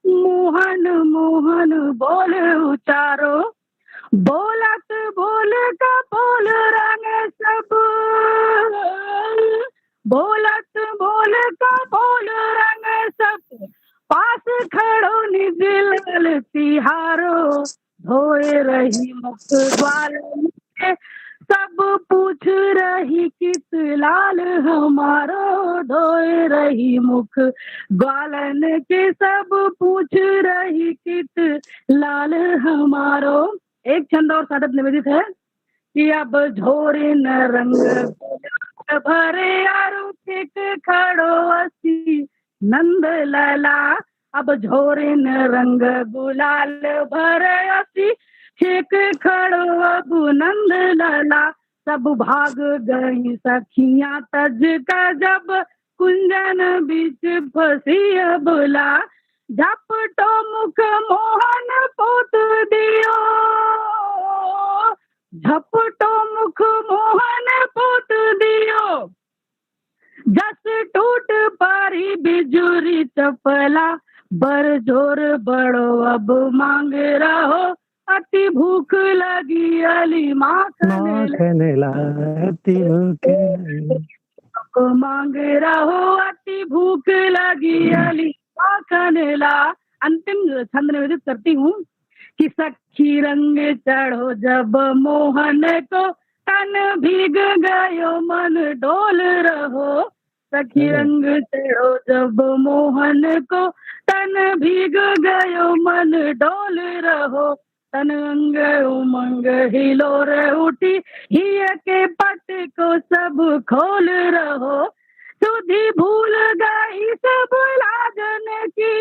मोहन मोहन बोल उचारो, बोलत बोल का बोल रंग सब, बोलत बोल का बोल रंग सब, पास खड़ो निज लाल तिहारो, धोए रही मुख द्वार में, सब पूछ रही किस लाल हमारो, धोए रही मुख ग्वालन के, सब पूछ रही किस लाल हमारो। एक छंद और साधक निवेदित है कि अब झोरे न रंग भरे आरु एक खड़ो असी नंद लला, अब झोरे न रंग गुलाल भरे असी एक खड़ो अब नंद लला, सब भाग गई सखियां तज का जब कुंजन बीच फंसी अबला, झपटो मुख मोहन पोत दियो, झपटो मुख मोहन पोत दियो, जस टूट पारी बिजुरी चपला, बर जोर बड़ो अब मांग रहो, अति भूख लगी अली माखन अति भूख मांग रहो, अति भूख लगी अली माखन ला। अंतिम छंद निवेदित करती हूँ कि सखी रंग चढ़ो जब मोहन को, तन भीग गयो मन डोल रहो, सखी रंग चढ़ो जब मोहन को, तन भीग गयो मन डोल रहो, तन अंग उमंग हिलोर उठी, हिय के पट को सब खोल रहो, सुधी भूल गई सब लाजन की,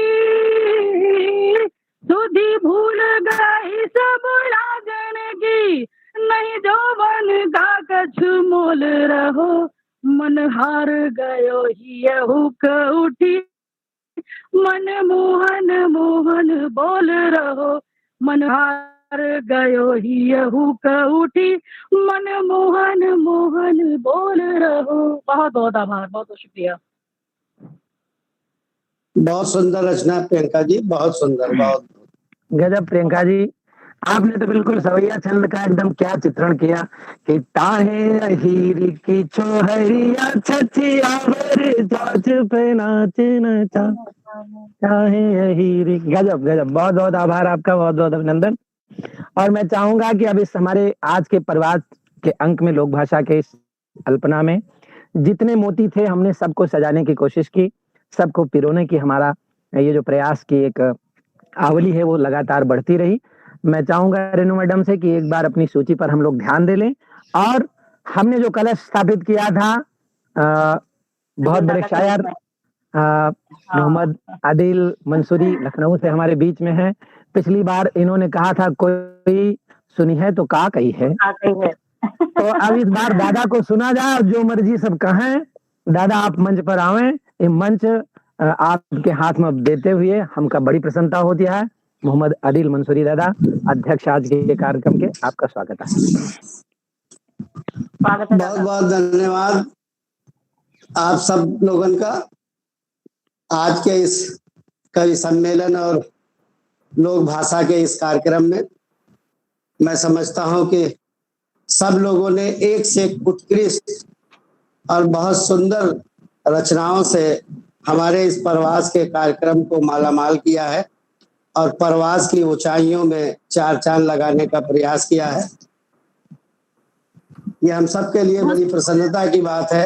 सुधी भूल गई सब लाजन की, नहीं जौवन का कछु मोल रहो, मन हार गयो हिय हुक उठी, मन मोहन मोहन बोल रहो, मन हार गयो हिय हुक उठी, मन मोहन मोहन बोल रहो। बहुत बहुत आभार, बहुत बहुत शुक्रिया। बहुत सुंदर रचना प्रियंका जी, बहुत सुंदर, बहुत गजब प्रियंका जी, आपने तो बिल्कुल सवैया छंद का एकदम क्या चित्रण किया कि ताहे अहीरी की छोहरिया छछिया वर जाच पे नाच नचा, ताहे अहीरी। गजब गजब, बहुत बहुत आभार आपका, बहुत बहुत अभिनंदन। और मैं चाहूंगा कि अब इस हमारे आज के प्रवाद के अंक में, लोक भाषा के इस अल्पना में जितने मोती थे हमने सबको सजाने की कोशिश की, सबको पिरोने की हमारा ये जो प्रयास की एक आवली है वो लगातार बढ़ती रही। मैं चाहूंगा रेणु मैडम से कि एक बार अपनी सूची पर हम लोग ध्यान दे लें, और हमने जो कलश स्थापित किया था, बहुत बड़े शायर मोहम्मद आदिल मंसूरी लखनऊ से हमारे बीच में है। पिछली बार इन्होंने कहा था कोई सुनी है तो का कही है, तो अब इस बार दादा को सुना जाए, जो मर्जी सब कहें। दादा आप मंच पर आवें, ये मंच आपके हाथ में देते हुए हमका बड़ी प्रसन्नता होती है। मोहम्मद आदिल मंसूरी दादा, अध्यक्ष आज के कार्यक्रम के, आपका स्वागत है। बहुत बहुत धन्यवाद आप सब लोगों का। आज के इस कवि सम्मेलन और लोक भाषा के इस कार्यक्रम में मैं समझता हूं कि सब लोगों ने एक से एक उत्कृष्ट और बहुत सुंदर रचनाओं से हमारे इस प्रवास के कार्यक्रम को मालामाल किया है और प्रवास की ऊंचाइयों में चार चांद लगाने का प्रयास किया है। ये हम सब के लिए बड़ी प्रसन्नता की बात है,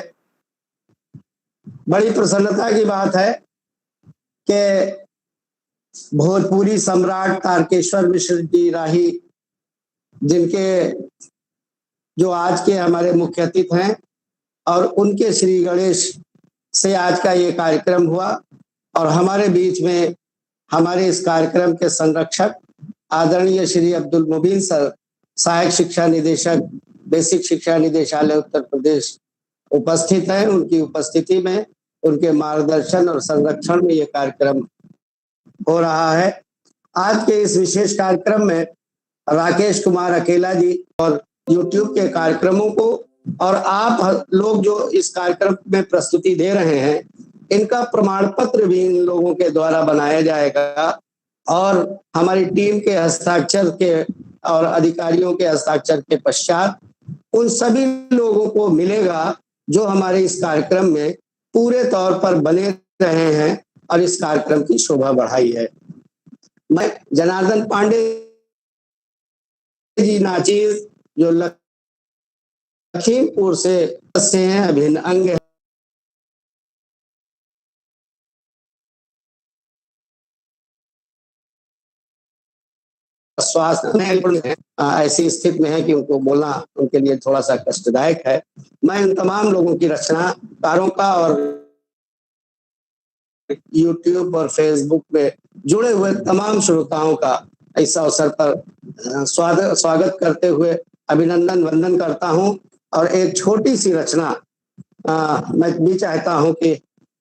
बड़ी प्रसन्नता की बात है कि भोजपुरी सम्राट तारकेश्वर मिश्र जी राही, जिनके जो आज के हमारे मुख्य अतिथि हैं, और उनके श्री गणेश से आज का ये कार्यक्रम हुआ। और हमारे बीच में हमारे इस कार्यक्रम के संरक्षक आदरणीय श्री अब्दुल मुबीन सर, सहायक शिक्षा निदेशक, बेसिक शिक्षा निदेशालय उत्तर प्रदेश उपस्थित हैं। उनकी उपस्थिति में, उनके मार्गदर्शन और संरक्षण में ये कार्यक्रम हो रहा है। आज के इस विशेष कार्यक्रम में राकेश कुमार अकेला जी और YouTube के कार्यक्रमों को, और आप लोग जो इस कार्यक्रम में प्रस्तुति दे रहे हैं, इनका प्रमाण पत्र भी इन लोगों के द्वारा बनाया जाएगा और हमारी टीम के हस्ताक्षर के और अधिकारियों के हस्ताक्षर के पश्चात उन सभी लोगों को मिलेगा जो हमारे इस कार्यक्रम में पूरे तौर पर बने रहे हैं और इस कार्यक्रम की शोभा बढ़ाई है। मैं जनार्दन पांडे जी नाचीज जो लखीमपुर से हैं, अभिन्न अंग स्वास्थ्य में ऐसी स्थिति में है कि उनको बोलना उनके लिए थोड़ा सा कष्टदायक है। मैं उन तमाम लोगों की रचनाकारों का और YouTube और Facebook पे जुड़े हुए तमाम श्रोताओं का इस अवसर पर स्वागत करते हुए अभिनंदन वंदन करता हूं। और एक छोटी सी रचना मैं भी चाहता हूं कि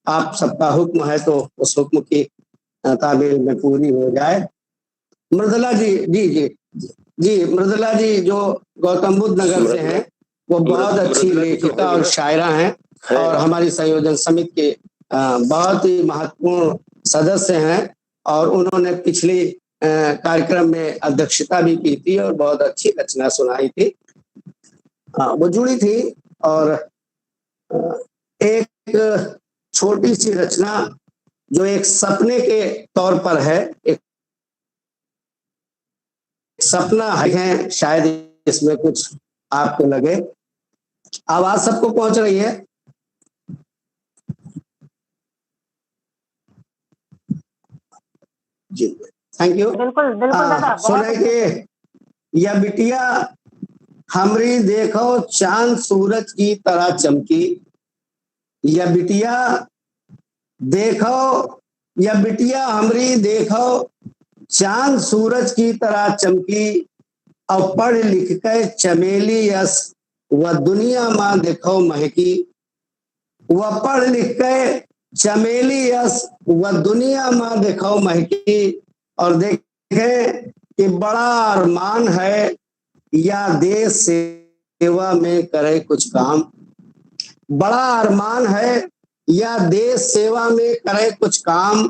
आप सबका हुक्म है तो उस हुक्म की ताबीर में पूरी हो जाए। मृदुला जी मृदुला जी जो गौतम बुद्ध नगर से हैं, वो बहुत अच्छी लेखिका और शायरा हैं और हमारी संयोजन समिति के बहुत ही महत्वपूर्ण सदस्य हैं और उन्होंने पिछली कार्यक्रम में अध्यक्षता भी की थी और बहुत अच्छी रचना सुनाई थी। वो जुड़ी थी और एक छोटी सी रचना जो एक सपने के तौर पर है, एक सपना है, शायद इसमें कुछ आपको लगे। आवाज सबको पहुंच रही है? जी थैंक यू। बिल्कुल दादा। सुने के या बिटिया हमरी देखो चांद सूरज की तरह चमकी, या बिटिया देखो, या बिटिया हमरी देखो चांद सूरज की तरह चमकी, और पढ़ लिख के चमेली यस व दुनिया माँ देखो महकी। वह पढ़ लिख के चमेली यस व दुनिया माँ देखो महकी, और देखे कि बड़ा अरमान है या देश सेवा में करे कुछ काम। बड़ा अरमान है या देश सेवा में करे कुछ काम,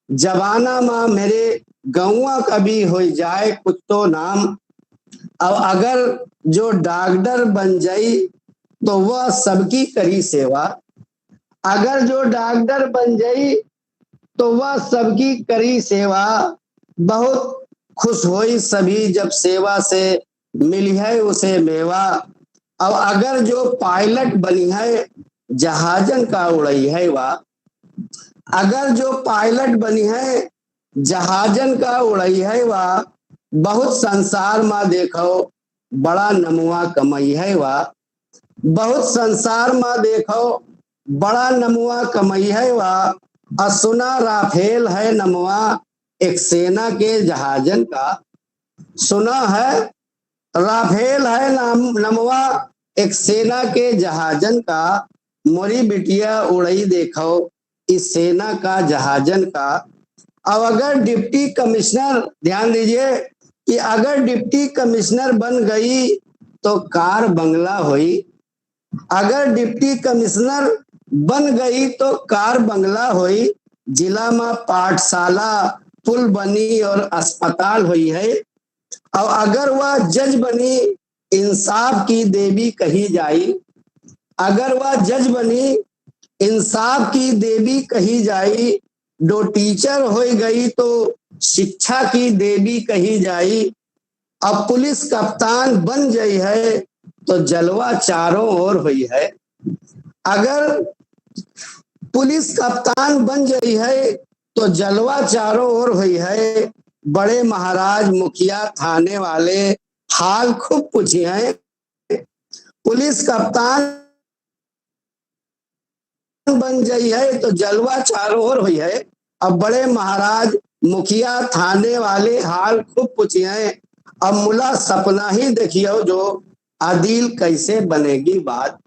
जवाना माँ मेरे गौवा कभी हो जाए कुछ तो नाम। अब अगर जो डॉक्टर बन जाई तो वह सबकी करी सेवा, अगर जो डॉक्टर बन जाई तो वह सबकी करी सेवा। बहुत खुश होई सभी जब सेवा से मिली है उसे मेवा। अब अगर जो पायलट बनी है जहाजन का उड़ई है वाह, अगर जो पायलट बनी है जहाजन का उड़ई है वाह। बहुत संसार में देखो बड़ा नमुआ कमाई है वाह, बहुत संसार में देखो बड़ा नमुआ कमाई है वाह। और सुना राफेल है नमुआ एक सेना के जहाजन का, सुना है राफेल है नमुआ एक सेना के जहाजन का। मोरी बिटिया उड़ई देखो इस सेना का जहाजन का। अब अगर डिप्टी कमिश्नर, ध्यान दीजिए कि अगर डिप्टी कमिश्नर बन गई तो कार बंगला हुई, अगर डिप्टी कमिश्नर बन गई तो कार बंगला हुई। जिला में पाठशाला पुल बनी और अस्पताल हुई है। और अगर वह जज बनी इंसाफ की देवी कही जाई, अगर वह जज बनी इंसाफ की देवी कही जाई। दो टीचर हो गई तो शिक्षा की देवी कही जाई। अब पुलिस कप्तान बन गई है तो जलवा चारों ओर हुई है। अगर पुलिस कप्तान बन गई है तो जलवा चारों ओर हुई है। बड़े महाराज मुखिया थाने वाले हाल खूब पूछे हैं। पुलिस कप्तान बन गई है तो जलवा चारों ओर हुई है। अब बड़े महाराज मुखिया थाने वाले हाल खूब पूछे हैं। अब मुला सपना ही देखियो जो अदील कैसे बनेगी बात,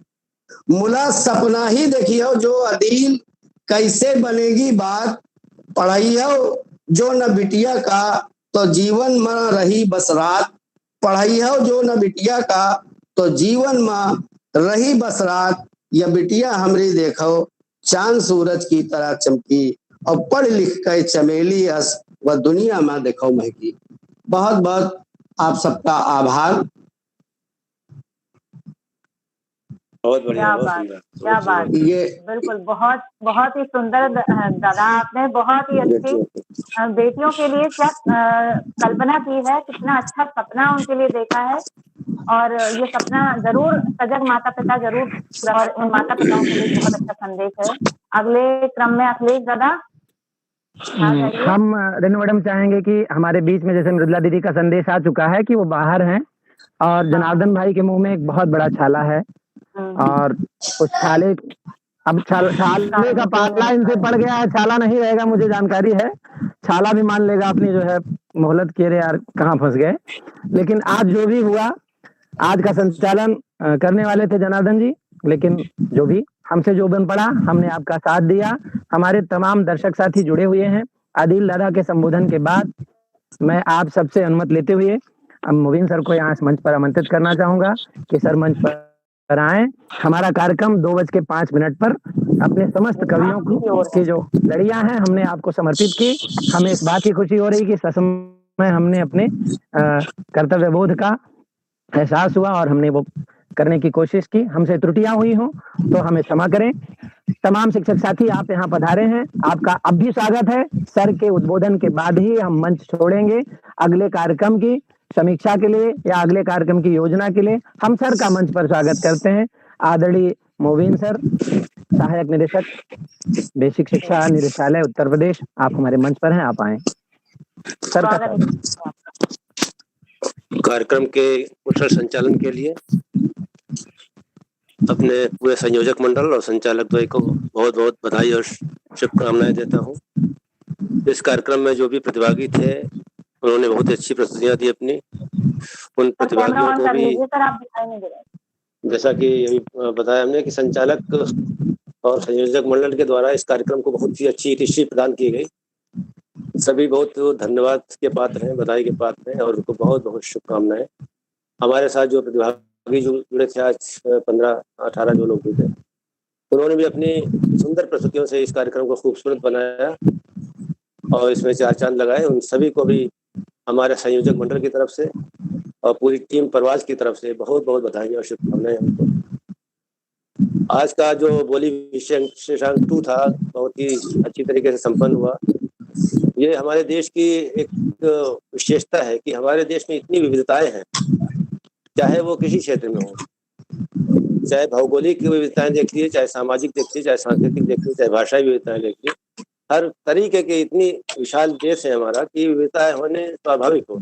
मुला सपना ही देखियो जो अदील कैसे बनेगी बात। पढ़ाइयो जो न बिटिया का तो जीवन में रही बस रात, पढ़ाई हो जो न बिटिया का, तो जीवन में रही बस रात, या बिटिया हमरी देखो चांद सूरज की तरह चमकी, और पढ़ लिख के चमेली हस व दुनिया में देखो महकी। बहुत बहुत आप सबका आभार। बहुत बढ़िया, क्या बहुत बात, सुंदर। क्या बात, ये बिल्कुल बहुत बहुत ही सुंदर दादा, आपने बहुत ही अच्छी बेटियों के लिए क्या कल्पना की है, कितना अच्छा सपना उनके लिए देखा है, और ये सपना जरूर सजग माता पिता जरूर पूरा, और उन माता पिताओं के लिए बहुत अच्छा संदेश है। अगले क्रम में अखिलेश दादा हम रेणु मैडम चाहेंगे कि हमारे बीच में जैसे मृदुला दीदी का संदेश आ चुका है कि वो बाहर हैं, और जनार्दन भाई के मुंह में एक बहुत बड़ा छाला है, और उस छाले अब छाले का पाला इनसे पड़ गया है, छाला नहीं रहेगा, मुझे जानकारी है। छाला भी मान लेगा अपनी जो है मोहलत के रे यार कहाँ फंस गए। लेकिन आज जो भी हुआ, आज का संचालन करने वाले थे जनार्दन जी, लेकिन जो भी हमसे जो बन पड़ा, हमने आपका साथ दिया। हमारे तमाम दर्शक साथी जुड़े हुए हैं। आदिल दादा के संबोधन के बाद मैं आप सबसे अनुमति लेते हुए अब मोबिन सर को यहाँ मंच पर आमंत्रित करना चाहूंगा कि सर मंच पर आए। हमारा कार्यक्रम 2:05 पर अपने समस्त कवियों की जो लड़ियां हैं हमने आपको समर्पित की। हमें इस बात की खुशी हो रही कि ससमय हमने अपने कर्तव्य बोध का एहसास हुआ और हमने वो करने की कोशिश की। हमसे त्रुटियां हुई हों तो हमें क्षमा करें। तमाम शिक्षक साथी आप यहाँ पधारे हैं, आपका अब भी स्वागत है। सर के उद्बोधन के बाद ही हम मंच छोड़ेंगे अगले कार्यक्रम की समीक्षा के लिए या अगले कार्यक्रम की योजना के लिए। हम सर का मंच पर स्वागत करते हैं। आदरणीय मोबिन सर, सहायक निदेशक बेसिक शिक्षा निदेशालय उत्तर प्रदेश, आप हमारे मंच पर हैं, आप आए सर का। कार्यक्रम के कुशल संचालन के लिए अपने पूरे संयोजक मंडल और संचालक द्वय को बहुत बहुत बधाई और शुभकामनाएं देता हूं। इस कार्यक्रम में जो भी प्रतिभागी थे उन्होंने बहुत अच्छी प्रस्तुतियां दी अपनी। उन प्रतिभागियों को भी, जैसा कि अभी बताया हमने कि संचालक और संयोजक मंडल के द्वारा इस कार्यक्रम को बहुत ही अच्छी दृष्टि प्रदान की गई। सभी बहुत धन्यवाद के पात्र हैं, बधाई के पात्र हैं और उनको बहुत बहुत शुभकामनाएं। हमारे साथ जो प्रतिभागी जुड़े थे आज 15-18 जो लोग थे, उन्होंने भी अपनी सुंदर प्रस्तुतियों से इस कार्यक्रम को खूबसूरत बनाया और इसमें 4 चांद लगाए। उन सभी को भी हमारे संयोजक मंडल की तरफ से और पूरी टीम परवाज की तरफ से बहुत बहुत बधाई और शुभकामनाएं हमको। आज का जो बोली विशेषांक 2 था बहुत ही अच्छी तरीके से संपन्न हुआ। ये हमारे देश की एक विशेषता है कि हमारे देश में इतनी विविधताएं हैं, चाहे वो किसी क्षेत्र में हो, चाहे भौगोलिक विविधताएं देख लीजिए, चाहे सामाजिक देखिए, चाहे सांस्कृतिक देखिए, चाहे भाषाई विविधताएं देखिए। हर तरीके के इतनी विशाल देश है हमारा कि विविधताएं होने स्वाभाविक हो,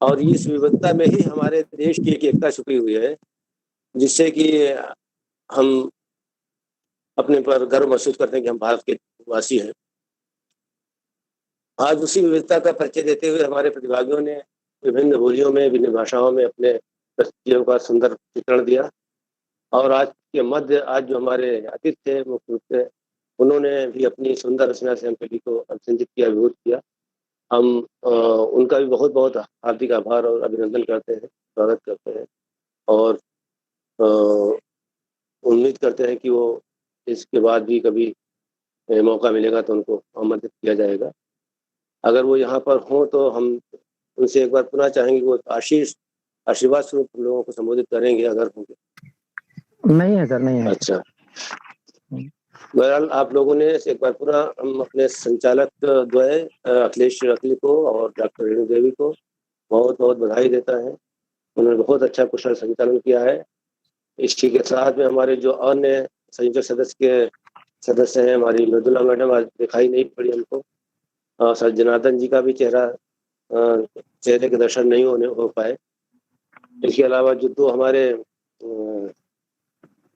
और इस विविधता में ही हमारे देश की एक एकता छुपी हुई है, जिससे कि हम अपने पर गर्व महसूस करते हैं कि हम भारत के वासी हैं। आज उसी विविधता का परिचय देते हुए हमारे प्रतिभागियों ने विभिन्न बोलियों में, विभिन्न भाषाओं में अपने प्रस्तुतियों का सुंदर चित्रण दिया। और आज के मध्य आज जो हमारे अतिथि थे मुख्य रूप से, उन्होंने भी अपनी सुंदर रचना से हम सभी को अभिसंजित किया, अभिभूत किया। हम उनका भी बहुत बहुत हार्दिक आभार और अभिनंदन करते हैं, स्वागत करते हैं और उम्मीद करते हैं कि वो इसके बाद भी कभी मौका मिलेगा तो उनको आमंत्रित किया जाएगा। अगर वो यहाँ पर हों तो हम उनसे एक बार पुनः चाहेंगे वो आशीर्वाद स्वरूप लोगों को संबोधित करेंगे अगर होंगे। नहीं है सर, नहीं है। अच्छा, बहरहाल आप लोगों ने एक बार पुनः हम अपने संचालक द्वय अखिलेश अखिल को और डॉक्टर रेणु देवी को बहुत बहुत बधाई देता है। उन्होंने बहुत अच्छा कुशल संचालन किया है। इसी के साथ में हमारे जो अन्य संयोजक सदस्य हैं, हमारी मृदुला मैडम आज दिखाई नहीं पड़ी हमको, सर जनार्दन जी का भी चेहरे के दर्शन नहीं हो पाए। इसके अलावा जो 2 हमारे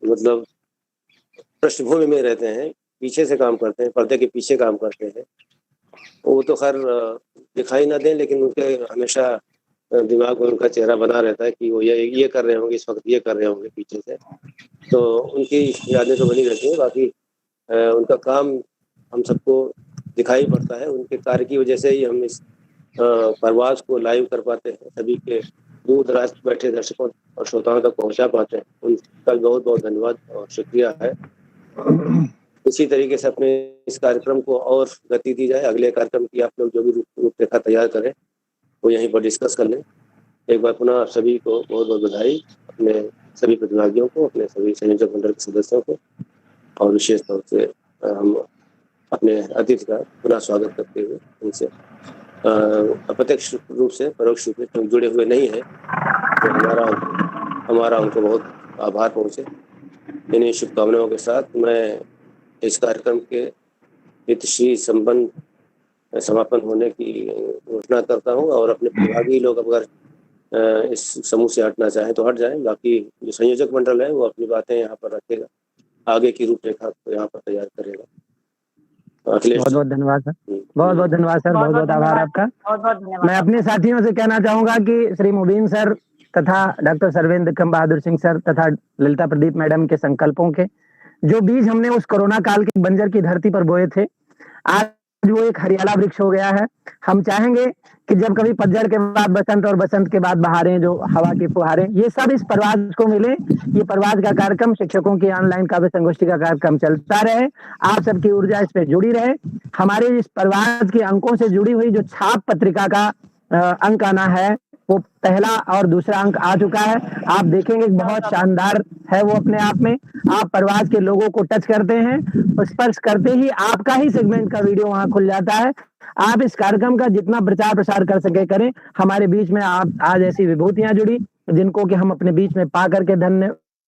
मतलब पृष्ठभूमि में रहते हैं, पीछे से काम करते हैं, पर्दे के पीछे काम करते हैं, वो तो खैर दिखाई ना दें, लेकिन उनके हमेशा दिमाग में उनका चेहरा बना रहता है कि वो ये कर रहे होंगे, इस वक्त ये कर रहे होंगे पीछे से, तो उनकी यादें तो बनी रहती हैं। बाकी उनका काम हम सबको दिखाई पड़ता है। उनके कार्य की वजह से ही हम इस परवाज को लाइव कर पाते हैं, सभी के दूर दराज बैठे दर्शकों और श्रोताओं तक पहुंचा पाते हैं, उनका बहुत बहुत धन्यवाद और शुक्रिया है। इसी तरीके से अपने इस कार्यक्रम को और गति दी जाए। अगले कार्यक्रम की आप लोग जो भी रूपरेखा तैयार करें वो यहीं पर डिस्कस कर लें। एक बार पुनः सभी को बहुत बहुत बधाई, अपने सभी प्रतिभागियों को, अपने सभी संयोजक मंडल के सदस्यों को, और विशेष तौर से हम अपने अतिथि का पुनः स्वागत करते हुए उनसे अप्रत्यक्ष रूप से परोक्ष रूप से जुड़े हुए नहीं है तो हमारा उनको बहुत आभार पहुँचे। इन्हीं शुभकामनाओं के साथ मैं इस कार्यक्रम के हितश्री संपन्न समापन होने की घोषणा करता हूं, और अपने प्रतिभागी लोग अगर इस समूह से हटना चाहें तो हट जाएं। बाकी जो संयोजक मंडल है वो अपनी बातें यहाँ पर रखेगा, आगे की रूपरेखा को यहाँ पर तैयार करेगा। बहुत बहुत धन्यवाद सर, बहुत बहुत धन्यवाद सर, बहुत बहुत आभार आपका। मैं अपने साथियों से कहना चाहूंगा कि श्री मुबीन सर तथा डॉक्टर सर्वेंद्र कम बहादुर सिंह सर तथा ललिता प्रदीप मैडम के संकल्पों के जो बीज हमने उस कोरोना काल के बंजर की धरती पर बोए थे, आज वो एक हरियाला वृक्ष हो गया है। हम चाहेंगे कि जब कभी पतझड़ के बाद बसंत और बसंत के बाद बहारें, जो हवा की फुहारें, ये सब इस परवाज को मिले। ये परवाज का कार्यक्रम, शिक्षकों की ऑनलाइन काव्य संगोष्ठी का कार्यक्रम चलता रहे, आप सबकी ऊर्जा इस पे जुड़ी रहे। हमारे इस परवाज के अंकों से जुड़ी हुई जो छाप पत्रिका का अंक आना है, वो पहला और दूसरा अंक आ चुका है। आप देखेंगे बहुत शानदार है वो अपने आप में। आप परवाज के लोगों को टच करते हैं, स्पर्श करते ही आपका ही सेगमेंट का वीडियो वहां खुल जाता है। आप इस कार्यक्रम का जितना प्रचार प्रसार कर सके करें। हमारे बीच में आप आज ऐसी विभूतियां जुड़ी जिनको कि हम अपने बीच में पा करके धन्य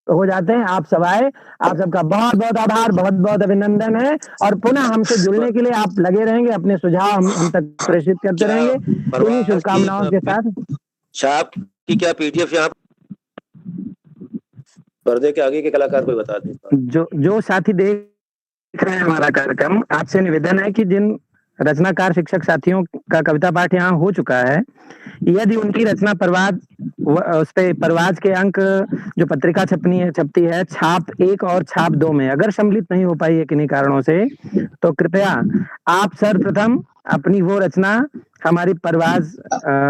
हो जाते हैं। आप सब आए, आप सबका बहुत बहुत आभार, बहुत बहुत अभिनंदन है। और पुनः हमसे जुड़ने के लिए आप लगे रहेंगे, अपने सुझाव हम तक प्रेषित करते रहेंगे। इन्हीं शुभकामनाओं के साथ छाप की क्या पीडीएफ यहाँ पर्दे के आगे के कलाकार को बता दें। जो साथी देख रहे हैं हमारा कार्यक्रम, आपसे निवेदन है कि जिन रचनाकार शिक्षक साथियों का कविता पाठ यहाँ हो चुका है, यदि उनकी रचना परवाज, उस पे परवाज के अंक जो पत्रिका छपती है छाप 1 और छाप 2 में अगर सम्मिलित नहीं हो पाई है किन्हीं कारणों से, तो कृपया आप सर्वप्रथम अपनी वो रचना हमारी परवाज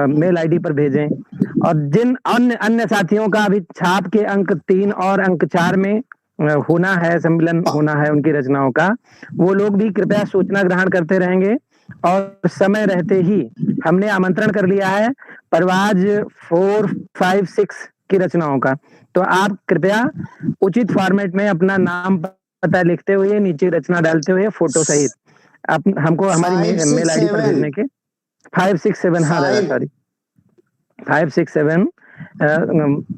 मेल आईडी पर भेजें। और जिन अन्य साथियों का अभी छाप के अंक 3 और अंक 4 में होना है, सम्मिलन होना है उनकी रचनाओं का, वो लोग भी कृपया सूचना ग्रहण करते रहेंगे। और समय रहते ही हमने आमंत्रण कर लिया है परवाज 4, 5, 6 की रचनाओं का, तो आप कृपया उचित फॉर्मेट में अपना नाम पता लिखते हुए, नीचे रचना डालते हुए, फोटो सहित हमको हमारी मेल आईडी पर भेजने के 5, 6, 7 हाँ दादा सॉरी 5, 6, 7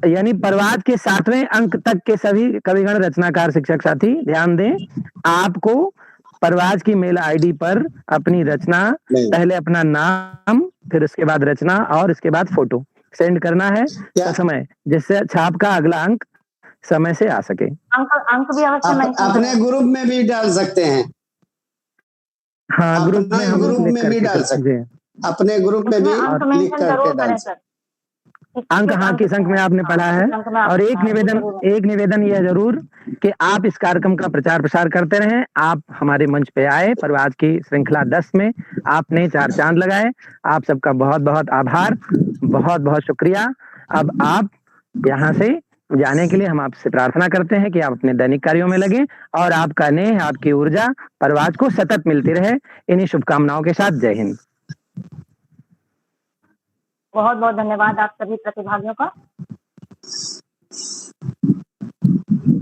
यानी परवाज के 7वें अंक तक के सभी कविगण रचनाकार शिक्षक साथी ध्यान दें। आपको परवाज की मेल आईडी पर अपनी रचना, पहले अपना नाम, फिर उसके बाद रचना और इसके बाद फोटो सेंड करना है समय, जिससे छाप का अगला अंक समय से आ सके। अंक भी अपने ग्रुप में भी डाल सकते हैं। हाँ, ग्रुप में भी डाल सकते हैं, अपने ग्रुप में भी लिख करके डाल सकते। अंक हाँ किस अंक में आपने पढ़ा है। और एक निवेदन यह जरूर कि आप इस कार्यक्रम का प्रचार प्रसार करते रहें। आप हमारे मंच पे आए, परवाज की श्रृंखला 10 में आपने 4 चांद लगाए। आप सबका बहुत बहुत आभार, बहुत बहुत शुक्रिया। अब आप यहाँ से जाने के लिए हम आपसे प्रार्थना करते हैं कि आप अपने दैनिक कार्यों में लगे और आपका नेह, आपकी ऊर्जा परवाज को सतत मिलती रहे। इन्हीं शुभकामनाओं के साथ जय हिंद। बहुत बहुत धन्यवाद आप सभी प्रतिभागियों का।